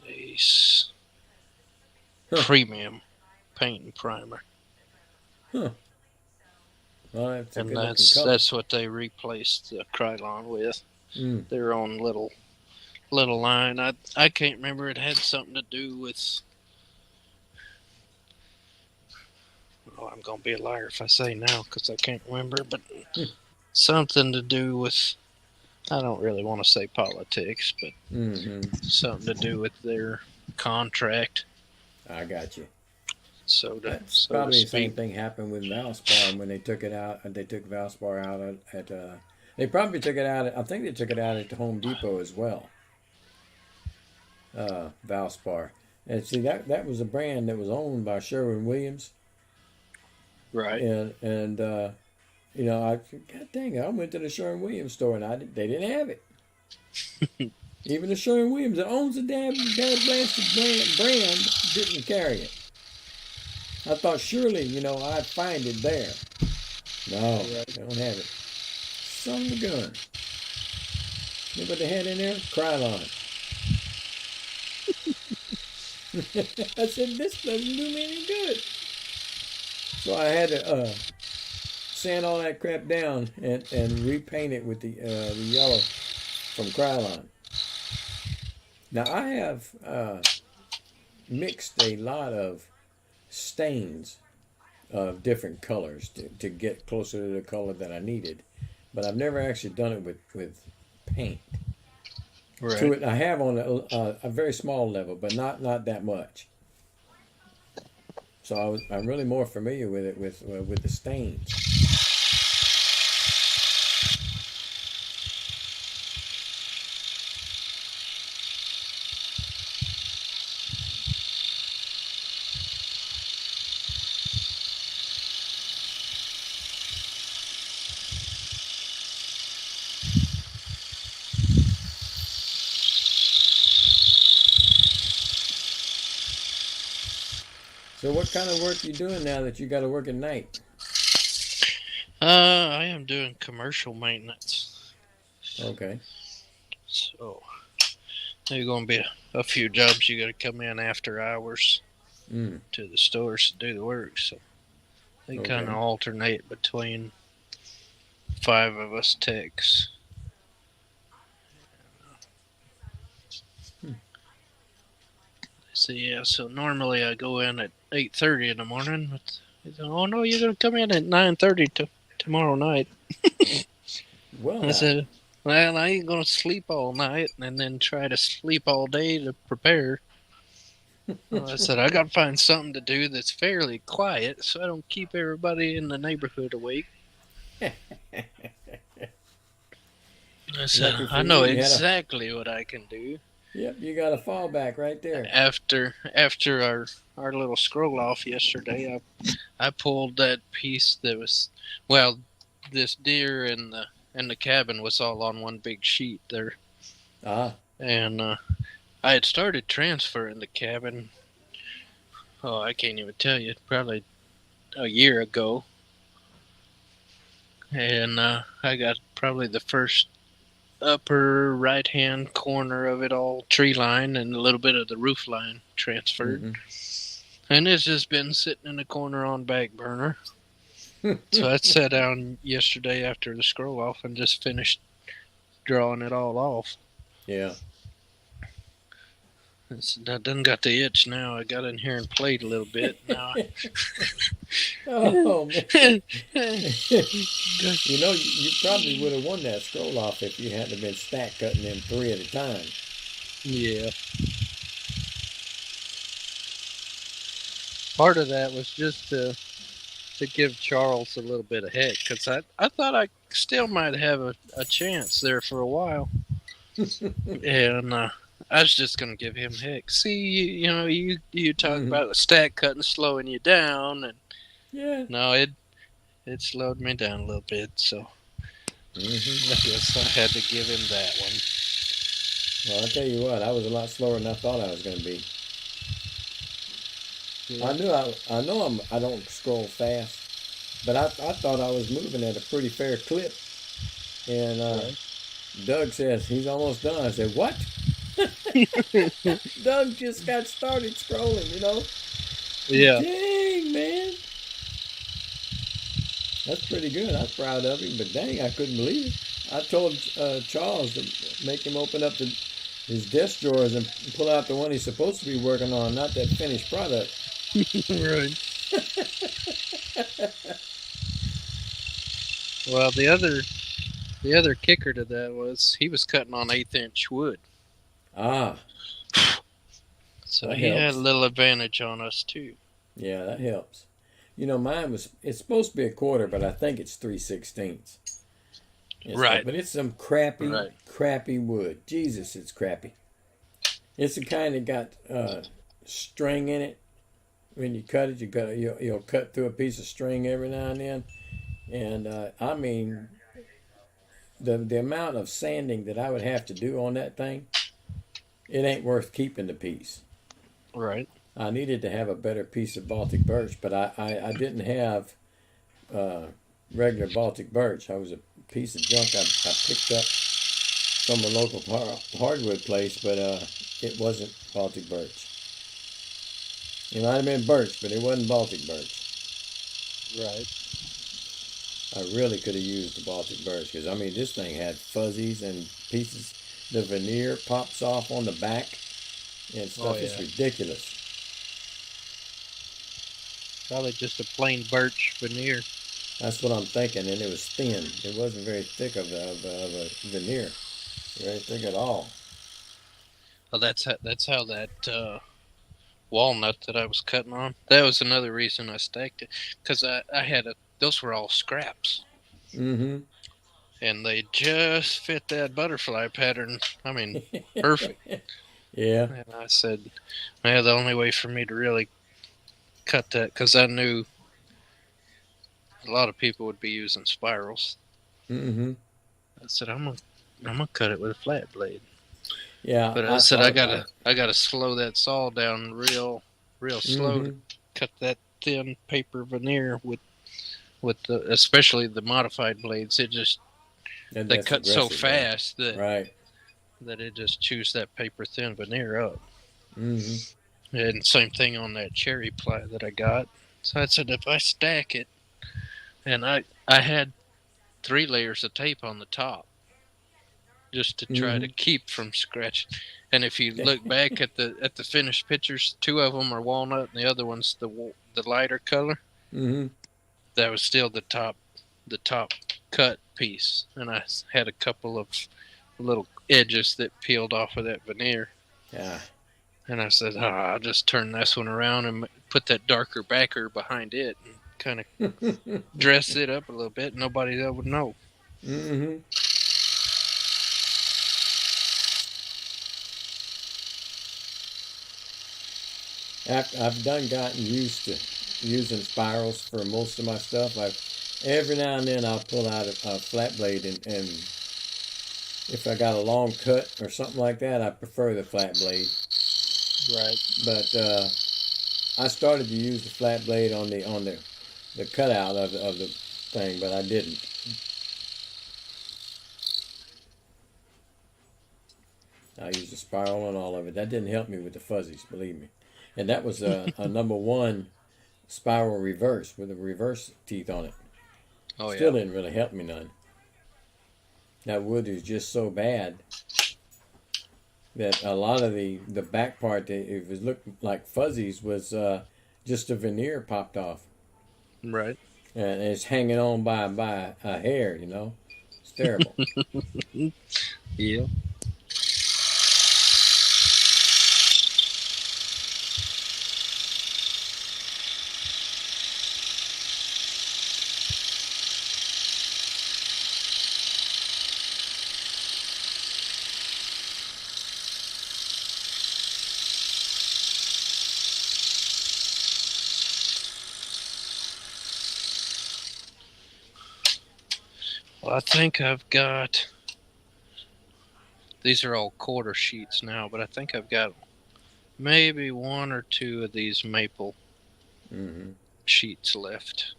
Ace
Huh.
Premium Paint and Primer,
Huh. Well, that's a
and
good looking color.
that's what they replaced the Krylon with.
Mm.
Their own little line. I can't remember. It had something to do with. Oh, I'm gonna be a liar if I say now because I can't remember. But something to do with. I don't really want to say politics, but
Mm-hmm.
something to do with their contract,
I got you. That's
so to
probably the same
speak.
thing happened with Valspar when they took it out. They took Valspar out at They probably took it out. I think they took it out at the Home Depot as well. Valspar. And see that was a brand that was owned by Sherwin-Williams,
Right.
and you know, God dang it, I went to the Sherwin-Williams store and they didn't have it. Even the Sherwin-Williams that owns the damn blasted brand didn't carry it. I thought surely, I'd find it there. No,
Right.
they don't have it. Son of a gun. You know what they had in there? Krylon. I said, this doesn't do me any good. So I had to sand all that crap down and repaint it with the yellow from Krylon. Now I have mixed a lot of stains of different colors to get closer to the color that I needed, but I've never actually done it with paint. To
Right.
it, I have on a very small level, but not that much. So I'm really more familiar with it with the stains. So what kind of work you doing now that you got to work at night?
I am doing commercial maintenance.
Okay.
So there's going to be a few jobs you got to come in after hours
Mm.
to the stores to do the work. So they kind of
Okay.
alternate between 5 of us techs.
Hmm.
So yeah, so normally I go in at 8:30 in the morning. But they say, oh no, you're gonna come in at 9:30 tomorrow night.
Well
I
now.
said, well, I ain't gonna sleep all night and then try to sleep all day to prepare. I said I gotta find something to do that's fairly quiet so I don't keep everybody in the neighborhood awake. I said
Lucky for
I
you,
know
you had a
exactly what I can do.
yep, you got a fallback right there.
After our little scroll off yesterday, I pulled that piece that was, well, this deer in the cabin was all on one big sheet there,
Ah,
and I had started transferring the cabin. Oh, I can't even tell you, probably a year ago, and I got probably the first upper right hand corner of it all tree line and a little bit of the roof line transferred.
mm-hmm.
And it's just been sitting in the corner on back burner. So I sat down yesterday after the scroll off and just finished drawing it all off.
Yeah.
I done got the itch now. I got in here and played a little bit. Now,
Oh man.
Good.
You probably would have won that scroll off if you hadn't been stack cutting them three at a time.
Yeah. Part of that was just to give Charles a little bit of heck because I thought I still might have a chance there for a while. And I was just gonna give him heck. See, you talk
Mm-hmm.
about the stack cutting slowing you down, and
Yeah.
no, it slowed me down a little bit. So
Mm-hmm.
I guess I had to give him that one.
Well, I'll tell you what, I was a lot slower than I thought I was going to be.
Yeah.
I know I don't scroll fast, but I thought I was moving at a pretty fair clip. And
Right.
Doug says he's almost done. I said, what? Doug just got started scrolling.
Yeah.
Dang, man. That's pretty good. I'm proud of him, but dang, I couldn't believe it. I told Charles to make him open up his desk drawers and pull out the one he's supposed to be working on, not that finished product.
Right. Well, the other kicker to that was he was cutting on 1/8 inch wood,
Ah,
so
that
he had a
helps.
little advantage on us too.
Yeah, that helps. It's supposed to be a quarter, but I think it's 3/16. and stuff.
Right.
But it's some crappy,
Right.
crappy wood. Jesus, it's crappy. It's the kind that got string in it. When you cut it, you'll cut through a piece of string every now and then. And I mean, the amount of sanding that I would have to do on that thing, it ain't worth keeping the piece.
Right.
I needed to have a better piece of Baltic birch, but I didn't have uh, regular Baltic birch. I was a piece of junk I picked up from a local hardwood place, but it wasn't Baltic birch. It might have been birch, but it wasn't Baltic birch.
Right.
I really could have used the Baltic birch because I mean this thing had fuzzies and pieces. The veneer pops off on the back and
Oh
stuff. It's
yeah.
ridiculous.
Probably just a plain birch veneer.
That's what I'm thinking, and it was thin. It wasn't very thick of a veneer, very thick at all.
Well, that's how that walnut that I was cutting on. That was another reason I stacked it, because I had those were all scraps,
Mm-hmm.
and they just fit that butterfly pattern. I mean, perfect.
Yeah.
And I said, well, the only way for me to really cut that, because I knew a lot of people would be using spirals.
Mm-hmm.
I said, I'm gonna cut it with a flat blade.
Yeah,
But I
I
said
thought about it.
I gotta slow that saw down real slow to
Mm-hmm.
cut that thin paper veneer with especially the modified blades. It just
And
they
that's
cut so
aggressive, yeah.
fast
Right.
that it just chews that paper thin veneer up.
Mm-hmm.
And same thing on that cherry ply that I got. So I said if I stack it, and I had 3 layers of tape on the top just to try to
Mm-hmm.
keep from scratching. And if you look back at the finished pictures, 2 of them are walnut, and the other one's the lighter color.
Mm-hmm.
That was still the top cut piece, and I had a couple of little edges that peeled off of that veneer.
Yeah.
And I said, I'll just turn this one around and put that darker backer behind it and kind of dress it up a little bit. Nobody else would know.
Mm-hmm. I've gotten used to using spirals for most of my stuff. Every now and then I'll pull out a flat blade and if I got a long cut or something like that, I prefer the flat blade.
Right.
But I started to use the flat blade on the cutout of the thing, but I didn't. I used a spiral on all of it. That didn't help me with the fuzzies, believe me. And that was a number one spiral reverse with a reverse teeth on it.
Oh
Still
yeah.
didn't really help me none. That wood is just so bad that a lot of the back part, if it looked like fuzzies, was just a veneer popped off.
Right.
And it's hanging on by a hair, you know. It's terrible.
Yeah. Well, I think I've got. These are all quarter sheets now, but I think I've got maybe 1 or 2 of these maple
Mm-hmm.
sheets left.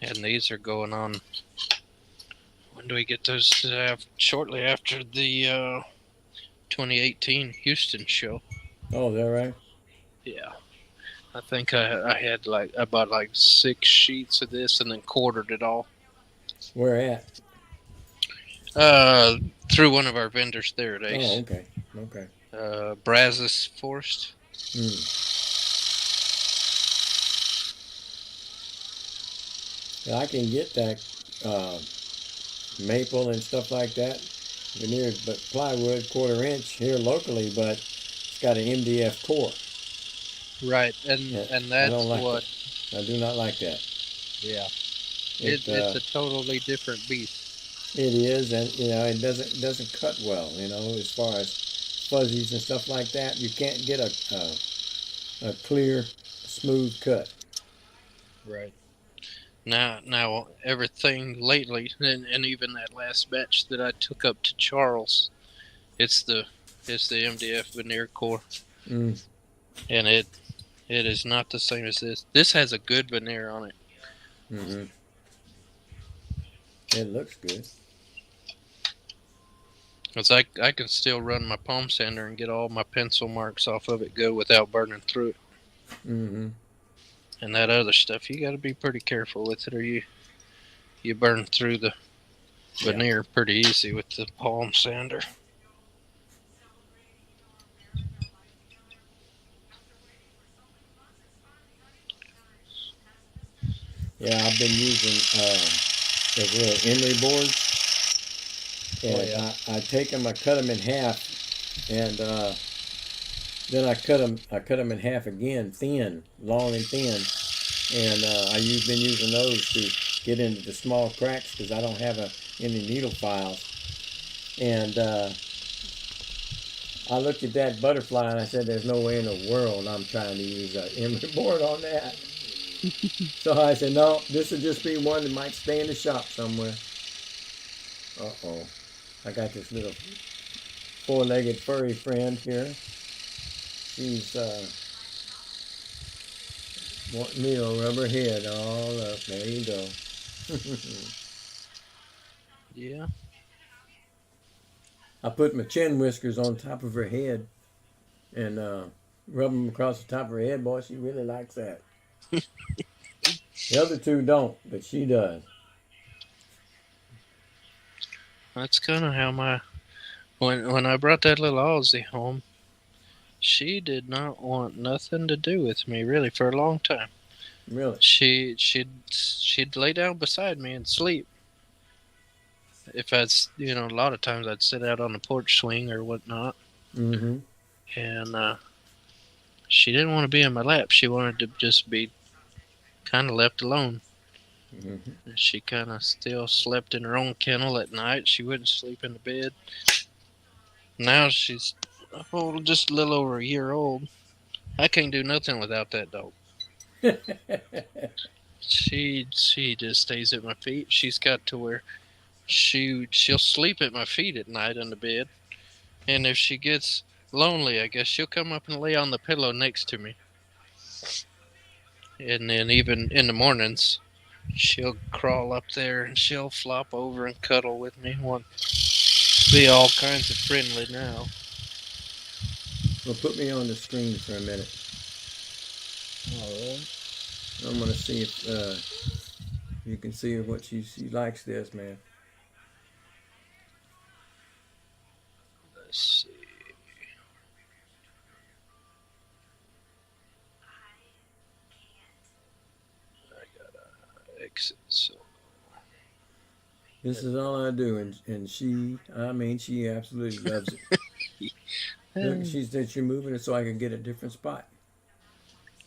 And these are going on. When do we get those? Shortly after the 2018 Houston show.
Oh, is that right?
Yeah. I think I bought like 6 sheets of this and then quartered it all.
Where at?
Through one of our vendors there at
Oh,
Ace.
okay. Okay.
Brazos Forest.
Mm. Yeah, I can get that maple and stuff like that veneered, but plywood 1/4 inch here locally, but it's got an MDF core.
Right, and
I
that's
don't like
what.
that. I do not like that.
Yeah.
It
It's a totally different beast.
It is, and it doesn't cut well. As far as fuzzies and stuff like that, you can't get a clear, smooth cut.
Right. Now everything lately, and even that last batch that I took up to Charles, it's the it's the MDF veneer core,
Mm,
and it is not the same as this. This has a good veneer on it.
mm-hmm. It looks good.
I can still run my palm sander and get all my pencil marks off of it go without burning through it.
Mm-hmm.
And that other stuff, you got to be pretty careful with it, or you burn through the
Yeah.
veneer pretty easy with the palm sander.
Yeah, I've been using those little emery boards,
Oh
and
yeah.
I take them, I cut them in half, and then I cut them in half again, thin, long and thin, and I've been using those to get into the small cracks because I don't have any needle files. And I looked at that butterfly and I said, "There's no way in the world I'm trying to use an emery board on that." So I said, "No, this will just be one that might stay in the shop somewhere." Uh-oh. I got this little four-legged furry friend here. She's wanting me to rub her head all up. There you go.
Yeah.
I put my chin whiskers on top of her head and rub them across the top of her head. Boy, she really likes that. The other two don't, but she does.
That's kind of how my when I brought that little Aussie home, she did not want nothing to do with me really for a long time.
Really.
She'd lay down beside me and sleep. If a lot of times I'd sit out on the porch swing or whatnot,
Mm-hmm.
and she didn't want to be in my lap. She wanted to just be kind of left alone.
Mm-hmm.
And she kind of still slept in her own kennel at night. She wouldn't sleep in the bed. Now she's just a little over a year old. I can't do nothing without that dog. She just stays at my feet. She's got to where she'll sleep at my feet at night in the bed, and if she gets lonely, I guess she'll come up and lay on the pillow next to me. And then even in the mornings, she'll crawl up there and she'll flop over and cuddle with me. Want be all kinds of friendly now.
Well, put me on the screen for a minute.
All right.
I'm gonna see if you can see her what she likes this, man.
Let's see. I gotta exit. So
This is all I do, and she absolutely loves it. Look, she said she's moving it so I can get a different spot.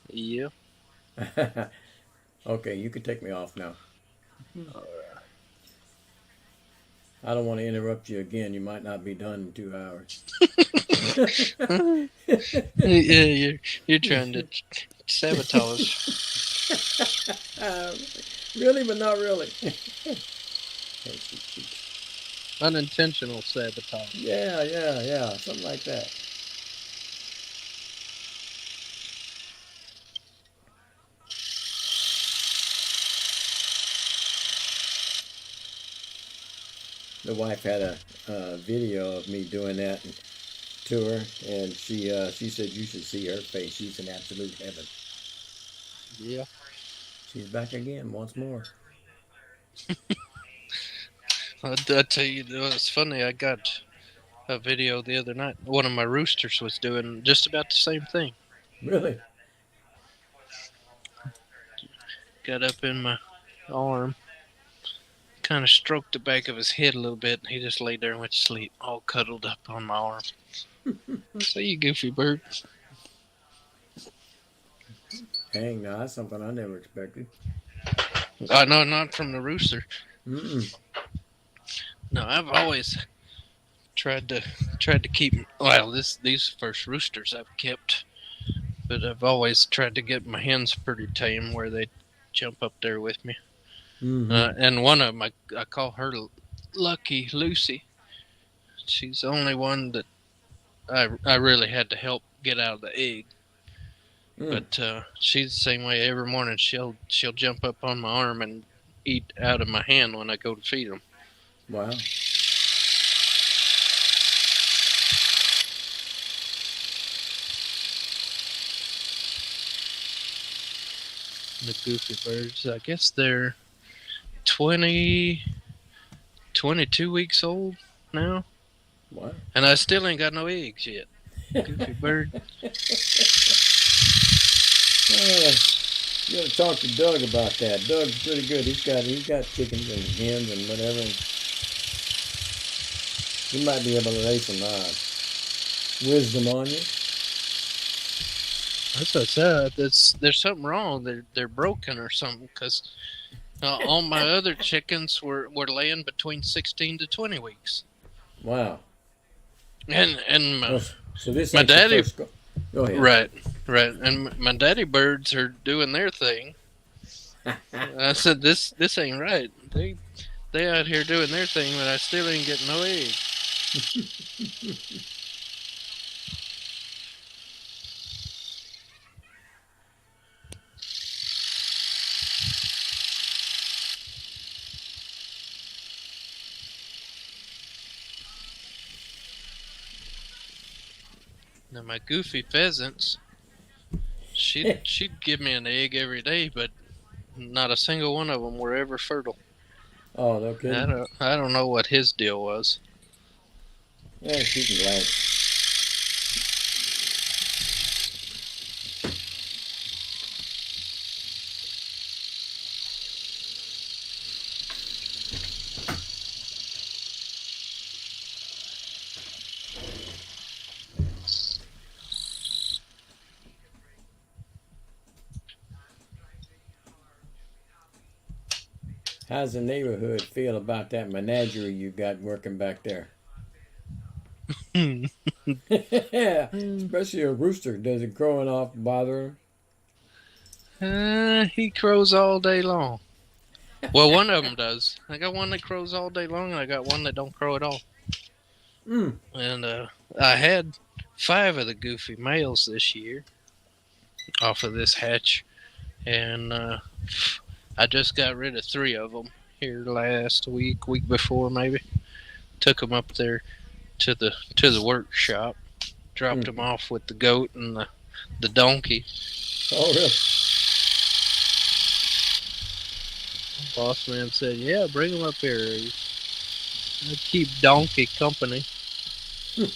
yeah.
Okay, you can take me off now.
All
I don't want to interrupt you again. You might not be done in 2 hours.
right. Yeah, you're trying to sabotage.
Uh, really, but not really.
Unintentional sabotage.
Yeah, yeah, yeah, something like that. The wife had a video of me doing that to her, and she said you should see her face. She's in absolute heaven.
Yeah.
She's back again once more.
I tell you, it's funny. I got a video the other night. One of my roosters was doing just about the same thing.
Really?
Got up in my arm, kind of stroked the back of his head a little bit, and he just laid there and went to sleep, all cuddled up on my arm. So you goofy bird.
Dang, now that's something I never expected.
I know, not from the rooster.
Mm-mm.
No, I've always tried to keep. Well, these first roosters I've kept, but I've always tried to get my hens pretty tame where they jump up there with me.
Mm-hmm.
And one of them, I call her Lucky Lucy. She's the only one that I really had to help get out of the egg.
Mm.
But she's the same way. Every morning she'll jump up on my arm and eat out of my hand when I go to feed them.
Wow.
The goofy birds. I guess they're 20, 22 weeks old now,
Wow.
and I still ain't got no eggs yet. Goofy bird.
You gotta talk to Doug about that. Doug's pretty good. He's got chickens and hens and whatever. And he might be able to lay some wisdom on you.
That's what I said. There's something wrong. They're broken or something because all my other chickens were laying between 16 to 20 weeks.
Wow.
And
Well, so this
my
ain't the
daddy,
first. Go ahead.
right, and my daddy birds are doing their thing. I said this ain't right. They out here doing their thing, but I still ain't getting no eggs. Now my goofy pheasants, she'd give me an egg every day, but not a single one of them were ever fertile.
Oh, no kidding.
I don't know what his deal was.
Yeah, shooting blank. How's the neighborhood feel about that menagerie you got working back there? Yeah, especially a rooster. Does it crowing off bother
He crows all day long. Well, one of them does. I got one that crows all day long, and I got one that don't crow at all.
him?
And I had 5 of the goofy males this year off of this hatch, and I just got rid of 3 of them here last week before maybe. Took them up there to the workshop, dropped them off with the goat and the donkey.
Oh, really?
Boss man said, "Yeah, bring them up here. I keep donkey company." And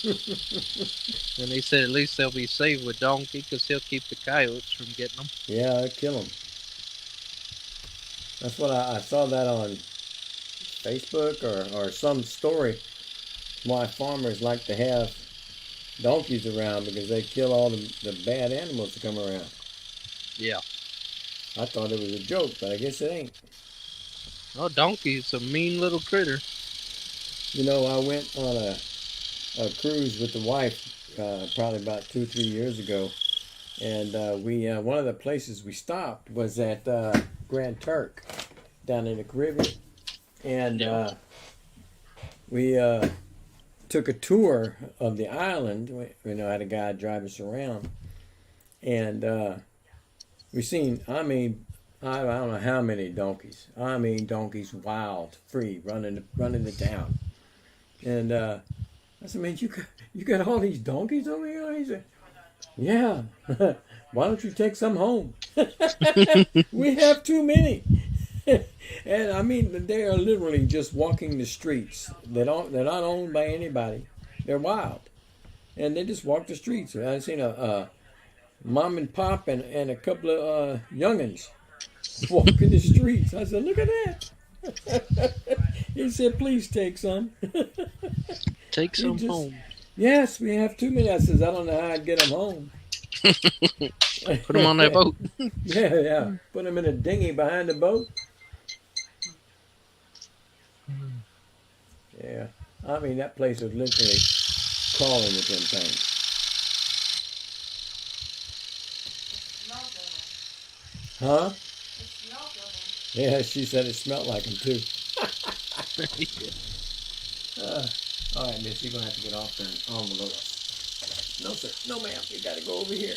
he said, "At least they'll be safe with donkey because he'll keep the coyotes from getting them."
Yeah, I kill them. That's what I saw that on Facebook or some story. Why farmers like to have donkeys around because they kill all the bad animals that come around.
Yeah.
I thought it was a joke, but I guess it ain't.
Oh, donkey's a mean little critter.
You know, I went on a cruise with the wife probably about 2 or 3 years ago, and we one of the places we stopped was at Grand Turk down in the Caribbean, and we took a tour of the island. We had a guy drive us around, and we seen. I mean, I don't know how many donkeys. I mean, donkeys wild, free, running to town, and I said, "Man, you got all these donkeys over here?" He said, "Yeah. Why don't you take some home? We have too many." And I mean, they are literally just walking the streets. They're not owned by anybody. They're wild, and they just walk the streets. I've seen a mom and pop and a couple of youngins walking the streets. I said, "Look at that." He said, "Please take some."
Take
He
some
just,
home.
yes, we have too many. I says, "I don't know how I'd get them home."
Put them on that boat.
Yeah. Put them in a dinghy behind the boat. Yeah. I mean, that place was literally crawling with them things.
Smell good.
Huh?
It smelled good.
Yeah, she said it smelled like them too. All right, Miss, you're gonna have to get off there and envelope us. No, sir. No, ma'am. You gotta go over here.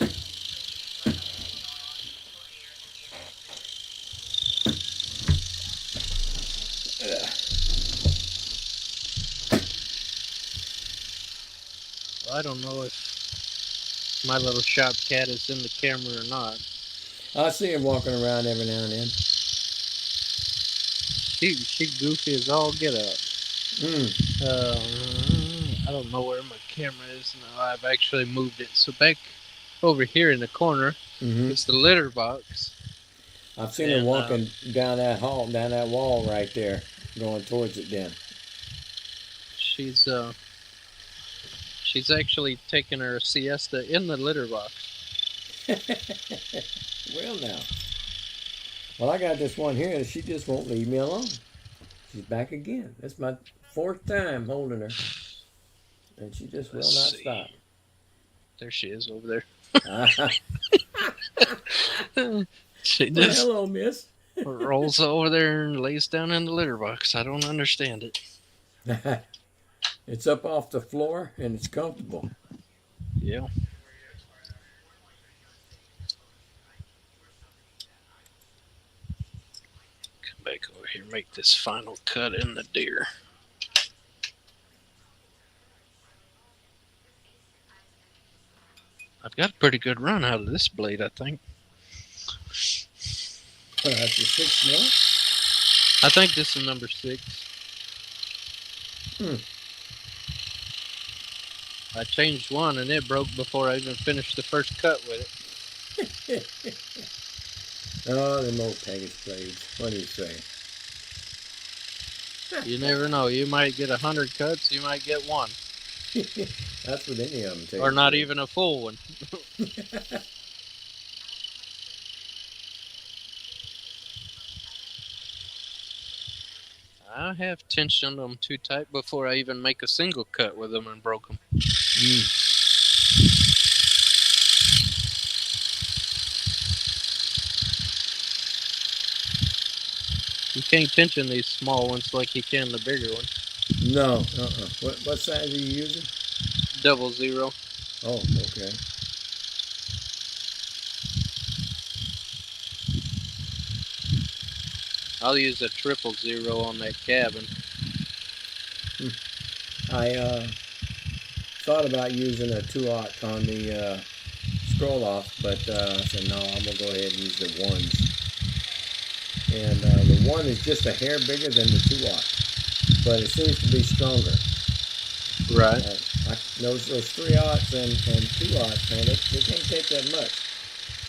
I don't know if my little shop cat is in the camera or not.
I see him walking around every now and then.
She goofy as all get up.
Mm.
I don't know where my camera is now. I've actually moved it. So back over here in the corner
Mm-hmm.
is the litter box.
I've seen her
And
walking down that hall, down that wall right there, going towards it. Then.
she's actually taking her siesta in the litter box.
Well, now. Well, I got this one here, and she just won't leave me alone. She's back again. That's my fourth time holding her, and she just will
Let's
not
see.
stop.
There she is over there.
Ah,
She
well,
just
hello, Miss.
rolls over there and lays down in the litter box. I don't understand it.
It's up off the floor and it's comfortable.
Yeah. Come back over here, make this final cut in the deer. I've got a pretty good run out of this blade, I think.
That's a 6 mil.
I think this is number 6. I changed one and it broke before I even finished the first cut with it.
Oh, them old Pegasus blades. What do you say?
You never know. You might get 100 cuts, you might get one.
That's what any of them take.
Or not even a full one. I have tensioned them too tight before I even make a single cut with them and broke them. You can't tension these small ones like you can the bigger ones.
No. What size are you using?
00.
Oh, okay.
I'll use a 000 on that cabin.
I thought about using a 2-aught on the scroll off, but I said no. I'm gonna go ahead and use the 1s. And the 1 is just a hair bigger than the 2-aught, but it seems to be stronger.
Right.
Those 3-aughts and 2-aughts, man, they can't take that much.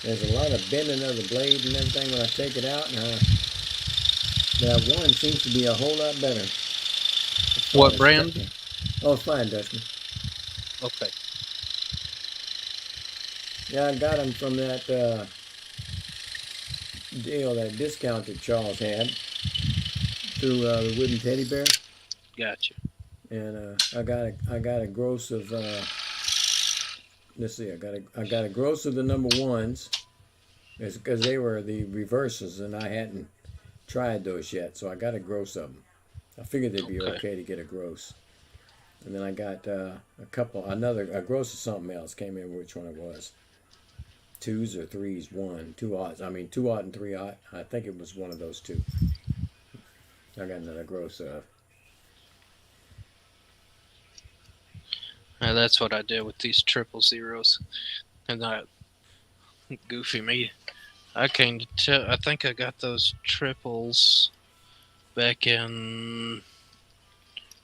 There's a lot of bending of the blade and everything when I take it out. And that 1 seems to be a whole lot better.
What brand?
Oh, Fine Dutchman.
Okay.
Yeah, I got them from that deal, that discount that Charles had through the Wooden Teddy Bear.
Gotcha.
And I got a gross of let's see, I got a gross of the number 1s, because they were the reverses and I hadn't tried those yet, so I got a gross of them. I figured they'd be okay to get a gross. And then I got a gross of something else. Can't remember which one it was. 2s or 3s, 2-aughts. I mean 2-aught and 3-aught. I think it was one of those two. I got another gross of.
That's what I did with these 000s. And goofy me. I think I got those triples back in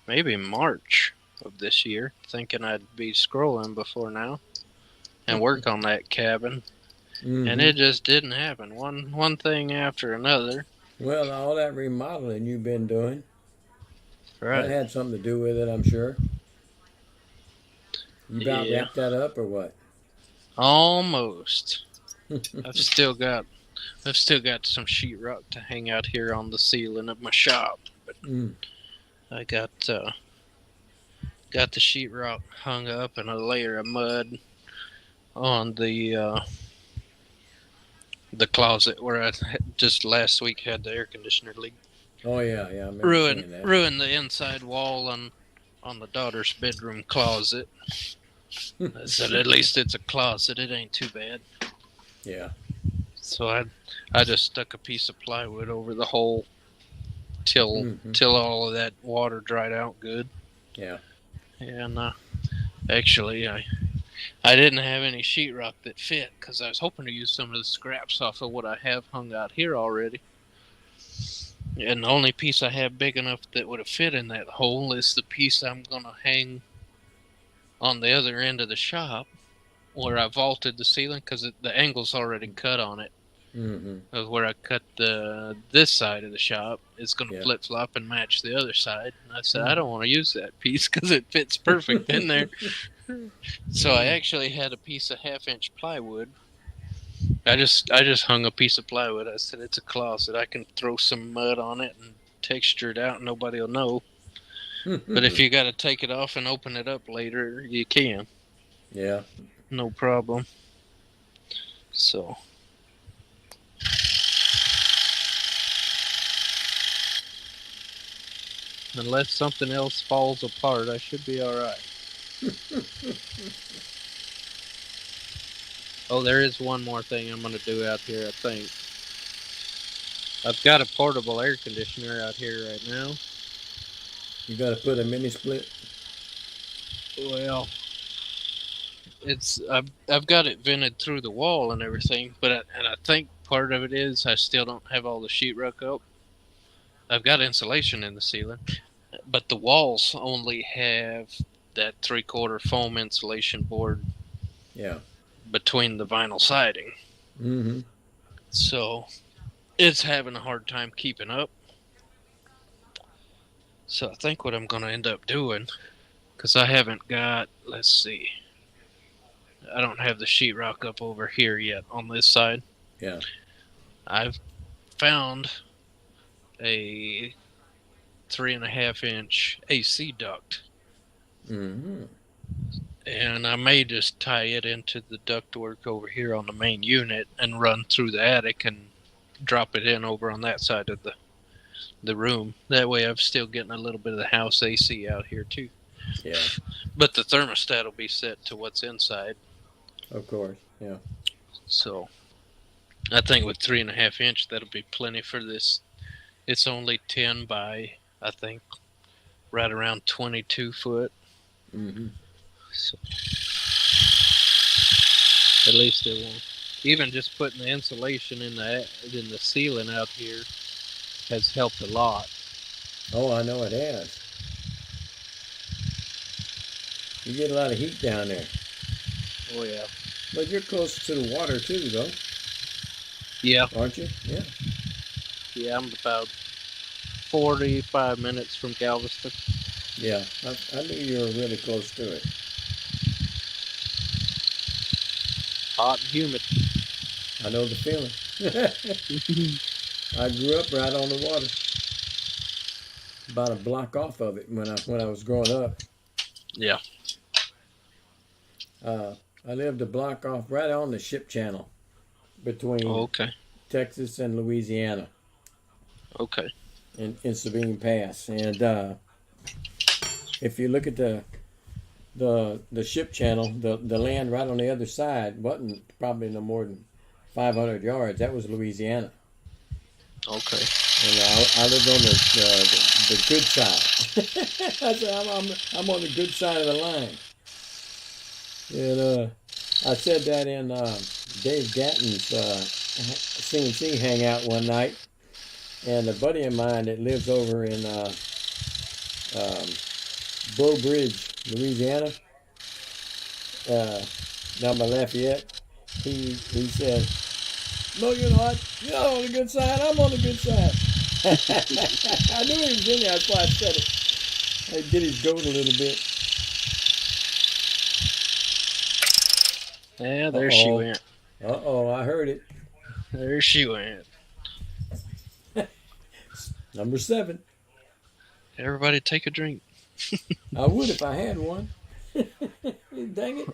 maybe March of this year, thinking I'd be scrolling before now and work on that cabin.
Mm-hmm.
And it just didn't happen. One thing after another.
Well, all that remodeling you've been doing,
Right.
that had something to do with it, I'm sure. You about wrapped that up or what?
Almost. I've still got some sheetrock to hang out here on the ceiling of my shop. But I got the sheetrock hung up and a layer of mud on the closet where I just last week had the air conditioner leak.
Oh yeah, I remember seeing that.
Ruin the inside wall on the daughter's bedroom closet. I said at least it's a closet. It ain't too bad.
Yeah.
So I just stuck a piece of plywood over the hole till
Mm-hmm.
till all of that water dried out good.
Yeah.
And actually I didn't have any sheetrock that fit because I was hoping to use some of the scraps off of what I have hung out here already. And the only piece I have big enough that would have fit in that hole is the piece I'm gonna hang on the other end of the shop where I vaulted the ceiling because the angle's already cut on it.
Mm-hmm.
Of where I cut this side of the shop, it's going to
Yeah.
flip flop and match the other side. And I said I
Mhm.
don't want to use that piece because it fits perfect in there. So I actually had a piece of 1/2 inch plywood. I just hung a piece of plywood. I said it's a closet. I can throw some mud on it and texture it out, and nobody will know. But if you got to take it off and open it up later, you can.
Yeah.
No problem. So unless something else falls apart, I should be all right. Oh, there is one more thing I'm going to do out here, I think. I've got a portable air conditioner out here right now.
You got to put a mini split.
Well, I've got it vented through the wall and everything, and I think part of it is I still don't have all the sheetrock up. I've got insulation in the ceiling, but the walls only have that 3/4 foam insulation board
Yeah.
between the vinyl siding.
Mm-hmm.
So it's having a hard time keeping up. So I think what I'm going to end up doing, because I haven't got, let's see, I don't have the sheetrock up over here yet on this side.
Yeah.
I've found a 3.5 inch AC duct,
Mm-hmm.
and I may just tie it into the ductwork over here on the main unit and run through the attic and drop it in over on that side of the room. That way I'm still getting a little bit of the house AC out here too.
Yeah.
But the thermostat will be set to what's inside.
Of course. Yeah.
So I think with 3.5 inch, that'll be plenty for this. It's only 10 by, I think, right around 22 foot.
Mm-hmm.
So at least it won't. Even just putting the insulation in the ceiling out here has helped a lot.
Oh, I know it has. You get a lot of heat down there.
Oh yeah.
But you're close to the water too, though,
Yeah.
aren't you? Yeah.
Yeah, I'm about 45 minutes from Galveston.
Yeah. I knew you were really close to it.
Hot and humid.
I know the feeling. I grew up right on the water, about a block off of it when I was growing up.
Yeah.
Uh, I lived a block off right on the ship channel
Oh,
between
okay.
Texas and Louisiana
Okay.
in Sabine Pass. And if you look at the ship channel, the land right on the other side wasn't probably no more than 500 yards. That was Louisiana.
Okay.
And I lived on the good side. I said I'm on the good side of the line. And I said that in Dave Gatton's CNC hangout one night, and a buddy of mine that lives over in Bow Bridge, Louisiana, down by Lafayette, he said, "No, you're not. You're not on the good side. I'm on the good side." I knew he was in there. That's why I said it. I'd get his goat a little bit.
Yeah,
Uh
there she
oh.
went.
I heard it.
There she went.
Number 7.
Everybody take a drink.
I would if I had one. Dang it!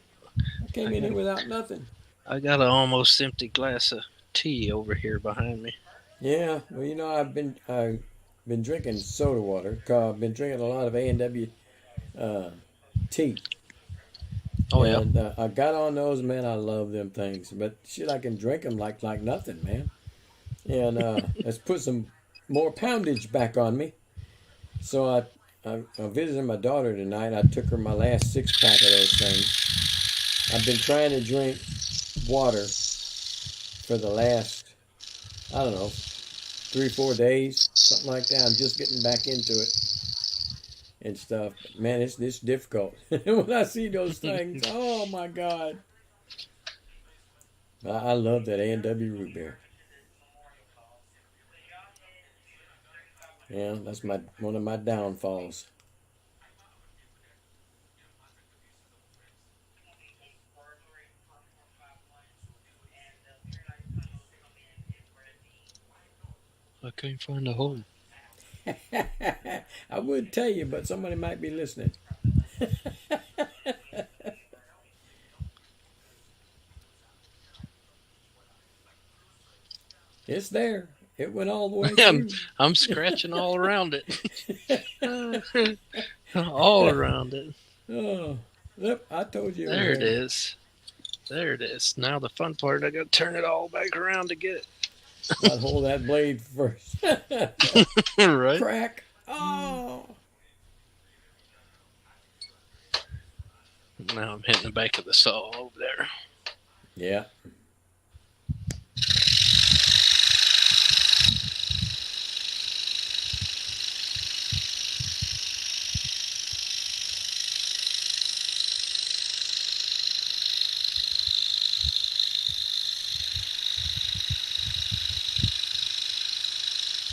I came
I
in
got
here without nothing.
I got an almost empty glass of tea over here behind me.
Yeah, well, I've been drinking soda water. 'Cause I've been drinking a lot of A&W uh, tea,
Oh yeah.
and I got on those. Man, I love them things. But shit, I can drink them like nothing, man. And let's put some more poundage back on me. So I visited my daughter tonight. I took her my last 6 pack of those things. I've been trying to drink water for the last, I don't know, 3 4 days, something like that. I'm just getting back into it and stuff. But man, it's difficult. When I see those things, oh my god, I love that A&W root beer. Yeah, that's my one of my downfalls.
I can't find a hole.
I would tell you, but somebody might be listening. It's there. It went all the way
I'm,
through.
I'm scratching all around it. All around it.
Oh, yep, I told you it was
There it
there.
is. There it is. Now the fun part, I gotta turn it all back around to get
Got to hold that blade first.
it. Right?
Crack. Oh.
Now I'm hitting the back of the saw over there.
Yeah.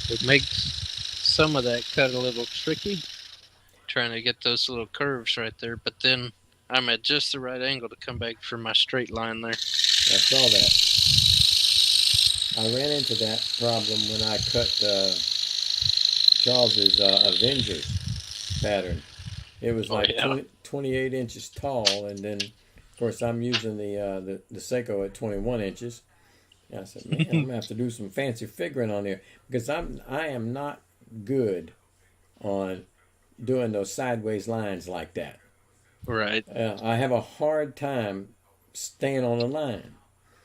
It makes some of that cut a little tricky, trying to get those little curves right there, but then I'm at just the right angle to come back for my straight line there.
I saw that. I ran into that problem when I cut Charles's Avengers pattern. It was
Oh
like
yeah.
28 inches tall, and then, of course, I'm using the Seiko at 21 inches. And I said, man, I'm gonna have to do some fancy figuring on there because I am not good on doing those sideways lines like that.
Right.
I have a hard time staying on a line.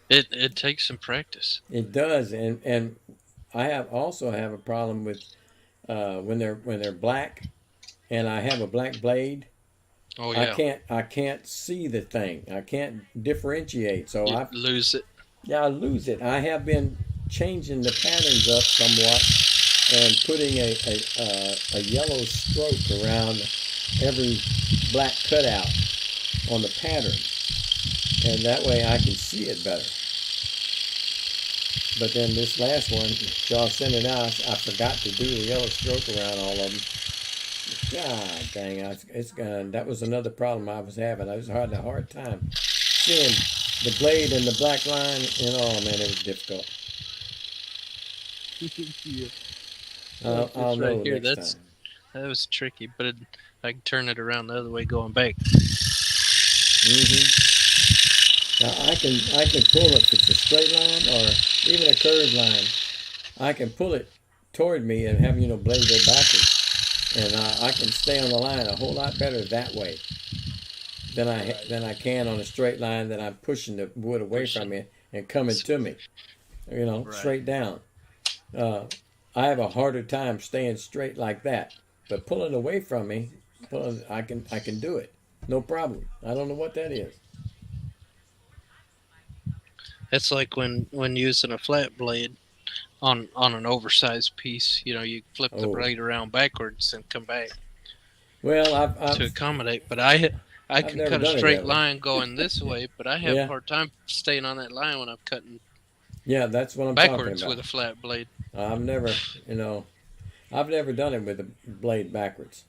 It takes some practice.
It does, and I have a problem with when they're black, and I have a black blade.
Oh
I
yeah.
can't I can't see the thing. I can't differentiate. So
You lose it.
I lose it. I have been changing the patterns up somewhat and putting a yellow stroke around every black cutout on the pattern, and that way I can see it better. But then this last one, y'all sent it out. I forgot to do the yellow stroke around all of them. God dang, that was another problem I was having. I was having a hard time seeing the blade and the black line. Oh man, it was difficult.
Yeah.
I'll
This right
know
here,
next time.
that was tricky, but I can turn it around the other way going back.
Hmm. Now I can pull it if it's a straight line or even a curved line. I can pull it toward me and have blade go backwards, and I can stay on the line a whole lot better that way than I can on a straight line that I'm pushing the wood away from
Pushing.
me and coming to me.
Right.
Straight down. Uh, I have a harder time staying straight like that, but pulling away from me, I can do it, no problem. I don't know what that is.
It's like when using a flat blade on an oversized piece. You flip the
Oh,
blade around backwards and come back
well, I've
to
I've
accommodate. But I
I've
can
never
cut a
done it
straight
that way.
line going this way, but I have a
Yeah,
hard time staying on that line when I'm cutting
yeah, that's what I'm talking
backwards with
about.
a flat blade.
I've never, you know, I've never done it with the blade backwards.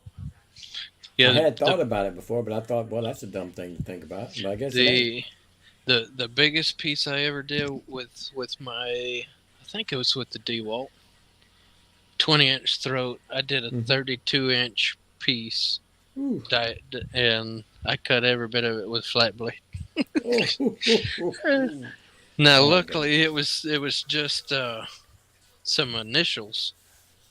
I
Yeah,
had
the
thought about it before, but I thought, well, that's a dumb thing to think about. But I guess it ain't.
the the biggest piece I ever did with my, I think it was with the DeWalt. 20-inch throat. I did a
Mhm.
32-inch piece,
Ooh.
and I cut every bit of it with flat blade.
Oh,
Now,
oh my goodness.
luckily, it was just some initials.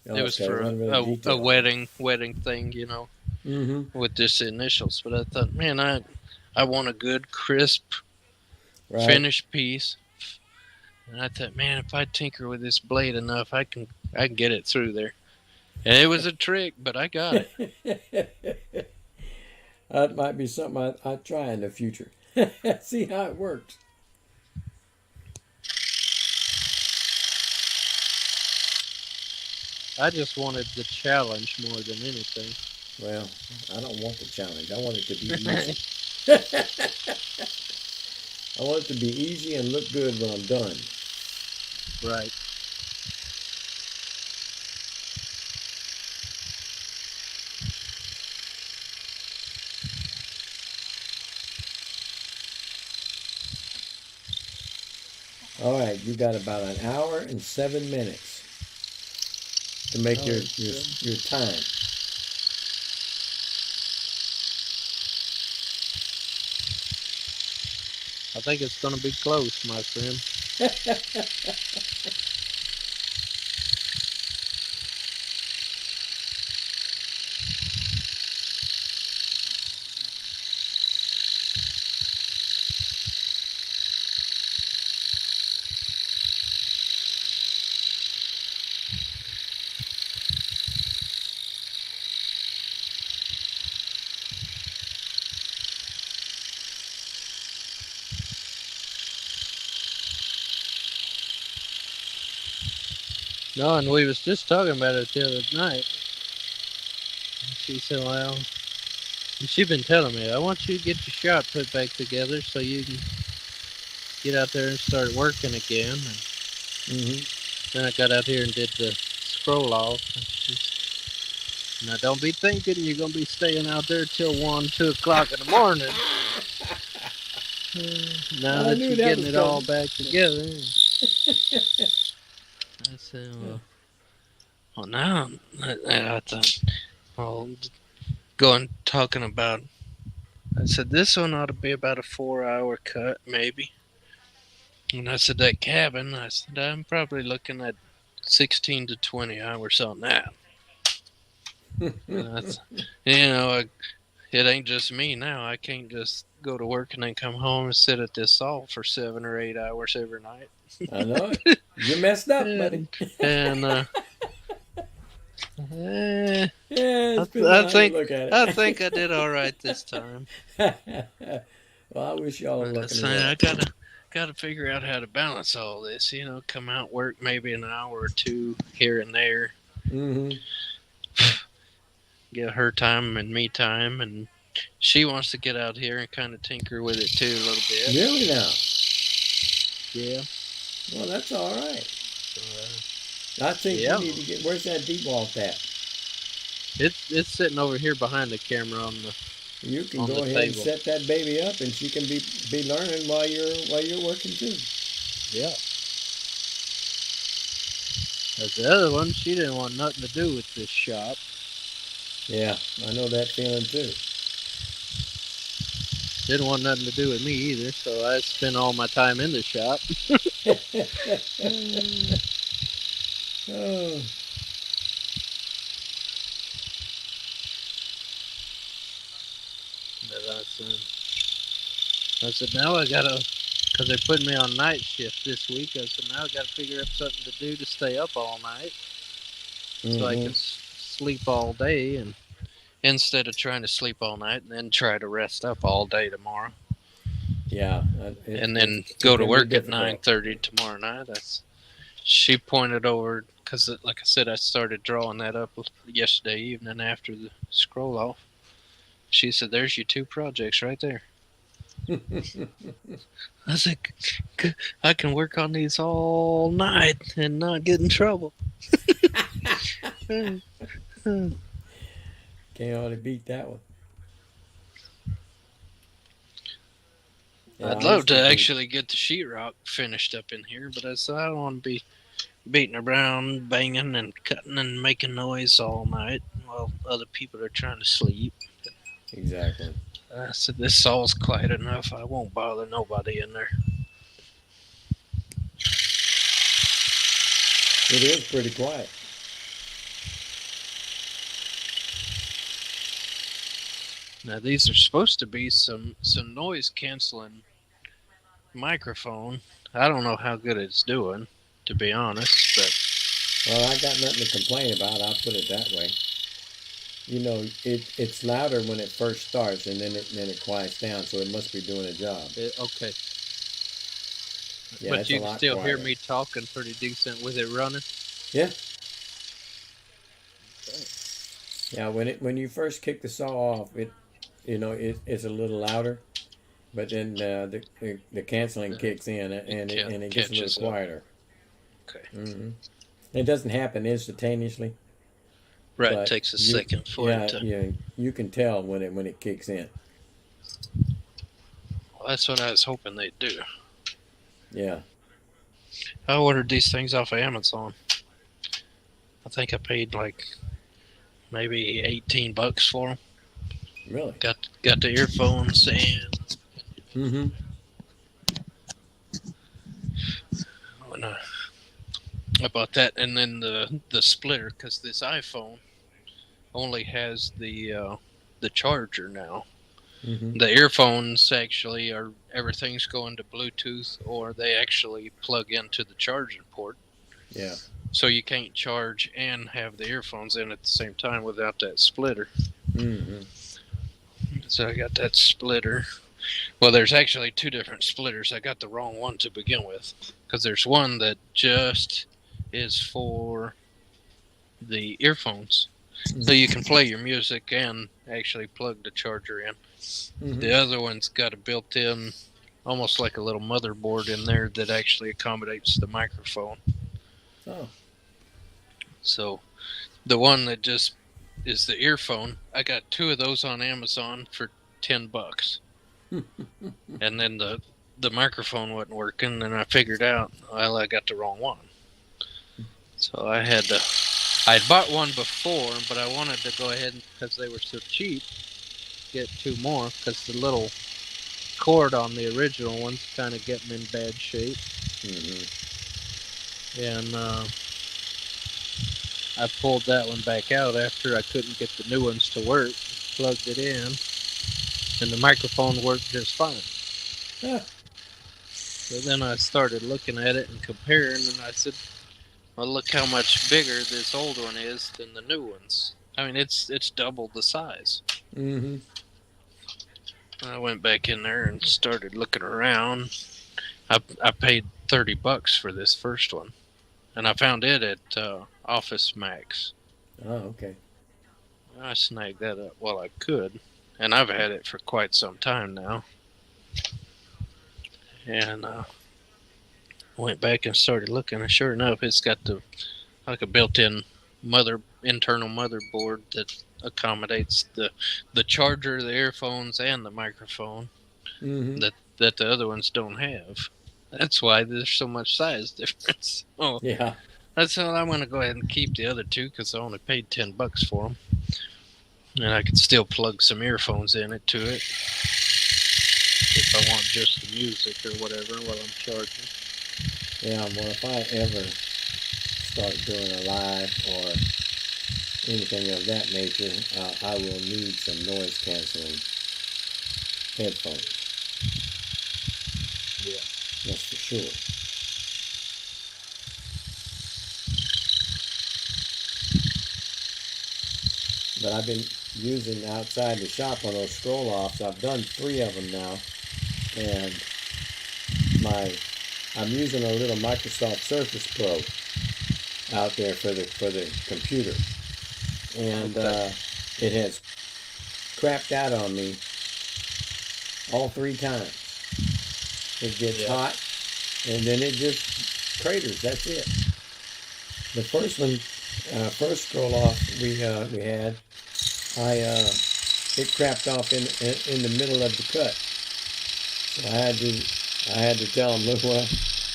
It was
Okay, it
for
wasn't really
a
detailed.
wedding thing, you know,
Mm-hmm.
with just the initials. But I thought, man, I want a good, crisp,
Right.
finished piece. And I thought, man, if I tinker with this blade enough, I can get it through there. And it was a trick, but I got it.
That might be something I try in the future. See how it works.
I just wanted the challenge more than anything.
Well, I don't want the challenge. I want it to be easy. I want it to be easy and look good when I'm done.
Right.
All right, you got about an hour and 7 minutes to make
Oh,
your time.
I think it's going to be close, my friend. No, and we was just talking about it the other night. She said, well, she's been telling me, I want you to get your shot put back together so you can get out there and start working again. And
Mm-hmm.
then I got out here and did the scroll off. Now, don't be thinking you're going to be staying out there till 1, 2 o'clock in the morning. Now
I
that
knew
you're
that
getting
was
it all
coming.
back together. I said, well now, I thought, well, going talking about, I said, this one ought to be about a 4-hour cut, maybe. And I said, that cabin, I said, I'm probably looking at 16 to 20 hours on that. And that's, it ain't just me now. I can't just go to work and then come home and sit at this saw for 7 or 8 hours every night.
I know it. You messed up, buddy.
And, and eh,
Yeah, it
I,
depends on
I
how you
think
look at
I
it.
think I did all right this time.
Well, I wish y'all were
But I
looking
say
well.
I gotta figure out how to balance all this. Come out work maybe an hour or two here and there,
Mm-hmm.
get her time and me time, and she wants to get out here and kind of tinker with it too a little bit.
Really now?
Yeah.
Well, that's all right. I think you
Yeah.
need to get. Where's that dewalt at?
It's sitting over here behind the camera
You can
on the
go ahead and
table.
set that baby up, and she can be learning while you're working too.
Yeah. But the other one, she didn't want nothing to do with this shop.
Yeah, I know that feeling too.
Didn't want nothing to do with me either, so I spent all my time in the shop.
Oh,
But I said, now I gotta, because they put me on night shift this week. I said, now I gotta figure out something to do to stay up all night so I
mm-hmm.
can sleep all day, and instead of trying to sleep all night and then try to rest up all day tomorrow,
Yeah,
and then
it
go to
can be
work at
difficult.
9:30 tomorrow night. She pointed over because, like I said, I started drawing that up yesterday evening after the scroll off. She said, "There's your two projects right there." I was like, I can work on these all night and not get in trouble. I'd
Can't hardly beat that one. Yeah, I
love
used
to
to do.
actually get the sheetrock finished up in here, but I said I don't want to be beating around, banging and cutting and making noise all night while other people are trying to sleep.
Exactly.
I said, this saw's quiet enough. I won't bother nobody in there.
It is pretty quiet.
Now these are supposed to be some noise canceling microphone. I don't know how good it's doing, to be honest, but
Well, I got nothing to complain about. I'll put it that way. You know, it's louder when it first starts, and then it quiets down. So it must be doing a job.
okay.
Yeah,
But
it's a
you can
lot
still hear
quieter.
me talking pretty decent with it running.
Yeah, yeah. When you first kick the saw off, it's a little louder, but then the canceling kicks in, and it gets a little
Catches up.
quieter.
Okay.
hmm It doesn't happen instantaneously,
Right,
but
takes a second for it to.
you can tell when it kicks in.
Well, that's what I was hoping they'd do.
Yeah.
I ordered these things off of Amazon. I think I paid like maybe $18 for them.
Really.
Got the earphones and
Mm-hmm.
when I bought that, and then the splitter, because this iPhone only has the charger now.
Mm-hmm.
The earphones actually are everything's going to Bluetooth, or they actually plug into the charging port.
Yeah.
So you can't charge and have the earphones in at the same time without that splitter.
Mm-hmm.
So I got that splitter. Well, there's actually two different splitters. I got the wrong one to begin with, because there's one that just is for the earphones. So you can play your music and actually plug the charger in.
Mm-hmm.
The other one's got a built-in, almost like a little motherboard in there that actually accommodates the microphone.
Oh.
So the one that just is the earphone, I got two of those on Amazon for $10. And then the microphone wasn't working, and I figured out, well, I got the wrong one. So I'd bought one before, but I wanted to go ahead, because they were so cheap, get two more, because the little cord on the original one's kind of getting in bad shape.
Mm-hmm.
And I pulled that one back out after I couldn't get the new ones to work, plugged it in, and the microphone worked just fine.
Yeah.
So then I started looking at it and comparing, and I said, well, look how much bigger this old one is than the new ones. I mean, it's double the size.
Mm-hmm.
I went back in there and started looking around. I paid $30 for this first one, and I found it at Office Max.
Oh, okay.
I snagged that up while I could, and I've had it for quite some time now. And went back and started looking, and sure enough, it's got like a built-in internal motherboard that accommodates the charger, the earphones, and the microphone
Mm-hmm.
that the other ones don't have. That's why there's so much size difference. Oh,
Yeah.
that's how I'm going to go ahead and keep the other two, because I only paid $10 for them, and I could still plug some earphones in it to it if I want just the music or whatever while I'm charging.
Yeah. Well, if I ever start doing a live or anything of that nature, I will need some noise canceling headphones.
Yeah.
That's for sure. But I've been using outside the shop on those scroll offs. I've done 3 of them now, and I'm using a little Microsoft Surface Pro out there for the computer, and it has crapped out on me all 3 times. It gets hot, and then it just craters. That's it. The first one, first scroll off we had, it crapped off in the middle of the cut. So I had to tell them, look, well,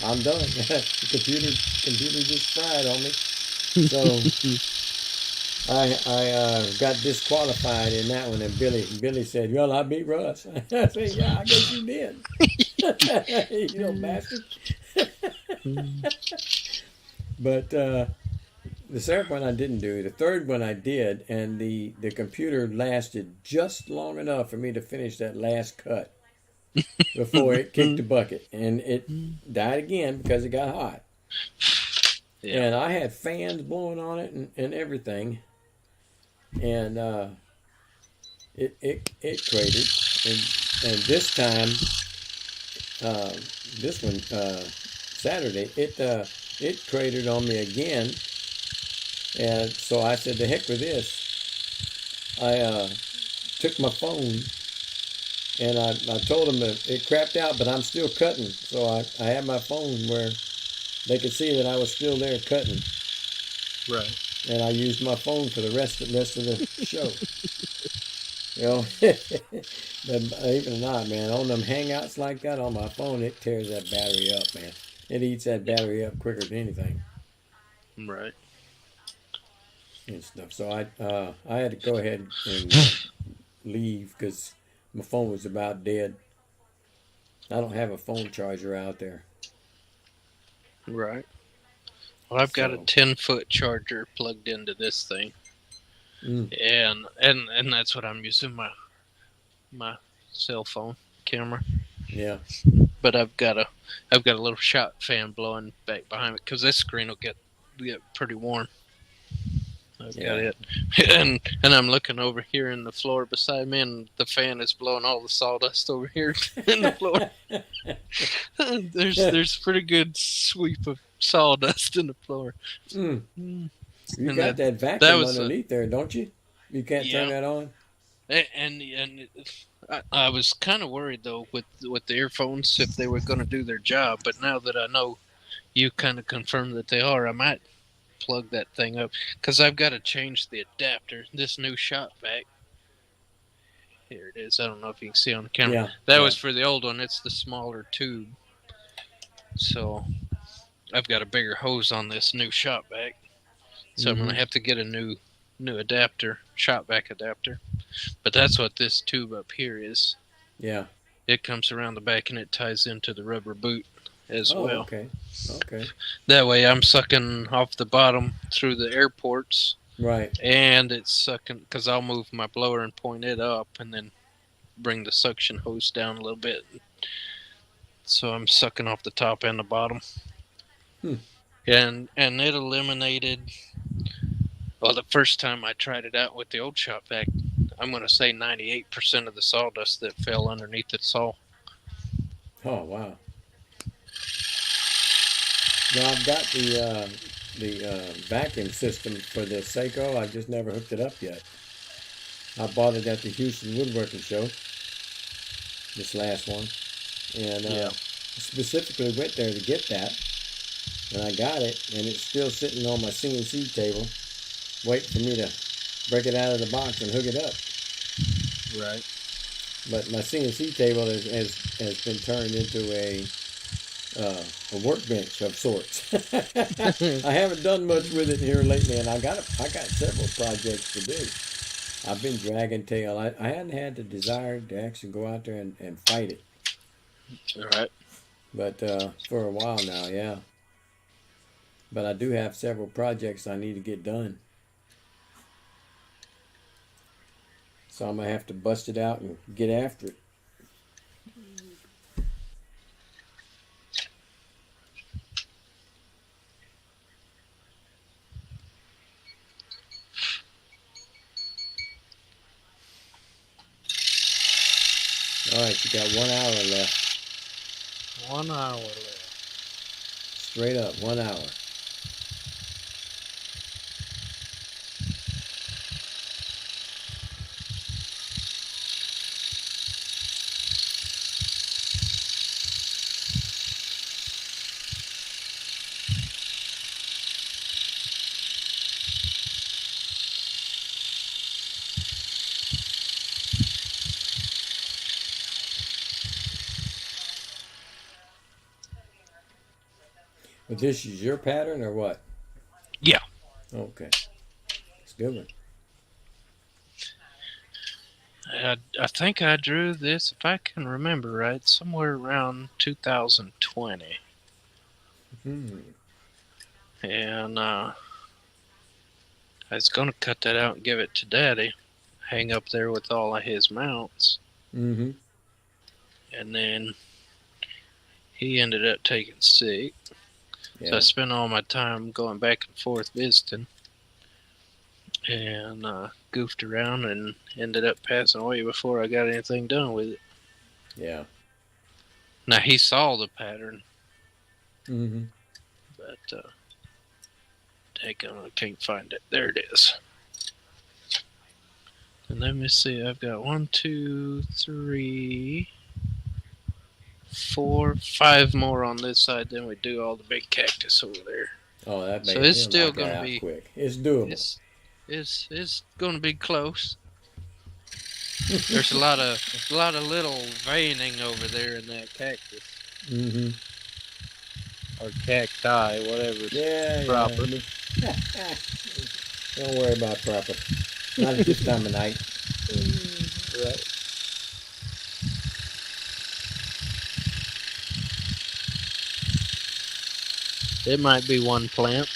I'm done. Computer just fried on me. So I got disqualified in that one, and Billy said, "Well, I beat Russ." I said, "Yeah, I guess you did." You little bastard. But the second one I didn't do. The third one I did, and the computer lasted just long enough for me to finish that last cut before it kicked the bucket, and it died again because it got hot.
Yeah.
And I had fans blowing on it and everything, and it cratered. And this time, uh, this one Saturday, it cratered on me again. And so I said, "The heck with this." I took my phone and I told them that it crapped out, but I'm still cutting. So I had my phone where they could see that I was still there cutting,
Right.
and I used my phone for the rest of the show. You know, but even not, man, on them hangouts like that on my phone, it tears that battery up, man. It eats that
Yeah.
battery up quicker than anything
Right.
and stuff. So I had to go ahead and leave because my phone was about dead. I don't have a phone charger out there,
Right. Well, I've got a
so
10-foot charger plugged into this thing,
mm,
and that's what I'm using my cell phone camera.
yeah,
But I've got a little shot fan blowing back behind it because this screen will get pretty warm. I've got
yeah.
it, and I'm looking over here in the floor beside me, and the fan is blowing all the sawdust over here in the floor. There's pretty good sweep of sawdust in the floor.
Mm.
Mm.
You
And
got that
that
vacuum
was
underneath there, don't you? You can't turn
yeah,
that on.
and I was kind of worried though with the earphones if they were going to do their job, but now that I know you kind of confirmed that they are, I might plug that thing up because I've got to change the adapter. This new shot vac. Here it is. I don't know if you can see on the camera.
Yeah,
That
yeah.
was for the old one. It's the smaller tube. So I've got a bigger hose on this new shop vac. So I'm
Mm-hmm.
gonna have to get a new adapter, shop vac adapter. But that's what this tube up here is.
Yeah.
It comes around the back and it ties into the rubber boot as
Oh,
well.
okay. Okay.
That way I'm sucking off the bottom through the air ports
Right.
and it's sucking because I'll move my blower and point it up and then bring the suction hose down a little bit. So I'm sucking off the top and the bottom.
Hmm.
And it eliminated. Well, the first time I tried it out with the old shop vac, I'm going to say 98% of the sawdust that fell underneath the saw.
Oh, wow. Now I've got the vacuum system for the Seiko. I've just never hooked it up yet. I bought it at the Houston Woodworking Show, this last one, and
Yeah.
specifically went there to get that. And I got it, and it's still sitting on my CNC table, waiting for me to break it out of the box and hook it up.
Right.
But my CNC table has been turned into a workbench of sorts. I haven't done much with it here lately, and I got several projects to do. I've been dragging tail. I hadn't had the desire to actually go out there and fight it,
Right.
but for a while now, yeah. But I do have several projects I need to get done, so I'm gonna have to bust it out and get after it. All right, you got 1 hour left.
1 hour left.
Straight up, 1 hour. But this is your pattern or what?
Yeah.
Okay. It's a good one.
I think I drew this, if I can remember right, somewhere around 2020.
Hmm.
And I was going to cut that out and give it to Daddy, hang up there with all of his mounts.
Mm-hmm.
And then he ended up taking sick. So I
Yeah.
spent all my time going back and forth visiting, and goofed around and ended up passing away before I got anything done with it.
Yeah.
Now he saw the pattern,
Mm-hmm.
but I can't find it. There it is. And let me see. I've got 1, 2, 3, 4, 5 more on this side. Then we do all the big cactus over there.
Oh, that
So
may
it's
he'll
still
knock
going
that
to
out
be
quick. It's doable.
it's going to be close. There's a lot of little veining over there in that cactus
Mm-hmm.
or cacti, whatever's
Yeah,
proper.
yeah. Don't worry about proper. Not at this time of night.
Right. It might be one plant.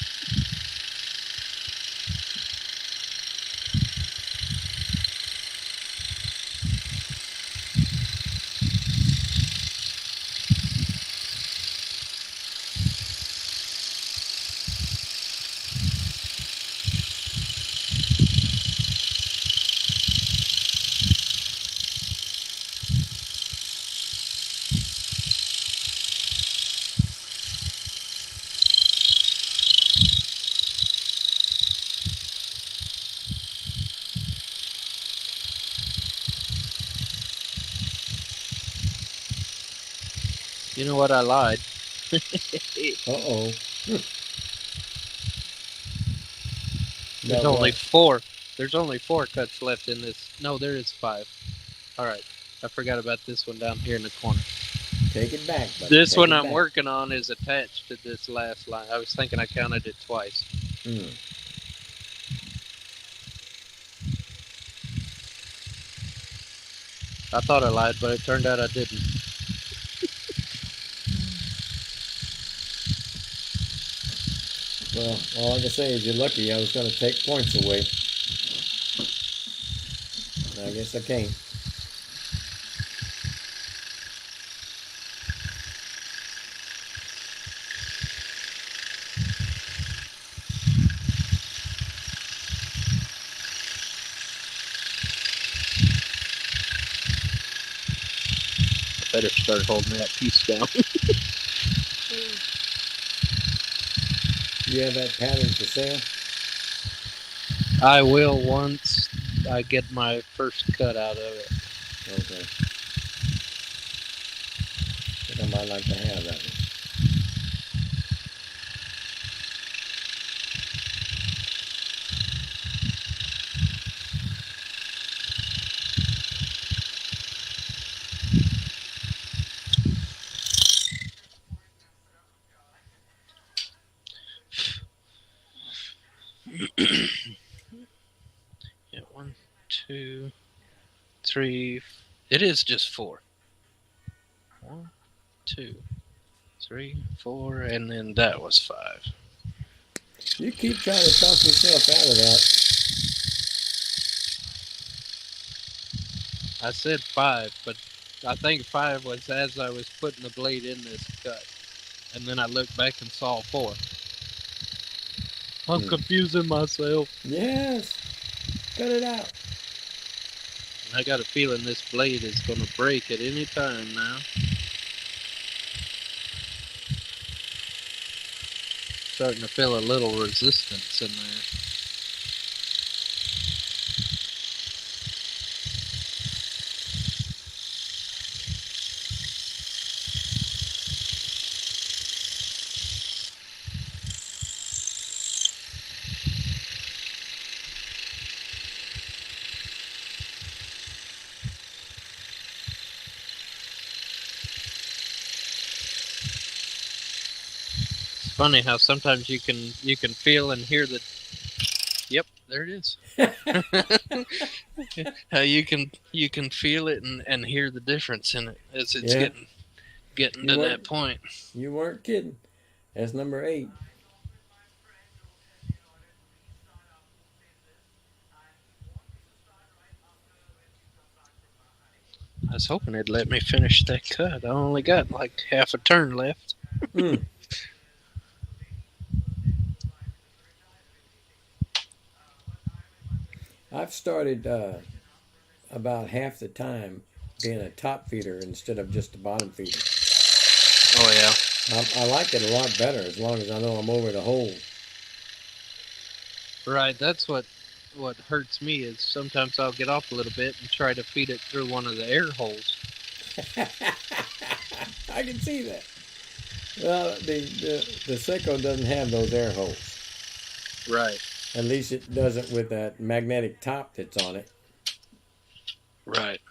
You know what? I lied.
Uh-oh.
There's
About
only
what?
4. There's only 4 cuts left in this. No, there is 5. All right. I forgot about this one down here in the corner.
Take it back, buddy.
This
Take
one
it
I'm
back.
working on is attached to this last line. I was thinking I counted it twice.
Mm.
I thought I lied, but it turned out I didn't.
Well, all I can say is you're lucky. I was going to take points away. I guess I can't.
I better start holding that piece down.
You have that pattern for sale?
I will once I get my first cut out of it.
Okay. I think I might like to have that one.
Yeah, 1, 2, 3. It is just 4. 1, 2, 3, 4, and then that was 5.
You keep trying to talk yourself out of that.
I said 5, but I think 5 was as I was putting the blade in this cut. And then I looked back and saw 4. I'm confusing myself.
Yes. Cut it out.
I got a feeling this blade is going to break at any time now. Starting to feel a little resistance in there. funny how sometimes you can feel and hear the. Yep, there it is. How you can feel it and hear the difference in it as it's
Yeah,
getting
you
to
weren't
that point.
you weren't kidding. That's number 8.
I was hoping it'd let me finish that cut. I only got like half a turn left.
Mm. I've started about half the time being a top feeder instead of just a bottom feeder.
Oh yeah.
I like it a lot better as long as I know I'm over the hole.
Right, that's what hurts me is sometimes I'll get off a little bit and try to feed it through one of the air holes.
I can see that. Well, the Seiko doesn't have those air holes.
Right.
At least it doesn't with that magnetic top that's on it
Right.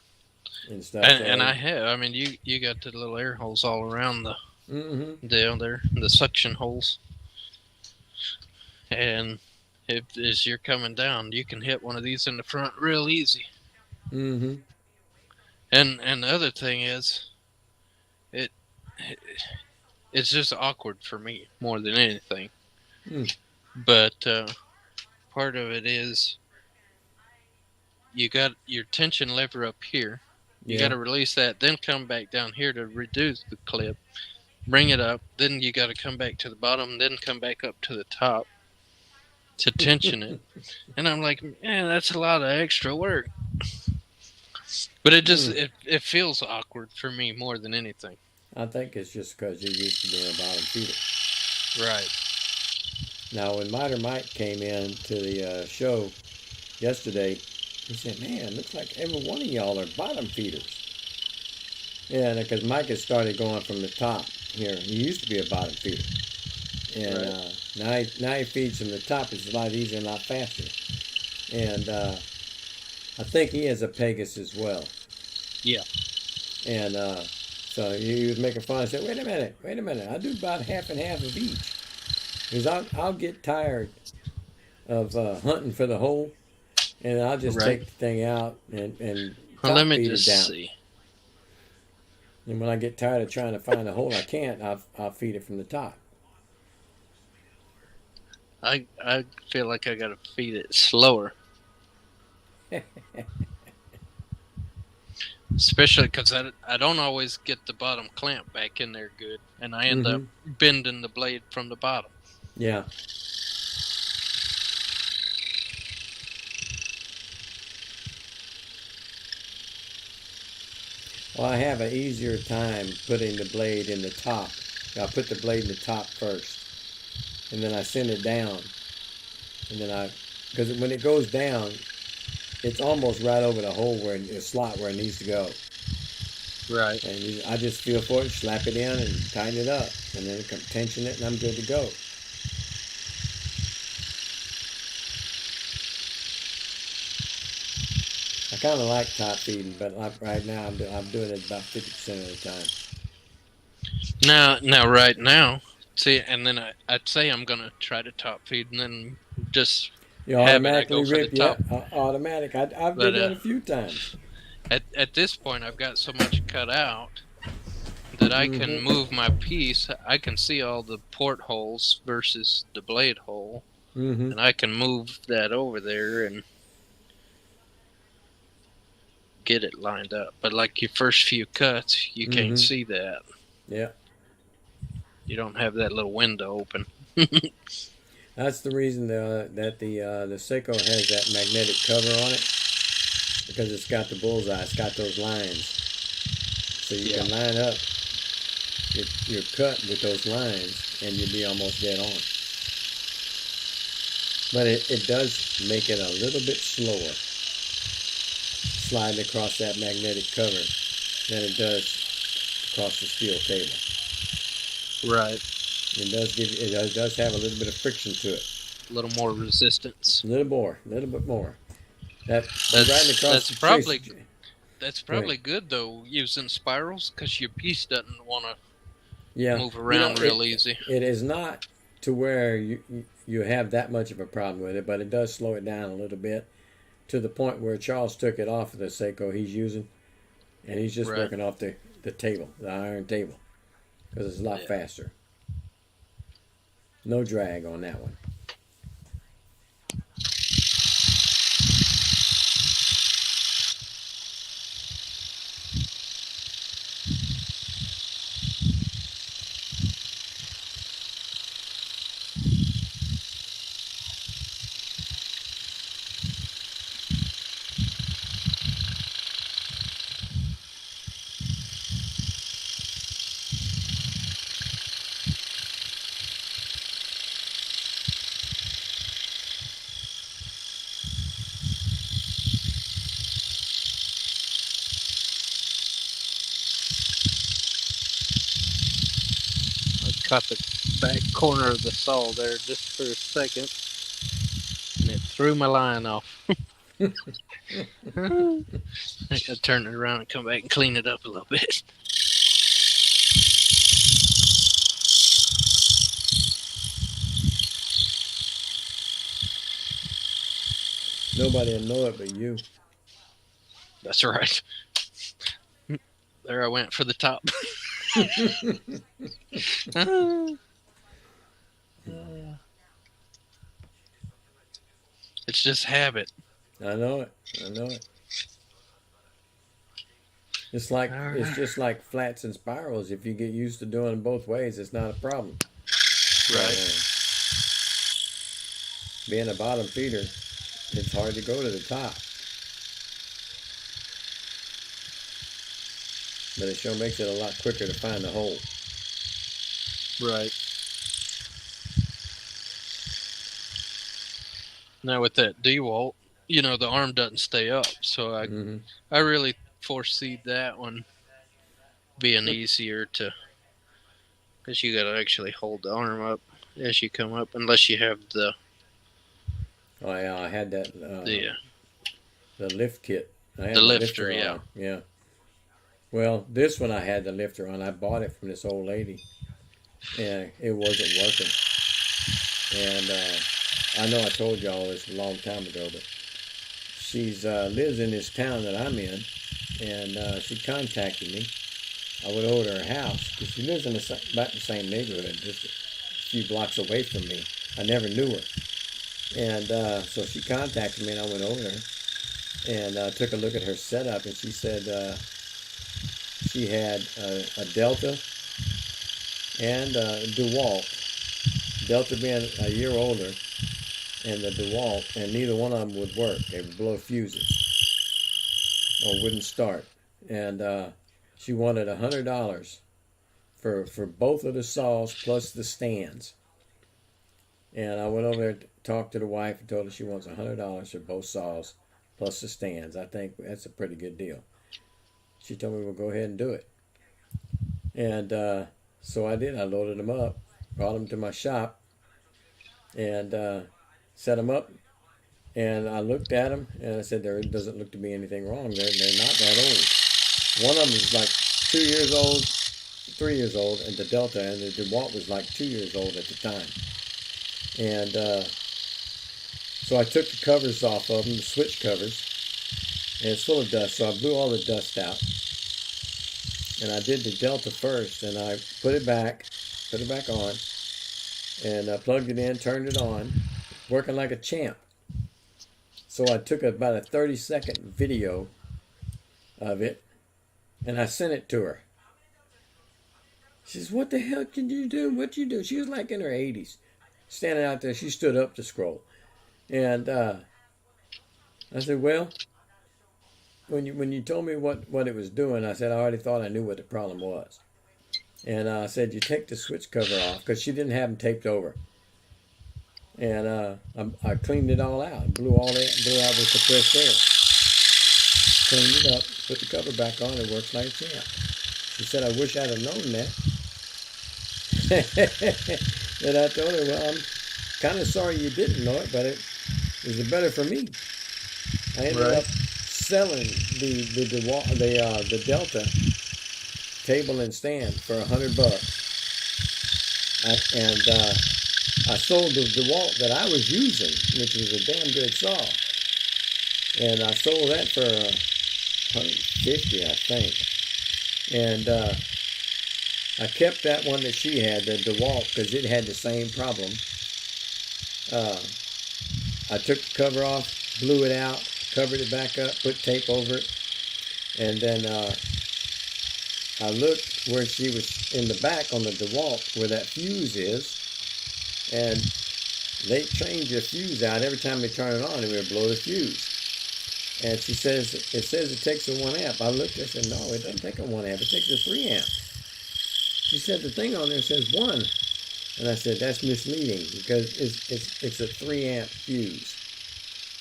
and stuff.
And
So,
I have. I mean, you got the little air holes all around the
mm-hmm.
deal there, the suction holes. And if as you're coming down, you can hit one of these in the front real easy.
Mm-hmm.
And the other thing is, it it's just awkward for me more than anything.
Mm.
But part of it is you got your tension lever up here. You got
Yeah.
to release that, then come back down here to reduce the clip. Bring it up, then you got to come back to the bottom, then come back up to the top to tension it. And I'm like, man, that's a lot of extra work. But it just
Mm.
it feels awkward for me more than anything.
I think it's just because you're used to being a bottom feeder.
Right.
Now, when Miter Mike came in to the show yesterday, he said, "Man, looks like every one of y'all are bottom feeders." Yeah, because Mike has started going from the top here. He used to be a bottom feeder, and
Right.
now he feeds from the top. It's a lot easier and a lot faster. And I think he has a Pegasus as well.
Yeah.
And so he was making fun. I said, wait a minute. I do about half and half of each. Because I'll get tired of hunting for the hole, and I'll just
Right.
take the thing out and
Well, let
top
me
feed it
just
down.
see.
And when I get tired of trying to find a hole I can't, I'll feed it from the top.
I feel like I gotta feed it slower, especially because I don't always get the bottom clamp back in there good, and I end up
Mm-hmm.
bending the blade from the bottom.
Yeah. Well, I have an easier time putting the blade in the top. I put the blade in the top first, and then I send it down, and then because when it goes down, it's almost right over the hole where the slot where it needs to go.
Right.
And I just feel for it, slap it in, and tighten it up, and then tension it, and I'm good to go. I kind of like top feeding, but right now I'm doing it about 50% of the time.
Now, right now, see, and then I'd say I'm gonna try to top feed, and then just
You
have it. I go
automatically
for the
rip, yeah,
top,
automatic. I've
but
did that a few times.
at this point, I've got so much cut out that I can
Mm-hmm.
move my piece. I can see all the port holes versus the blade hole,
Mm-hmm.
and I can move that over there and get it lined up. But like your first few cuts, you
Mm-hmm.
can't see that.
Yeah.
You don't have that little window open.
That's the reason that the Seiko has that magnetic cover on it, because it's got the bullseye. It's got those lines, so you can line up your cut with those lines, and you'll be almost dead on. But it does make it a little bit slower sliding across that magnetic cover than it does across the steel cable.
Right.
It does have a little bit of friction to it.
A little more resistance.
A little bit more. That riding
That's
across
that's
the
probably
trace.
that's
Go ahead.
probably good though using spirals because your piece doesn't want to
Yeah,
move around real easy.
it is not to where you have that much of a problem with it, but it does slow it down a little bit to the point where Charles took it off of the Seiko he's using, and he's just
Right.
working off the table, the iron table, because it's a lot faster. No drag on that one.
I caught the back corner of the saw there just for a second, and it threw my line off. I gotta turn it around and come back and clean it up a little bit.
Nobody will know it but you.
That's right. There I went for the top. It's just habit.
I know it. I know it. It's just like flats and spirals. If you get used to doing it both ways, it's not a problem.
Right.
Being a bottom feeder, it's hard to go to the top. But it sure makes it a lot quicker to find the hole.
Right. Now with that DeWalt, the arm doesn't stay up, so I really foresee that one being easier to, because you got to actually hold the arm up as you come up, unless you have the.
Oh yeah, I had that. The lift kit. I had
the lifter, yeah.
On. Yeah. Well, this one I had the lifter on. I bought it from this old lady, and it wasn't working. And I know I told y'all this a long time ago, but she's lives in this town that I'm in, and she contacted me. I went over to her house because she lives in about the same neighborhood, just a few blocks away from me. I never knew her, and so she contacted me, and I went over there and took a look at her setup, and she said she had a Delta and a DeWalt. Delta being a year older, and the DeWalt, and neither one of them would work. They would blow fuses or wouldn't start. And she wanted $100 for both of the saws plus the stands. And I went over there to talk to the wife and told her she wants $100 for both saws plus the stands. I think that's a pretty good deal. She told me we'll go ahead and do it. And so I did. I loaded them up, brought them to my shop, and set them up. And I looked at them, and I said, there doesn't look to be anything wrong. They're not that old. One of them is like 2 years old, 3 years old, and the Delta, and the DeWalt was like 2 years old at the time. And so I took the covers off of them, the switch covers, and it's full of dust, so I blew all the dust out. And I did the Delta first, and I put it back on, and I plugged it in, turned it on, working like a champ. So I took about a 30-second video of it, and I sent it to her. She says, what the hell can you do? What you do? She was like in her 80s, standing out there. She stood up to scroll. And I said, well, when you told me what it was doing, I said, I already thought I knew what the problem was. And I said, you take the switch cover off, because she didn't have them taped over. And I cleaned it all out, blew out with the fresh air. Cleaned it up, put the cover back on, it works like a champ. She said, I wish I'd have known that. And I told her, well, I'm kind of sorry you didn't know it, but it was better for me. I ended up selling the Delta table and stand for $100. And I sold the DeWalt that I was using, which was a damn good saw, and I sold that for 150, I think. And I kept that one that she had, the DeWalt, because it had the same problem. Uh, I took the cover off, blew it out, covered it back up, put tape over it, and then I looked where she was in the back on the DeWalt, where that fuse is, and they change the fuse out every time they turn it on. It will blow the fuse. And she says it takes a 1 amp. I looked and said, no, it doesn't take a 1 amp. It takes a 3 amp. She said the thing on there says 1. And I said, that's misleading because it's a 3 amp fuse.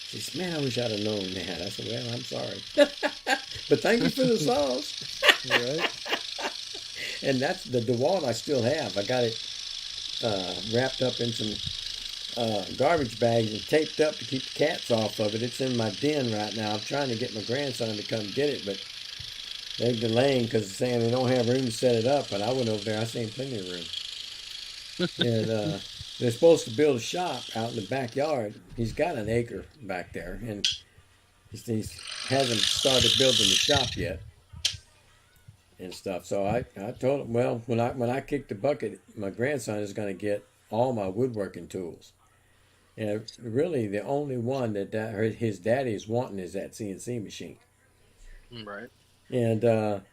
She said, man, I wish I'd have known that. I said, well, I'm sorry. But thank you for the sauce.
Right.
And that's the DeWalt I still have. I got it wrapped up in some garbage bags and taped up to keep the cats off of it. It's in my den right now. I'm trying to get my grandson to come get it, but they're delaying because they're saying they don't have room to set it up. But I went over there. I seen plenty of room. And they're supposed to build a shop out in the backyard. He's got an acre back there, and he hasn't started building the shop yet and stuff. So I told him, well, when I kick the bucket, my grandson is going to get all my woodworking tools. And really, the only one that his daddy is wanting is that CNC machine.
Right.
And I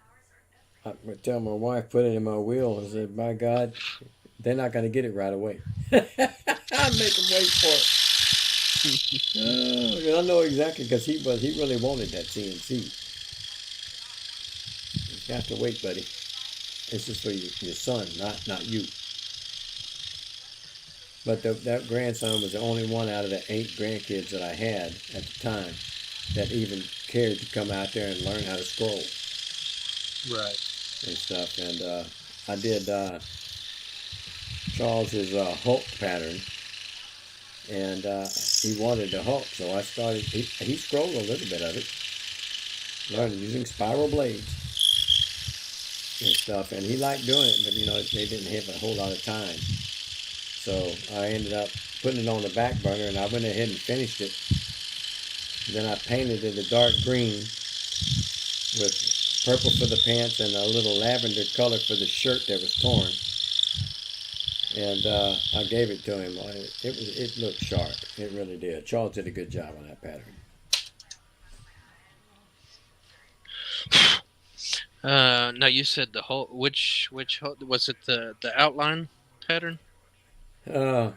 would tell my wife, put it in my wheel, and said, by God, they're not going to get it right away. I make them wait for it. I know exactly because he really wanted that CNC. You have to wait, buddy. This is for your son, not you. But that grandson was the only one out of the 8 grandkids that I had at the time that even cared to come out there and learn how to scroll.
Right.
And stuff. And I did Charles's Hulk pattern, and he wanted the Hulk, so I started. He scrolled a little bit of it, learned using spiral blades and stuff, and he liked doing it, but they didn't have a whole lot of time. So I ended up putting it on the back burner, and I went ahead and finished it. Then I painted it a dark green with purple for the pants and a little lavender color for the shirt that was torn. And I gave it to him. It looked sharp. It really did. Charles did a good job on that pattern.
Now you said the whole which whole, was it the outline pattern
Well,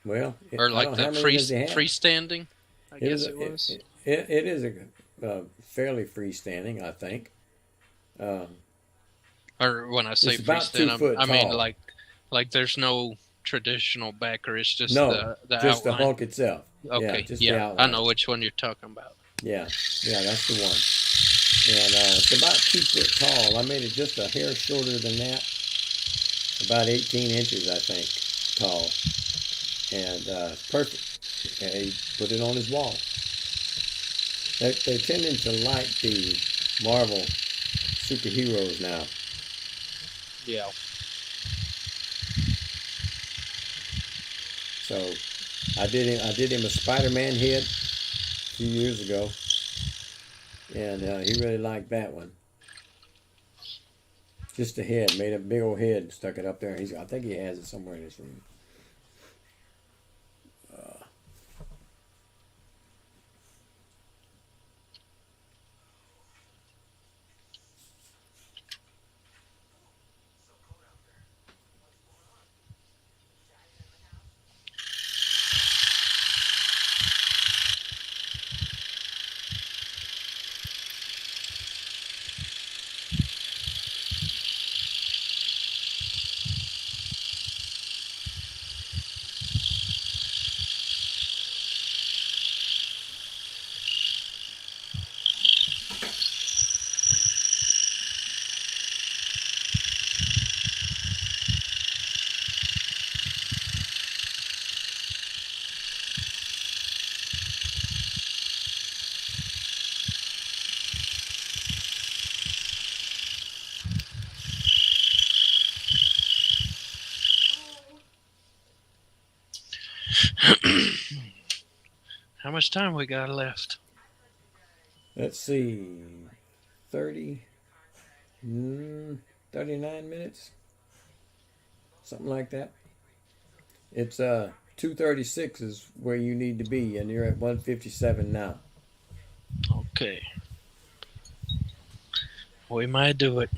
or
I
like
don't.
the
How many does he have?
freestanding? I
It was.
guess it was.
It is a fairly freestanding, I think.
Or when I say
It's about 2
freestanding,
foot
I mean
tall.
like there's no traditional backer. It's just
No,
the
just the
outline.
Hulk itself.
Okay,
just
yeah,
the
I
outline.
know which one you're talking about.
Yeah, that's the one. And it's about 2 foot tall. I made it just a hair shorter than that, about 18 inches, I think, tall. And perfect. And he put it on his wall. They're tending to like the Marvel superheroes now.
Yeah.
So I did him a Spider-Man head a few years ago, and he really liked that one. Just a head, made a big old head and stuck it up there. I think he has it somewhere in his room.
How much time we got left?
Let's see, 30, 39 minutes, something like that. It's 2:36 is where you need to be, and you're at 1:57 now.
Okay. We might do it.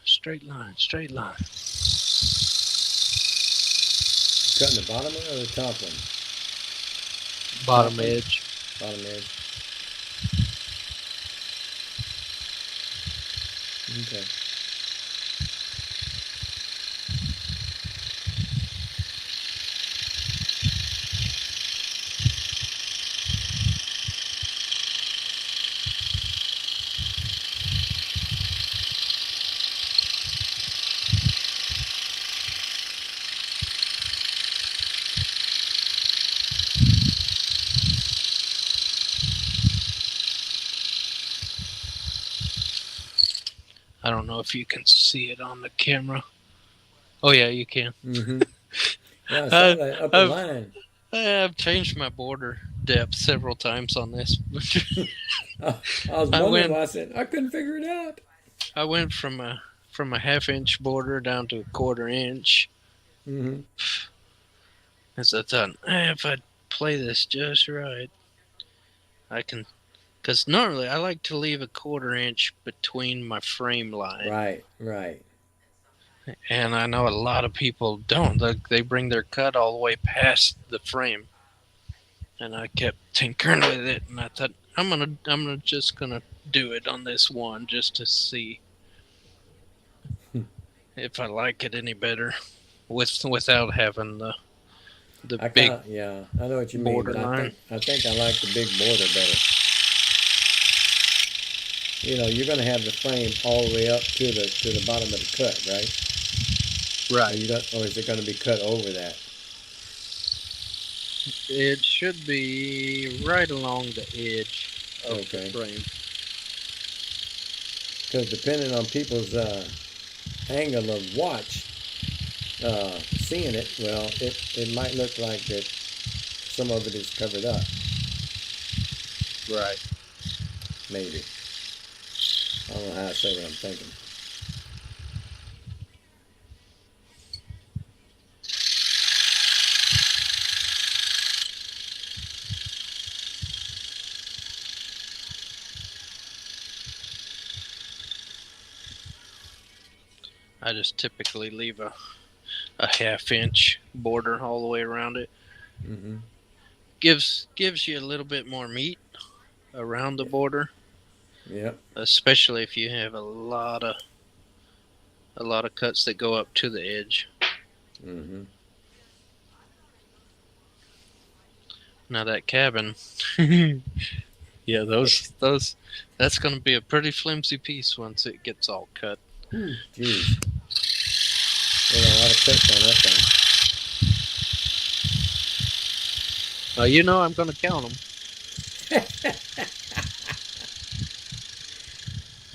Straight line, straight line.
Cutting the bottom one or the top one?
Bottom
Top one?
edge.
Bottom edge. Okay.
I don't know if you can see it on the camera. Oh yeah, you can.
Mm-hmm. Yeah, I saw that upper
I've,
line.
I've changed my border depth several times on this.
I was
I
wondering
went
why I said I couldn't figure it out.
I went from a half-inch border down to a quarter-inch.
Mm-hmm.
As I thought, if I play this just right, I can. Because normally I like to leave a quarter-inch between my frame line.
Right, right.
And I know a lot of people don't. They bring their cut all the way past the frame. And I kept tinkering with it, and I thought I'm just gonna do it on this one just to see if I like it any better, without having the
I
big
kind of, yeah, I know what you mean, but
borderline.
I think I like the big border better. You know, you're going to have the frame all the way up to the bottom of the cut, right? Or
Right.
you don't, or is it going to be cut over that?
It should be right along the edge of
Okay.
the frame.
Because depending on people's angle of watch, seeing it, well, it might look like that some of it is covered up.
Right.
Maybe. I don't know how to say what I'm thinking.
I just typically leave a half-inch border all the way around it.
Mm-hmm.
Gives you a little bit more meat around the border,
Yep.
especially if you have a lot of cuts that go up to the edge.
Mm-hmm.
Now that cabin, yeah, those that's going to be a pretty flimsy piece once it gets all cut.
Jeez. There's a lot of cuts on that thing.
You know, I'm going to count them.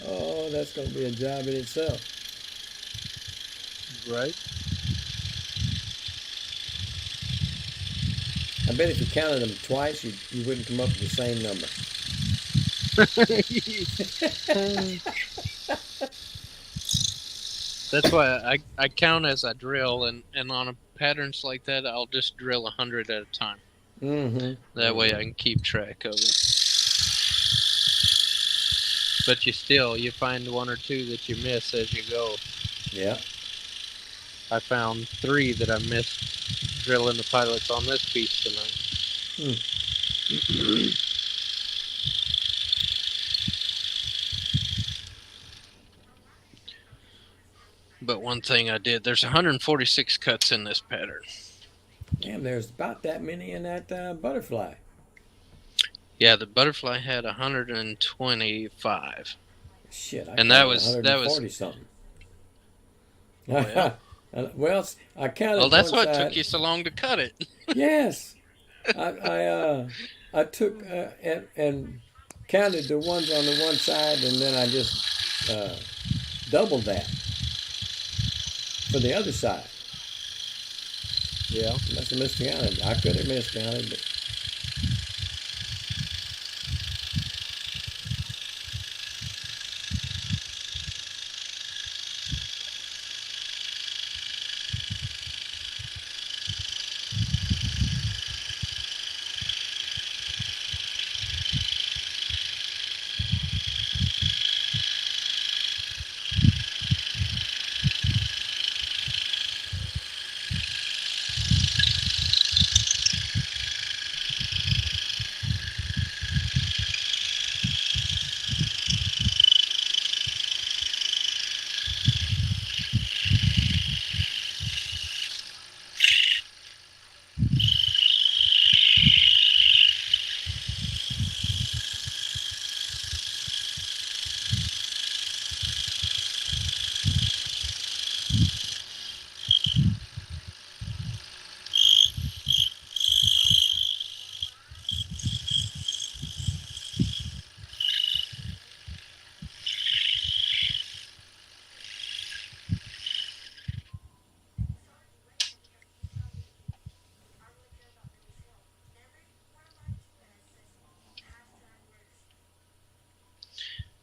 Oh, that's going to be a job in itself.
Right.
I bet if you counted them twice, you wouldn't come up with the same number.
That's why I count as I drill, and on patterns like that, I'll just drill 100 at a time.
Mm-hmm.
That way I can keep track of it. But you find one or two that you miss as you go.
Yeah.
I found 3 that I missed drilling the pilots on this piece tonight. But one thing I did, there's 146 cuts in this pattern.
Damn, there's about that many in that butterfly.
Yeah, the butterfly had 125.
Shit, I
And that
counted
was
140 something.
oh yeah.
Well, I
Well,
counted
that's
one
what took
side.
you so long to cut it.
Yes, I took and counted the ones on the one side, and then I just doubled that for the other side.
Yeah.
Must have miscounted. I could have miscounted, but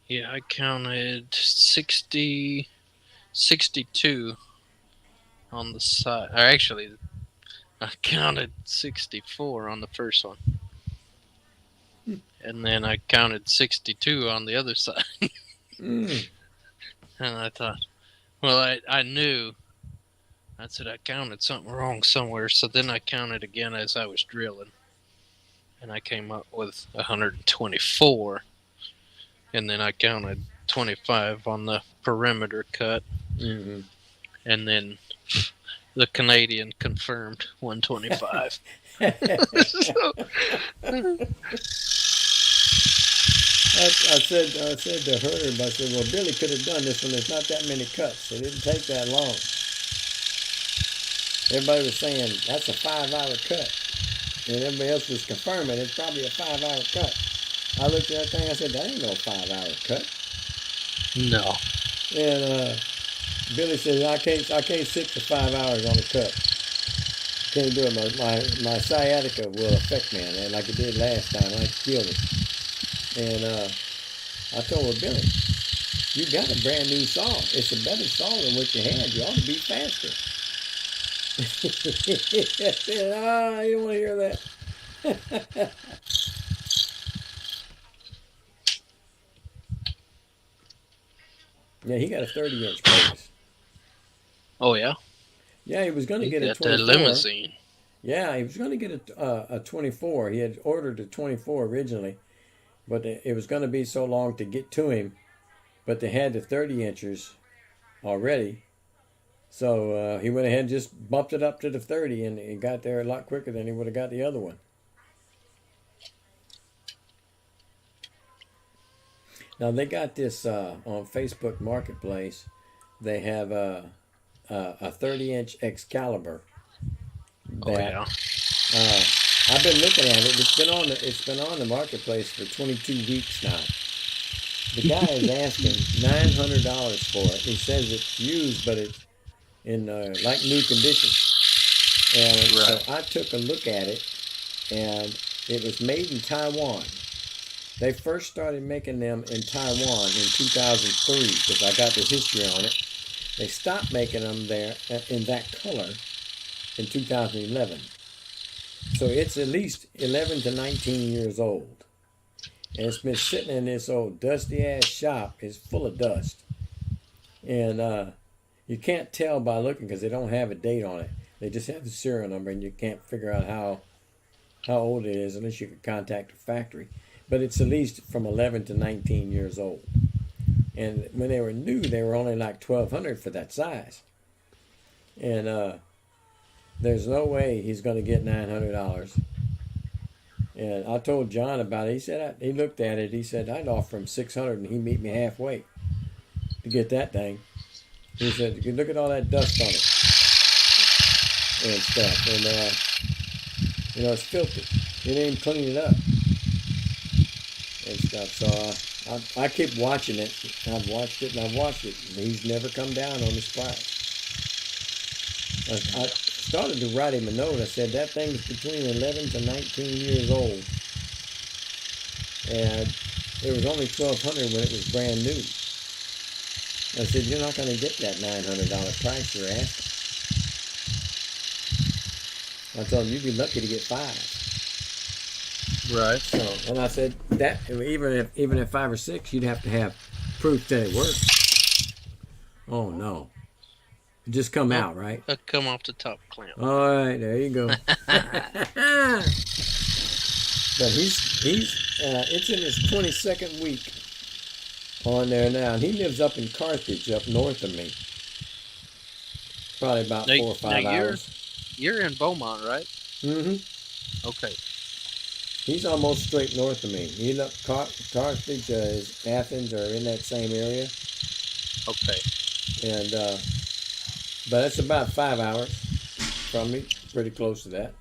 Yeah, I counted 62 on the side. Or actually, I counted 64 on the first one. And then I counted 62 on the other side.
mm,
And I thought, well, I knew. I said I counted something wrong somewhere. So then I counted again as I was drilling. And I came up with 124. And then I counted 25 on the perimeter cut.
mm-hmm.
And then the Canadian confirmed 125. So,
I said to her, I said, well, Billy could have done this one. There's not that many cuts. It didn't take that long. Everybody was saying that's a 5 hour cut, and everybody else was confirming it's probably a 5 hour cut. I looked at that thing. I said, that ain't no 5 hour cut.
no.
And Billy said, I can't sit for 5 hours on a cut. Can't do it. My sciatica will affect me, and like it did last time, I killed it. And I told her, Billy, you got a brand new saw. It's a better saw than what you had. You ought to be faster. I said, you don't want to hear that. Yeah, he got a 30-inch Curtis.
Oh, yeah?
Yeah, he was going to
You
get a
got that
24.
limousine.
Yeah, he was going to get a 24. He had ordered a 24 originally, but it was going to be so long to get to him. But they had the 30 inchers already. So he went ahead and just bumped it up to the 30, and he got there a lot quicker than he would have got the other one. Now they got this on Facebook Marketplace. They have a 30-inch Excalibur
Oh,
that
yeah.
I've been looking at it. It's been on the marketplace for 22 weeks now. The guy is asking $900 for it. He says it's used, but it's in like new condition. And
Right.
so I took a look at it, and it was made in Taiwan. They first started making them in Taiwan in 2003 because I got the history on it. They stopped making them there in that color in 2011. So it's at least 11 to 19 years old. And it's been sitting in this old dusty ass shop. It's full of dust. And you can't tell by looking because they don't have a date on it. They just have the serial number, and you can't figure out how old it is unless you can contact the factory. But it's at least from 11 to 19 years old. And when they were new, they were only like 1,200 for that size. And there's no way he's going to get $900. And I told John about it. He said he looked at it. He said I'd offer him 600, and he'd meet me halfway to get that thing. He said, "You can look at all that dust on it and stuff, and it's filthy. It ain't clean it up and stuff." So I keep watching it. I've watched it and I've watched it. And he's never come down on his price. I started to write him a note. I said that thing's between 11 to 19 years old, and it was only 1,200 when it was brand new. I said, "You're not going to get that $900 price you're asking." I told him, "You'd be lucky to get 5."
Right.
So, and I said that even at 5 or 6, you'd have to have proof that it works. Oh no, it just come out, right?
I come off the top clamp.
All right, there you go. But he's it's in his 22nd week on there now, and he lives up in Carthage, up north of me. Probably about 4 or 5 hours.
You're in Beaumont, right?
Mm-hmm.
Okay.
He's almost straight north of me. He's up Carthage, is Athens, or in that same area.
Okay.
And but it's about 5 hours from me, pretty close to that.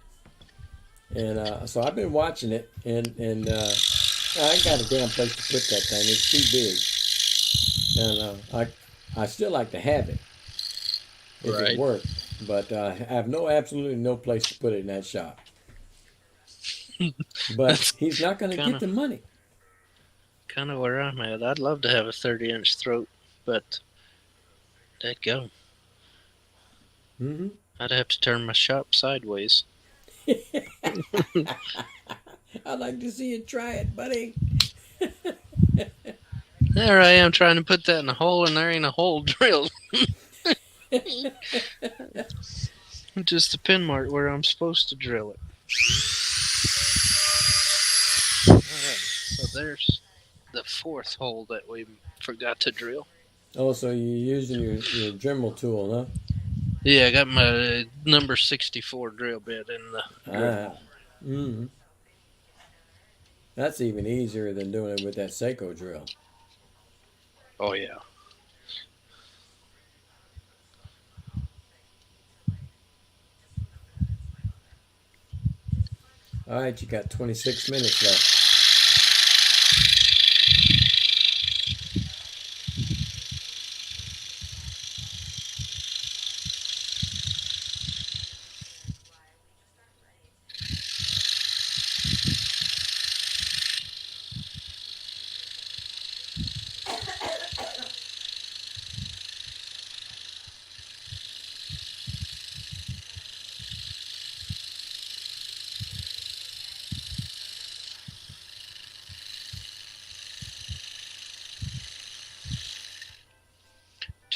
And so I've been watching it, and I ain't got a damn place to put that thing. It's too big, and I still like to have it if
Right.
it worked, but I have absolutely no place to put it in that shop. But he's not going to get the money.
Kind of where I'm at. I'd love to have a 30-inch throat, but that go.
Mm-hmm.
I'd have to turn my shop sideways.
I'd like to see you try it, buddy.
There I am trying to put that in a hole, and there ain't a hole drilled. Just a pin mark where I'm supposed to drill it. Alright, so there's the 4th hole that we forgot to drill.
Oh, so you're using your Dremel tool, huh?
Yeah, I got my number 64 drill bit in the drill.
Mm-hmm. That's even easier than doing it with that Seiko drill.
Oh, yeah.
All right, you got 26 minutes left.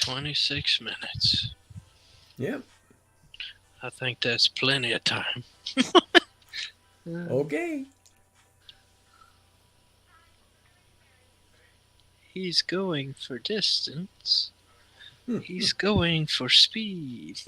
"26 minutes.
Yep.
I think that's plenty of time."
Okay.
He's going for distance. He's going for speed.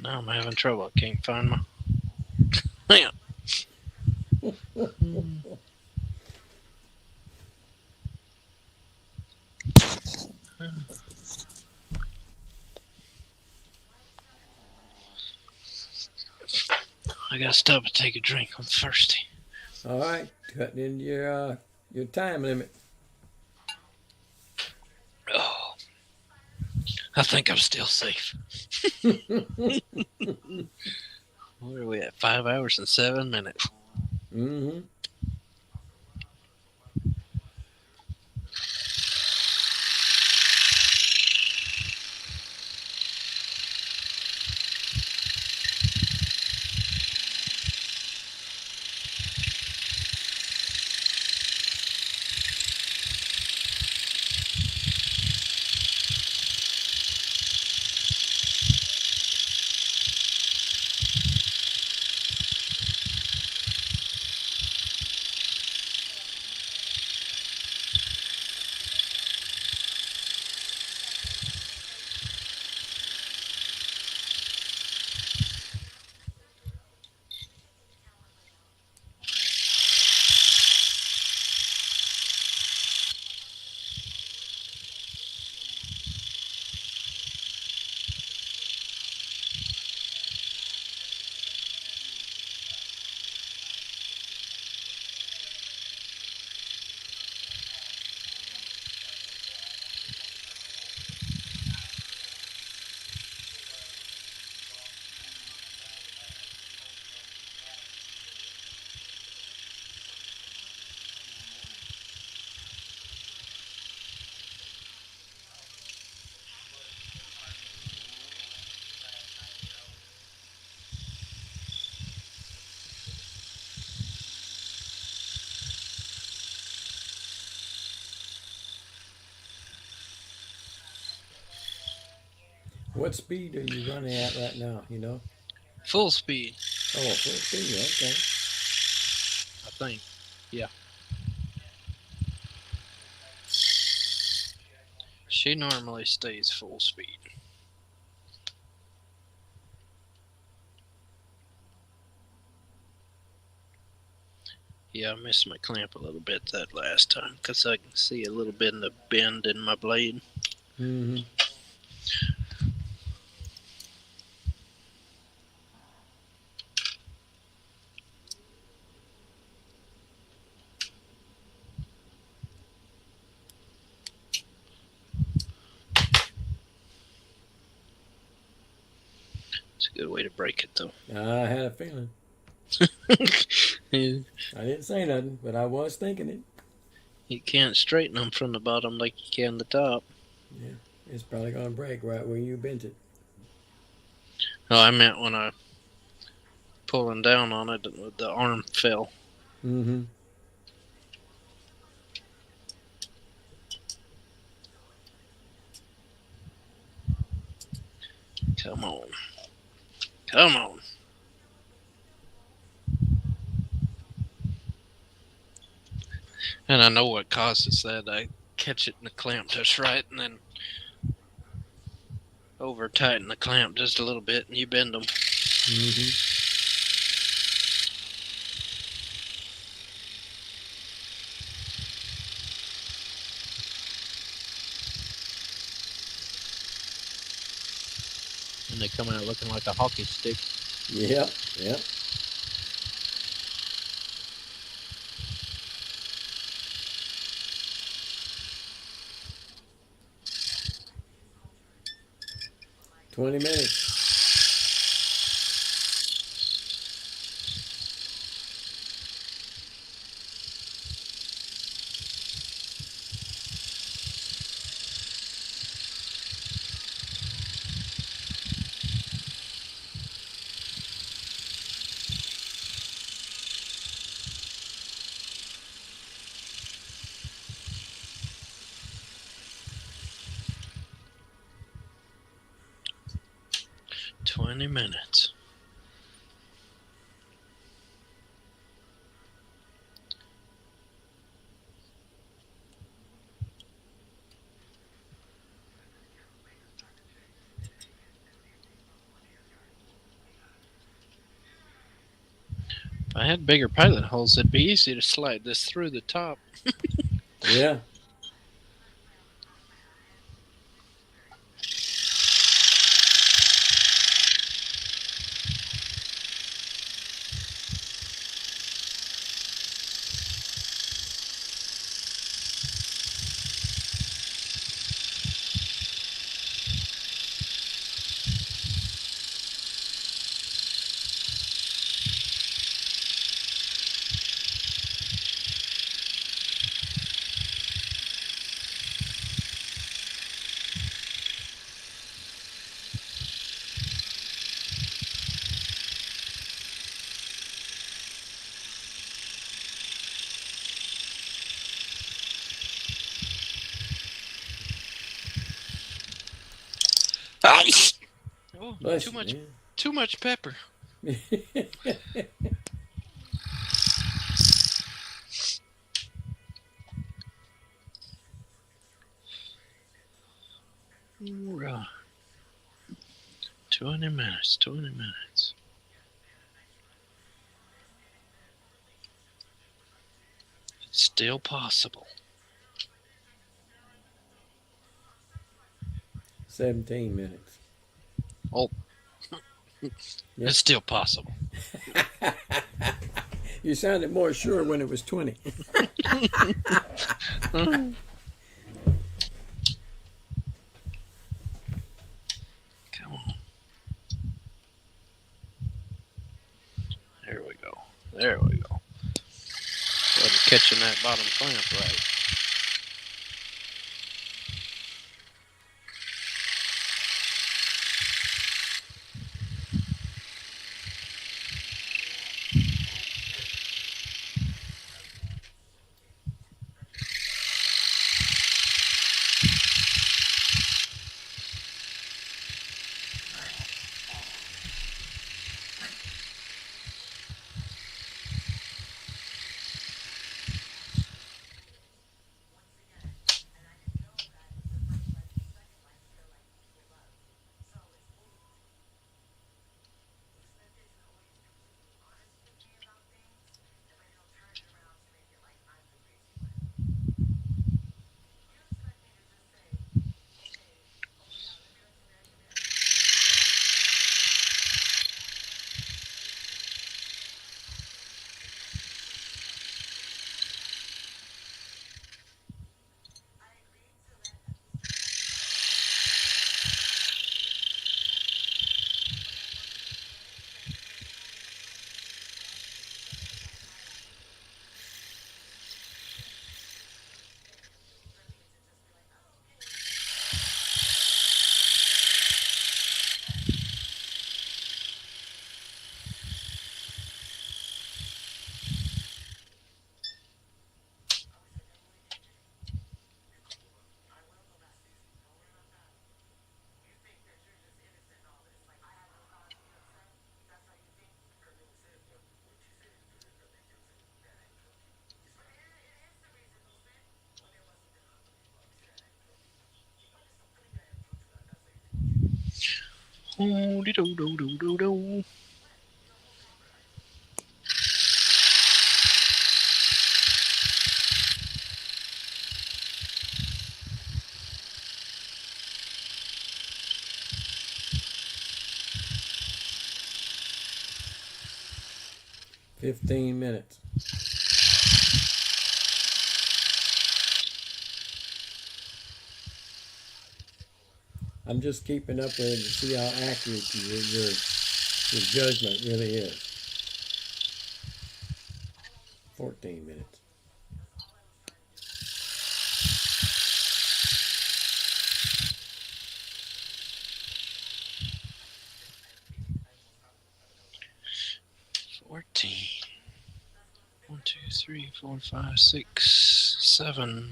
Now I'm having trouble. I can't find my. Hang on. I gotta stop and take a drink. I'm thirsty.
All right, cutting into your time limit.
Oh, I think I'm still safe. Where are we at? 5 hours and 7 minutes.
Mm-hmm. What speed are you running at right now? You know?
Full speed,
Oh, full speed. Okay.
I think. Yeah. She normally stays full speed. Yeah, I missed my clamp a little bit that last time because I can see a little bit of the bend in my blade.
Mm-hmm.
It's a good way to break it, though.
I had a feeling.
You
I didn't say nothing, but I was thinking it.
can't straighten them from the bottom like you can the top.
Yeah, it's probably gonna break right where you bent it.
Oh, I meant when I pulling down on it, the arm fell.
Mm-hmm.
Come on. Come on. And I know what causes that. I catch it in the clamp just right and then over tighten the clamp just a little bit and you bend them.
Mm-hmm.
And they come out looking like a hockey stick.
Yep. Yep. $20.
20 minutes. If I had bigger pilot holes, it'd be easy to slide this through the top.
Yeah.
Oh,
Bless
too
you,
much pepper.
man.
Right. 20 minutes. 20 minutes. It's still possible.
17 minutes.
Oh,
Yeah.
it's still possible.
You sounded more sure when it was 20.
Come on. There we go. There we go. Wasn't catching that bottom clamp right. Oh, do do do do do.
15 minutes. I'm just keeping up with it to see how accurate your judgment really is. 14 minutes.
$14. 1, 2, 3, 4, 5, 6, 7,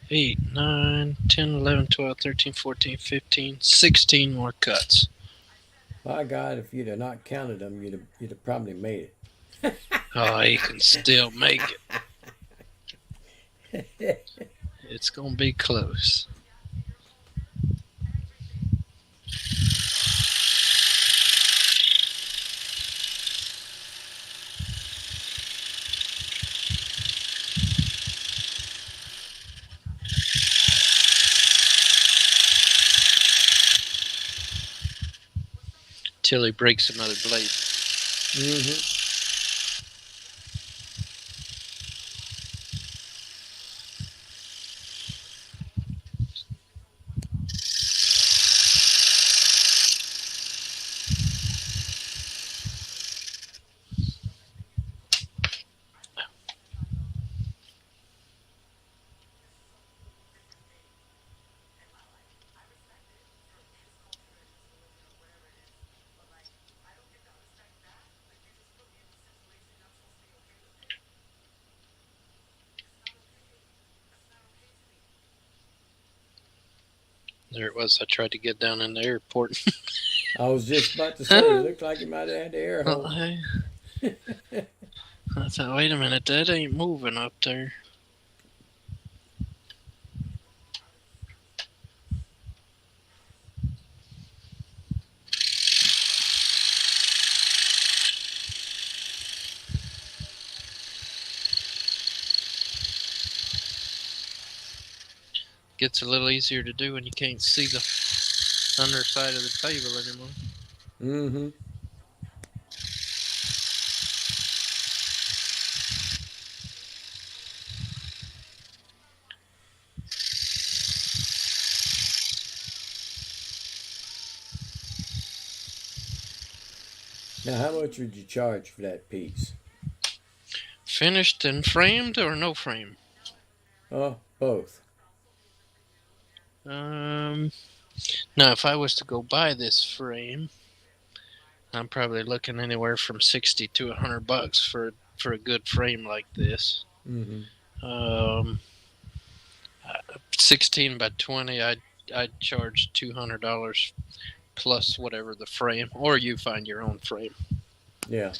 8, 9, 10, 11, 12, 13, 14, 15, 16 more cuts.
By God, if you'd have not counted them, you'd have probably made it.
Oh, he can still make it. It's going to be close. till he breaks another blade.
Mm-hmm.
There it was. I tried to get down in the airport.
I was just about to say, it looked like you might have had the air hole.
I thought, wait a minute, that ain't moving up there. Gets a little easier to do when you can't see the underside of the table anymore.
Mm-hmm. Now, how much would you charge for that piece?
Finished and framed or no frame?
Oh, both.
Now, if I was to go buy this frame, I'm probably looking anywhere from $60 to $100 for a good frame like this.
Mm-hmm.
16 by 20, I'd charge $200 plus whatever the frame, or you find your own frame.
Yeah.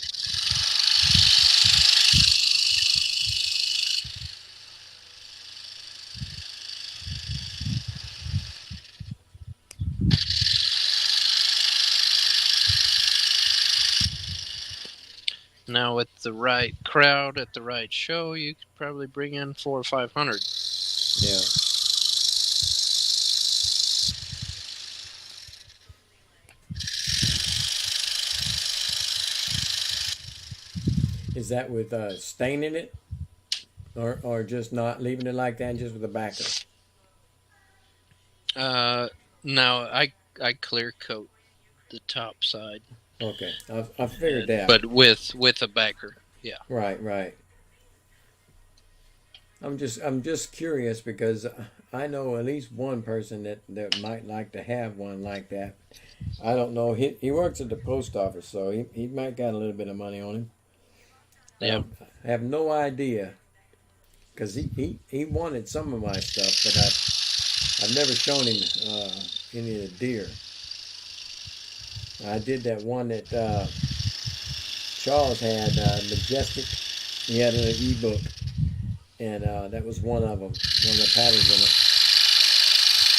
Now, with the right crowd at the right show, you could probably bring in $400 or $500.
Yeah. Is that with staining it, or just not leaving it like that, and just with a backer?
Now I clear coat the top side.
Okay, I figured that.
But with a backer, yeah.
Right, right. I'm just curious because I know at least one person that might like to have one like that. I don't know. He works at the post office, so he might got a little bit of money on him. But
Yeah.
I have no idea because he wanted some of my stuff, but I've never shown him any of the deer. I did that one that Charles had, Majestic. He had an ebook, and that was one of them, one of the patterns in it.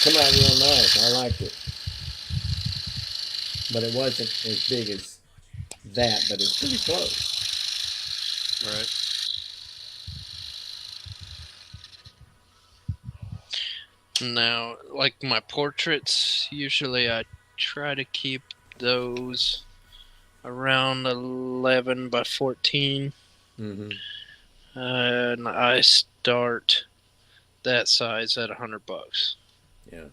Come out real nice. I liked it, but it wasn't as big as that, but it's pretty close.
Right. Now, like my portraits, usually I try to keep those around 11 by 14.
Mm-hmm.
And I start that size at $100.
Yeah.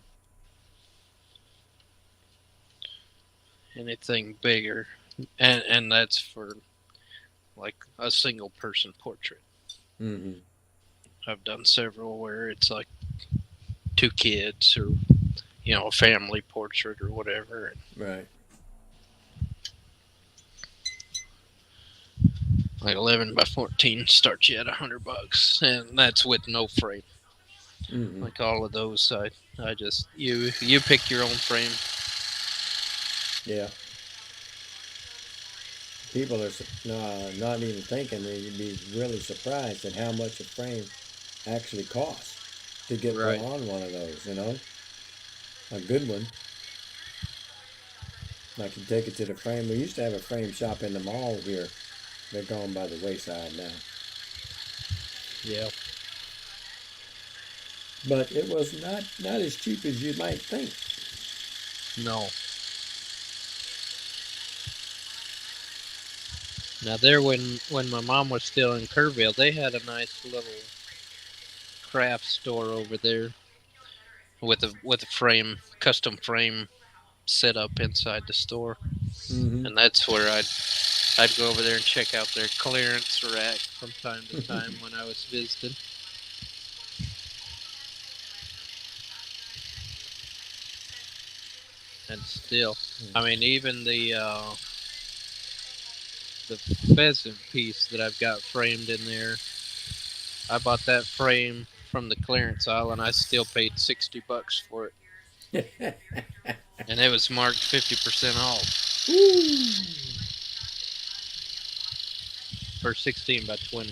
Anything bigger, and that's for like a single person portrait.
Mm-hmm.
I've done several where it's like two kids or a family portrait or whatever.
Right.
Like 11 by 14 starts you at $100, and that's with no frame.
Mm-hmm.
Like all of those, I just you pick your own frame.
Yeah. People are not even thinking. They'd be really surprised at how much a frame actually costs to get
Right.
on one of those. A good one. Like you take it to the frame. We used to have a frame shop in the mall here. They're gone by the wayside now.
Yeah.
But it was not as cheap as you might think.
No. Now there, when my mom was still in Kerrville, they had a nice little craft store over there with a custom frame set up inside the store,
Mm-hmm.
and that's where I'd go over there and check out their clearance rack from time to time when I was visiting. And still, I mean, even the pheasant piece that I've got framed in there, I bought that frame from the clearance aisle, and I still paid $60 for it, and it was marked 50% off for 16 by 20.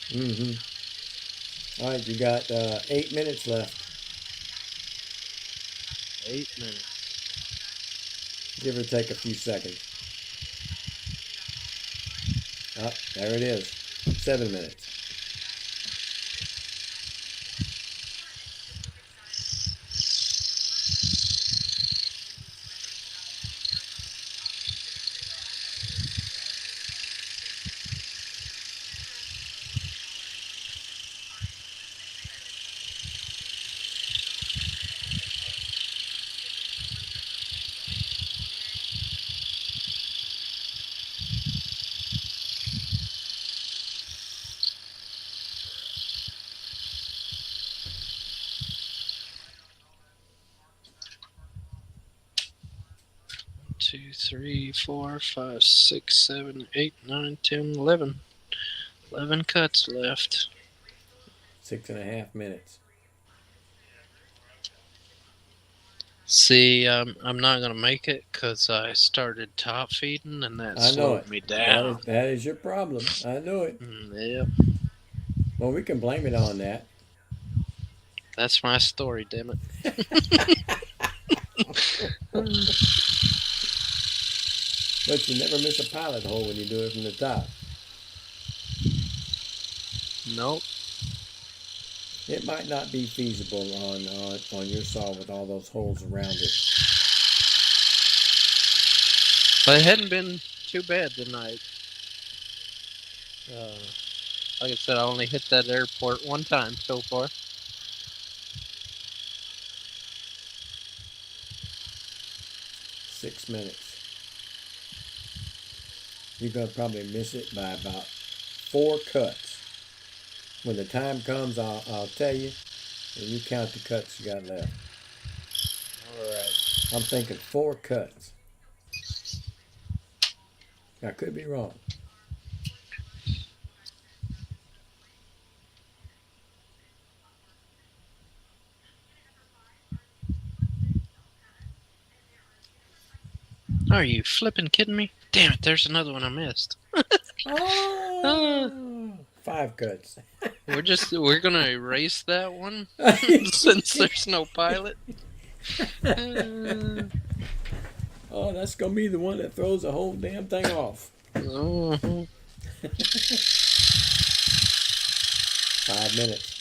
Mm-hmm. All right, you got 8 minutes left.
8 minutes.
Give or take a few seconds. Oh, there it is. 7 minutes.
Two, three, four, five, 6, 7, 8, 9, 10, 11. 11 cuts left.
6.5 minutes.
See, I'm not gonna make it because I started top feeding, and that
I know
slowed
it.
me
That
down.
is your problem. I know it.
Yep,
Well, we can blame it on that.
that's my story. Damn it.
But you never miss a pilot hole when you do it from the top.
Nope.
It might not be feasible on your saw with all those holes around it.
But it hadn't been too bad tonight. Uh, like I said, I only hit that airport one time so far.
6 minutes. You're gonna probably miss it by about 4 cuts. When the time comes, I'll tell you, and you count the cuts you got left.
Alright.
I'm thinking 4 cuts. I could be wrong.
Are you flipping kidding me? Damn it, there's another one I missed.
Oh, 5 cuts.
We're gonna erase that one since there's no pilot.
Oh, that's gonna be the one that throws the whole damn thing off.
Uh-huh.
5 minutes.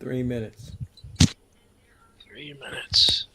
3 minutes.
3 minutes.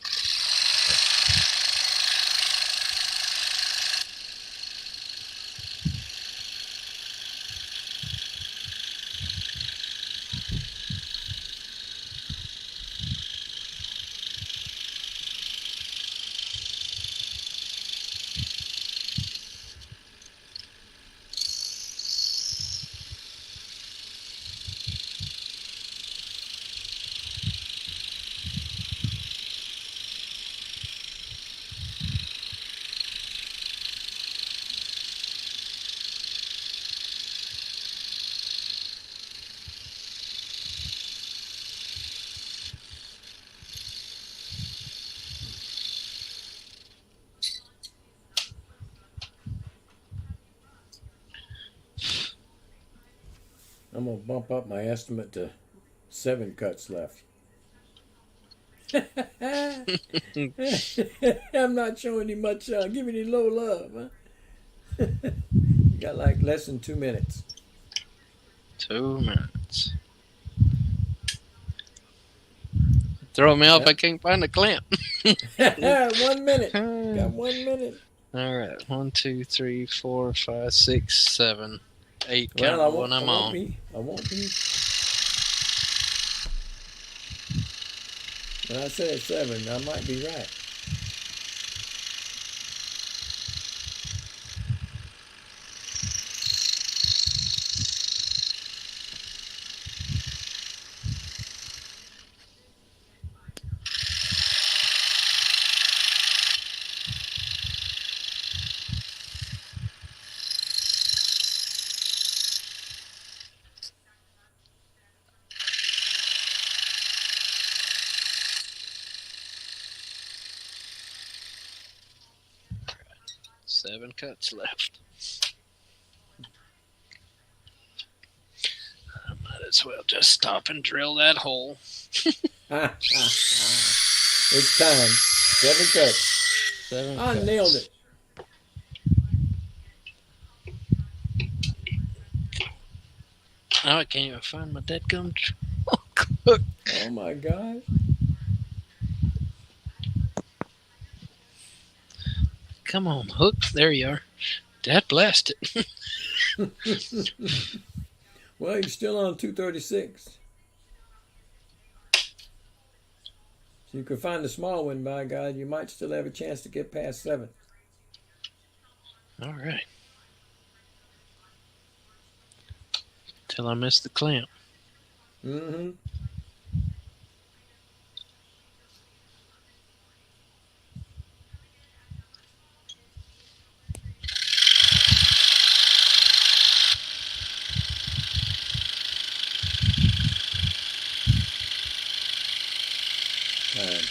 I'm gonna bump up my estimate to 7 cuts left. I'm not showing you much, giving you low love, huh? You got like less than 2 minutes.
2 minutes. Throw me off.
Yep.
I can't find the clamp.
1 minute. Got
All
1 minute.
right. 1, 2, 3, 4, 5, 6, 7, 8.
Well,
Counting when
I
I'm
won't
on.
be. I won't be. When I said 7, I might be right.
Seven cuts left. I might as well just stop and drill that hole.
It's time. 7 cuts.
7
I
cuts.
nailed it.
Oh, I can't even find my dead gum.
Oh my gosh.
Come on, hook. There you are. Dad blast it.
Well, you're still on 236. So you could find a small one, by God. You might still have a chance to get past 7.
All right. Till I miss the clamp.
Mm-hmm. Time.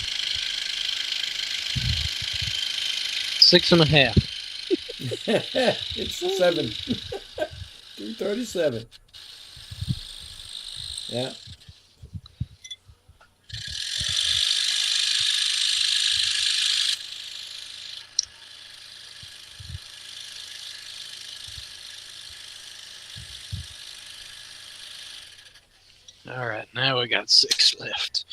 6.5.
It's 7. 237. Yeah.
All right, now we got 6 left.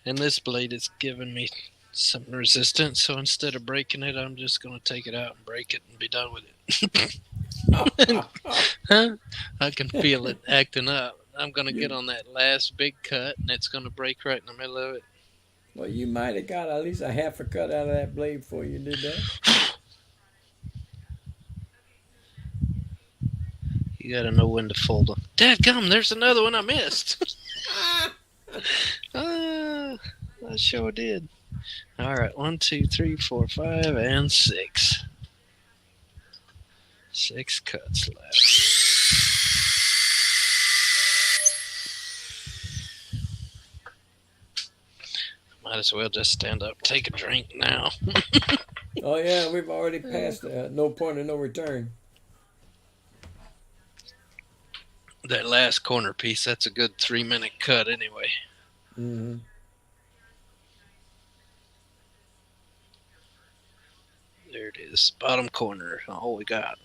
And this blade is giving me some resistance, so instead of breaking it, I'm just going to take it out and break it and be done with it. Huh? I can feel it acting up. I'm going to get on that last big cut, and it's going to break right in the middle of it.
Well, you might have got at least a half a cut out of that blade before you did that.
You got to know when to fold them. Dadgum, there's another one I missed. I sure did. All right, 1, 2, 3, 4, 5, and 6. 6 cuts left. Might as well just stand up, take a drink now.
Oh yeah, we've already passed no point of no return.
That last corner piece, that's a good 3-minute cut anyway.
Mm-hmm.
There it is, bottom corner. All we got.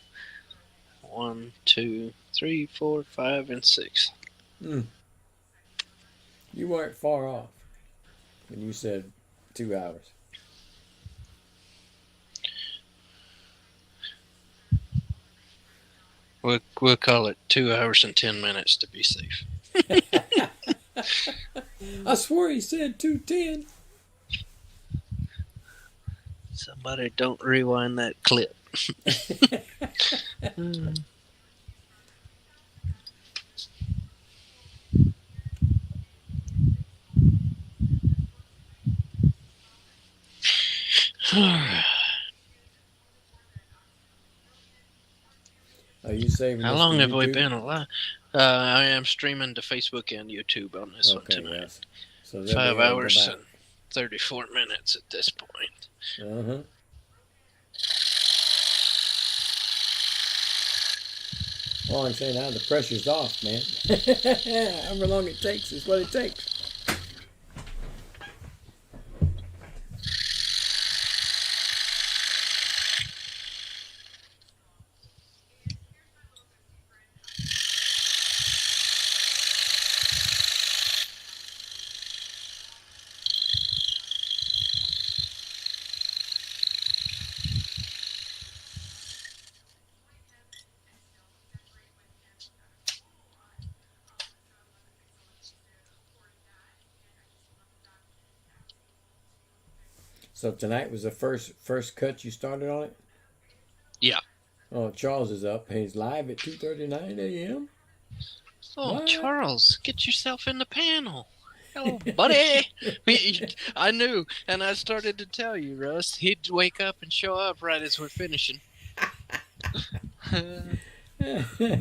1, 2, 3, 4, 5, and 6.
Mm. You weren't far off when you said 2 hours.
We'll call it 2 hours and 10 minutes to be safe.
I swear he said 2:10.
Somebody don't rewind that clip.
Are you saving
How
this
long
for
have we
YouTube?
been alive? I am streaming to Facebook and YouTube on this one
Okay,
tonight.
yes. So they'll be
5
able to go
hours
back.
and 34 minutes at this point.
Uh-huh. All I'm saying now, the pressure's off, man. However long it takes is what it takes. So tonight was the first cut you started on it?
Yeah.
Oh, Charles is up. He's live at 2:39 a.m.
Oh,
What?
Charles, get yourself in the panel. Hello, buddy. I knew, and I started to tell you, Russ. He'd wake up and show up right as we're finishing. If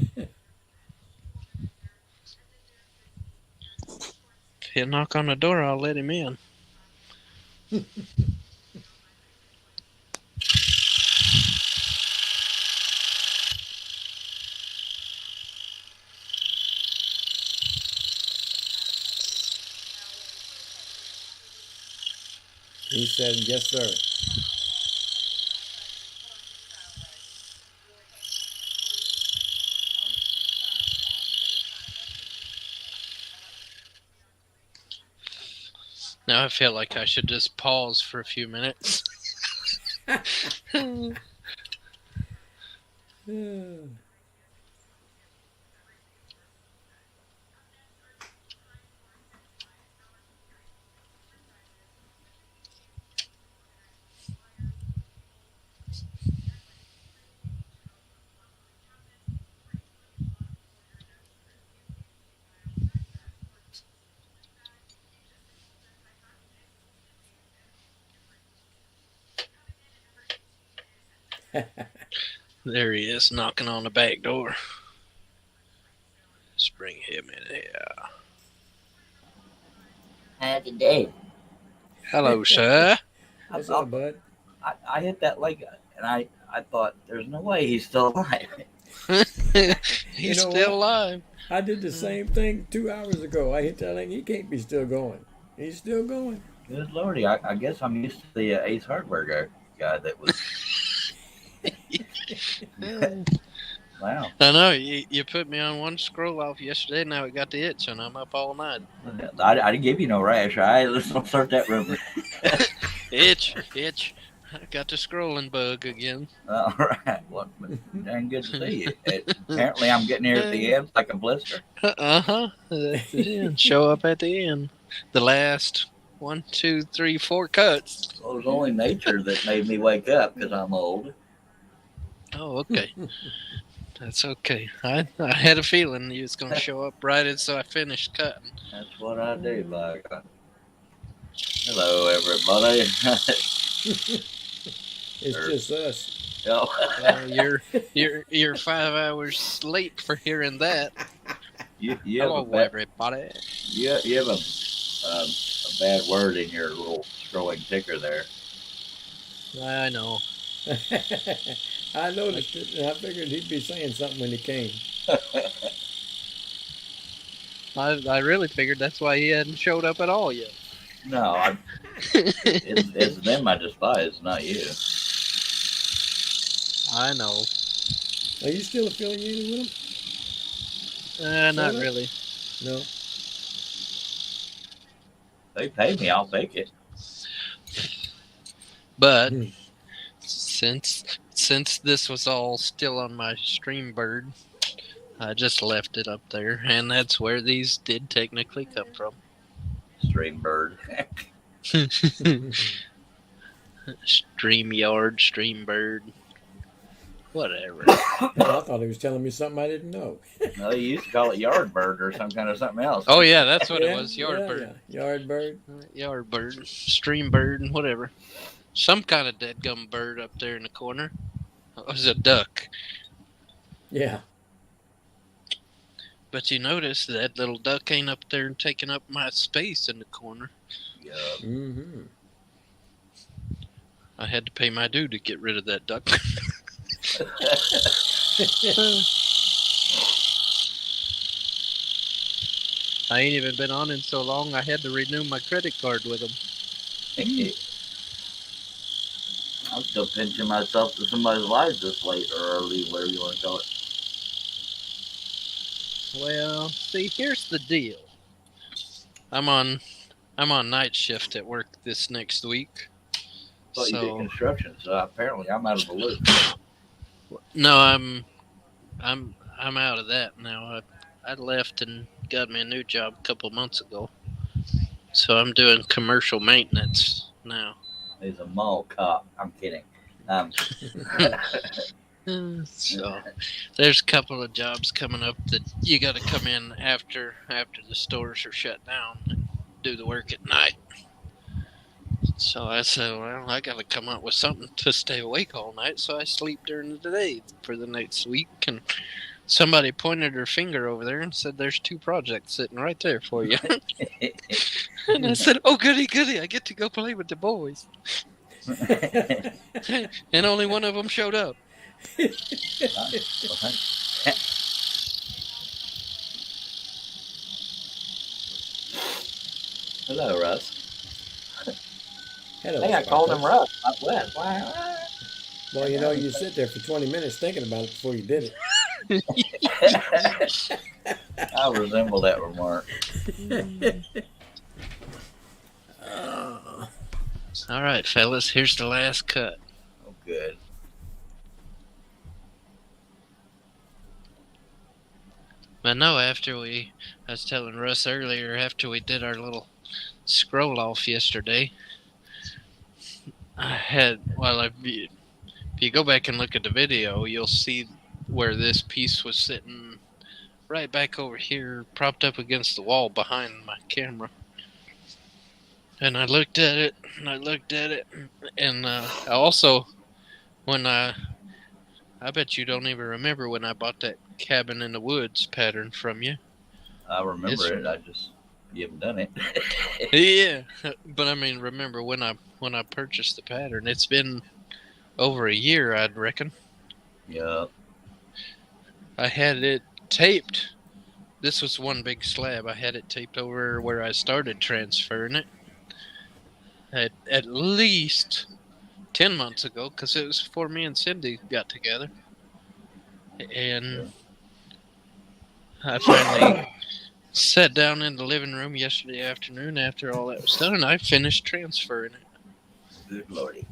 he'll knock on the door, I'll let him in.
He said, yes, sir.
Now I feel like I should just pause for a few minutes. There he is, knocking on the back door. Let's bring him in here.
Happy day.
Hello, sir.
What's up, bud?
I hit that leg and I thought there's no way he's still alive.
He's
know
still
what?
alive.
I did the same thing 2 hours ago. I hit that thing. He can't be still going. He's still going.
Good lordy, I guess I'm used to the Ace Hardware guy that was. Wow.
I know, you put me on one scroll off yesterday, now it got the itch, and I'm up all night.
I didn't give you no rash. Let's not start that rumor.
Itch. I got the scrolling bug again.
All right. Well, dang good to see you. Apparently, I'm getting here at the end like a blister.
Uh-huh. That's the end. Show up at the end. The last 1, 2, 3, 4 cuts.
Well, it was only nature that made me wake up because I'm old.
Oh, okay. That's okay. I had a feeling you was going to show up right as I finished cutting.
That's what I do, by God. Hello, everybody.
It's just us.
Oh.
You're 5 hours late for hearing that.
You
Hello,
have
everybody.
you have a bad word in your little scrolling ticker there.
I know.
I noticed it, and I figured he'd be saying something when he came.
I really figured that's why he hadn't showed up at all yet.
No, it's them I despise, not you.
I know.
Are you still affiliated with him?
Not
Sorta?
really.
No.
They pay me, I'll take it.
But
Hmm.
since this was all still on my stream bird, I just left it up there, and that's where these did technically come from.
Stream bird.
StreamYard, Streambird, whatever.
Oh, I thought he was telling me something I didn't know.
No, they used to call it yard bird or some kind of something else.
Oh yeah, that's what
Yeah,
it was. Yardbird,
yeah. Yard bird.
Yardbird, Streambird, whatever. Some kind of deadgum bird up there in the corner. It was a duck.
Yeah.
But you notice that little duck ain't up there taking up my space in the corner.
Yeah.
Mm-hmm.
I had to pay my due to get rid of that duck. I ain't even been on him so long, I had to renew my credit card with him.
I'm still pinching myself to somebody's lives this late or early, whatever you want to call it.
Well, see, here's the deal. I'm on night shift at work this next week.
Thought you did construction, so apparently I'm out of the loop.
No, I'm out of that now. I left and got me a new job a couple months ago. So I'm doing commercial maintenance now.
He's a mall cop. I'm kidding.
So there's a couple of jobs coming up that you got to come in after the stores are shut down and do the work at night. So I said, well, I got to come up with something to stay awake all night, so I sleep during the day for the next week. And somebody pointed her finger over there and said, there's 2 projects sitting right there for you. And I said, oh, goody, I get to go play with the boys. And only one of them showed up.
Hello, Russ.
Hello.
I think I called him Russ, not Wes. Why?
Well, you know, you sit there for 20 minutes thinking about it before you did it.
I resemble that remark.
All right, fellas, here's the last cut.
Oh, good.
I know I was telling Russ earlier, after we did our little scroll off yesterday, if you go back and look at the video, you'll see where this piece was sitting right back over here, propped up against the wall behind my camera. And I looked at it, and I also, I bet you don't even remember when I bought that cabin in the woods pattern from you.
I remember it. You haven't done it.
Yeah, but I mean, remember when I purchased the pattern? It's been over a year, I'd reckon.
Yeah.
I had it taped. This was one big slab. I had it taped over where I started transferring it. At least 10 months ago, because it was before me and Cindy got together. And I finally sat down in the living room yesterday afternoon after all that was done, and I finished transferring it.
Good lordy.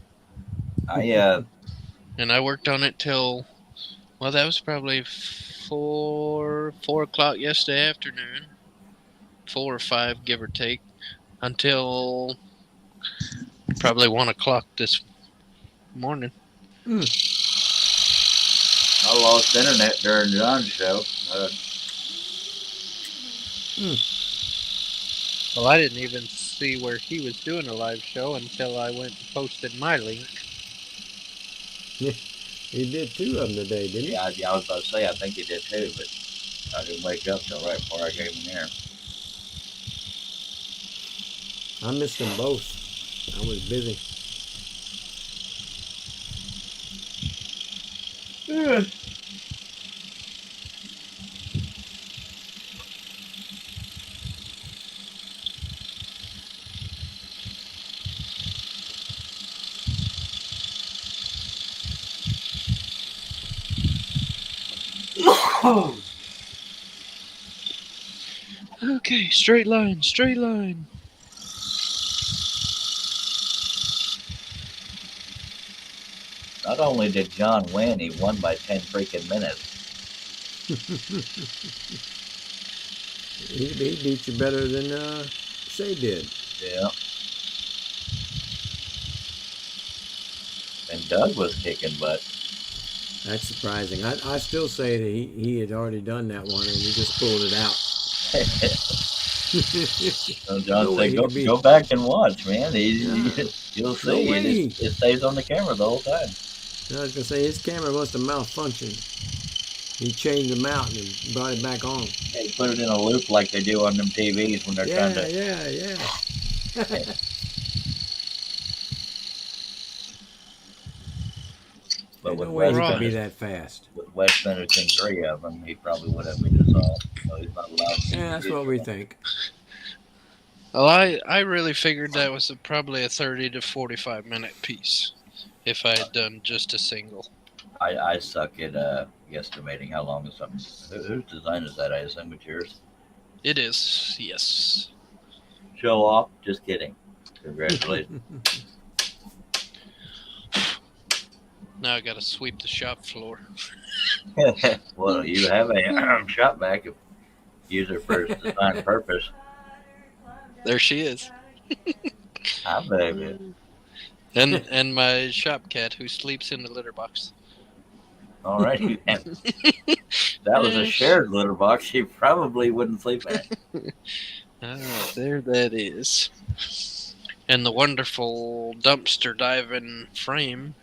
And
I worked on it till, well, that was probably 4 o'clock yesterday afternoon. 4 or 5, give or take, until probably 1 o'clock this morning.
I lost internet during John's show.
Well, I didn't even see where he was doing a live show until I went and posted my link.
He did 2 of them today, didn't he?
Yeah, I was about to say, I think he did too, but I didn't wake up till right before I came in here.
I missed them both. I was busy.
Okay, straight line.
Not only did John win, he won by 10 freaking minutes.
He beat you better than Shay did.
Yeah. And Doug was kicking butt.
That's surprising. I still say that he had already done that one and he just pulled it out.
So John
No way
said,
he
"Go
could be.
go back and watch, man.
Yeah.
You'll
No
see.
way.
It stays on the camera the whole time."
I was gonna say his camera must have malfunctioned. He changed them out and brought it back on.
They put it in a loop like they do on them TVs when they're trying to.
Yeah.
But
There's
with
no way he
West
could be
Benedict,
that fast.
with West Benedict 3 of them, he probably would have beat us all. So he's not allowed to.
Yeah, that's what we think.
Well, I really figured that was probably a 30 to 45 minute piece if I had done just a single.
I suck at guesstimating how long is something. Whose design is that? I assume it's yours.
It is, yes.
Show off. Just kidding. Congratulations.
Now I gotta sweep the shop floor.
Well, you have a shot back if use it for its design purpose.
There she is.
I believe it.
And my shop cat who sleeps in the litter box.
All right. If that was a shared litter box, you probably wouldn't sleep in it.
Ah, there that is. And the wonderful dumpster diving frame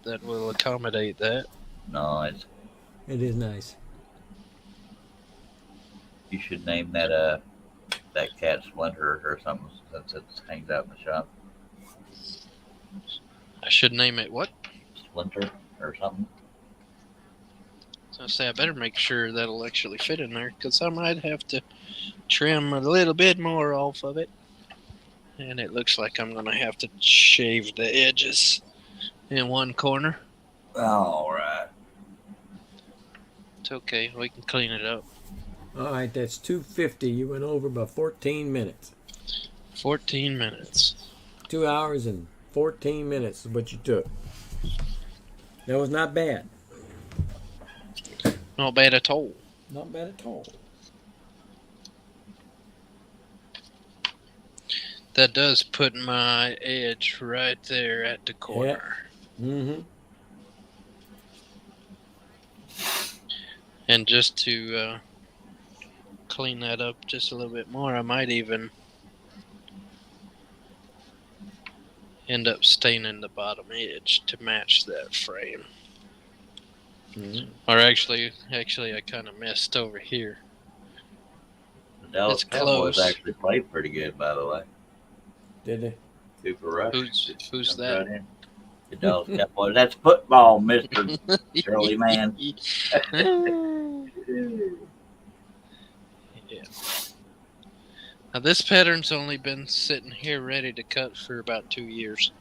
that will accommodate that.
Nice.
It is nice.
You should name that cat Splinter or something since it hangs out in the shop.
I should name it what?
Splinter or something.
So I say I better make sure that'll actually fit in there because I might have to trim a little bit more off of it. And it looks like I'm going to have to shave the edges in one corner.
All right.
It's okay. We can clean it up.
All right, that's 250. You went over by 14 minutes.
14 minutes.
2 hours and 14 minutes is what you took. That was not bad.
Not bad at all.
Not bad at all.
That does put my edge right there at the corner.
Mm-hmm.
And just to clean that up just a little bit more, I might even end up staining the bottom edge to match that frame.
Mm-hmm.
Or actually, I kind of messed over here.
The Dallas
It's
Cowboys
close.
actually played pretty good, by the way.
Did they?
Cooper Rush.
Who's
Comes
that?
right in. The Dallas Cowboys. That's football, Mr. Shirley man.
Yeah. Now this pattern's only been sitting here ready to cut for about 2 years.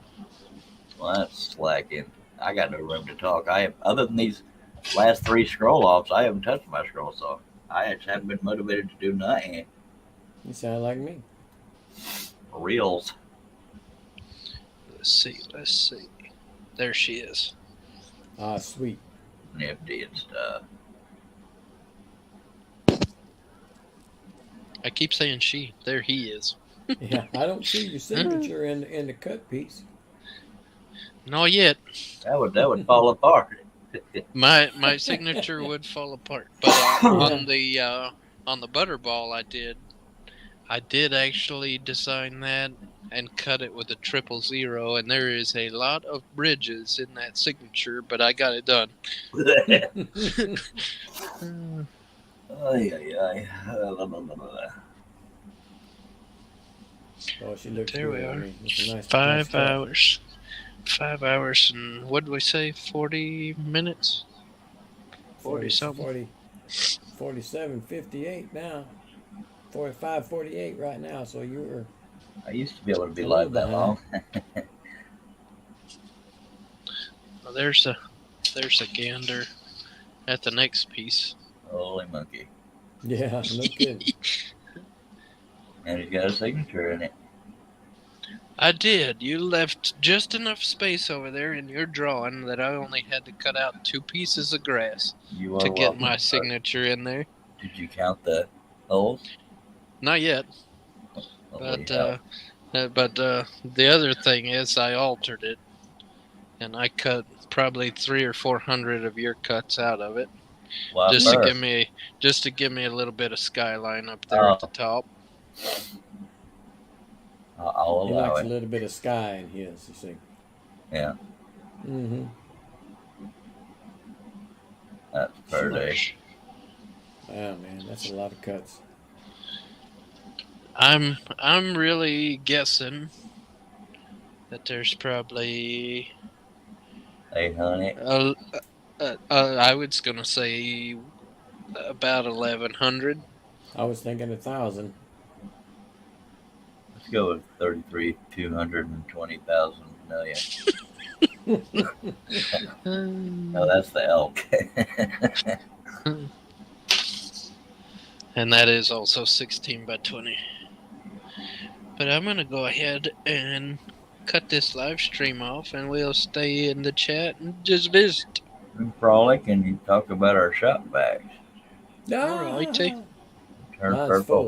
Well, that's slacking. I got no room to talk. Other than these last 3 scroll offs, I haven't touched my scroll saw. I actually haven't been motivated to do nothing.
You sound like me.
Reels.
Let's see. There she is.
Ah, sweet.
Nifty and stuff.
I keep saying she. There he is.
Yeah, I don't see your signature in the cut piece.
Not yet.
That would fall apart.
My signature would fall apart. But on the butterball I did actually design that and cut it with a 000, and there is a lot of bridges in that signature, but I got it done.
Oh, she looks
There we
good.
are.
I mean, it's a nice
5
cut.
hours. 5 hours and what did we say? 40 minutes? 40 something.
47, 58 now. 45, 48 right now. So you were.
I used to be able to be
A
live
little
that long.
Well, there's a gander at the next piece.
Holy monkey.
Yeah, no kidding.
And he's got a signature in it.
I did. You left just enough space over there in your drawing that I only had to cut out 2 pieces of grass
You
to
are
get
welcome.
my signature in there.
Did you count the holes?
Not yet,
Holy
but
hell.
the other thing is I altered it, and I cut probably 300 or 400 of your cuts out of it,
Why
just to
first?
give me a little bit of skyline up there at the top.
I'll
He
allow
likes a
it.
little bit of sky in his, you see.
Yeah,
Mm-hmm.
that's per day.
Wow, man, that's a lot of cuts.
I'm really guessing that there's probably
800.
I was gonna say about 1,100.
I was thinking 1,000.
Let's go with 33, 220,000 million. No, that's the elk.
And that is also 16 by 20. But I'm gonna go ahead and cut this live stream off, and we'll stay in the chat and just visit.
And frolic and you talk about our shop bags.
Alrighty.
Turn
Mine's
purple.
full.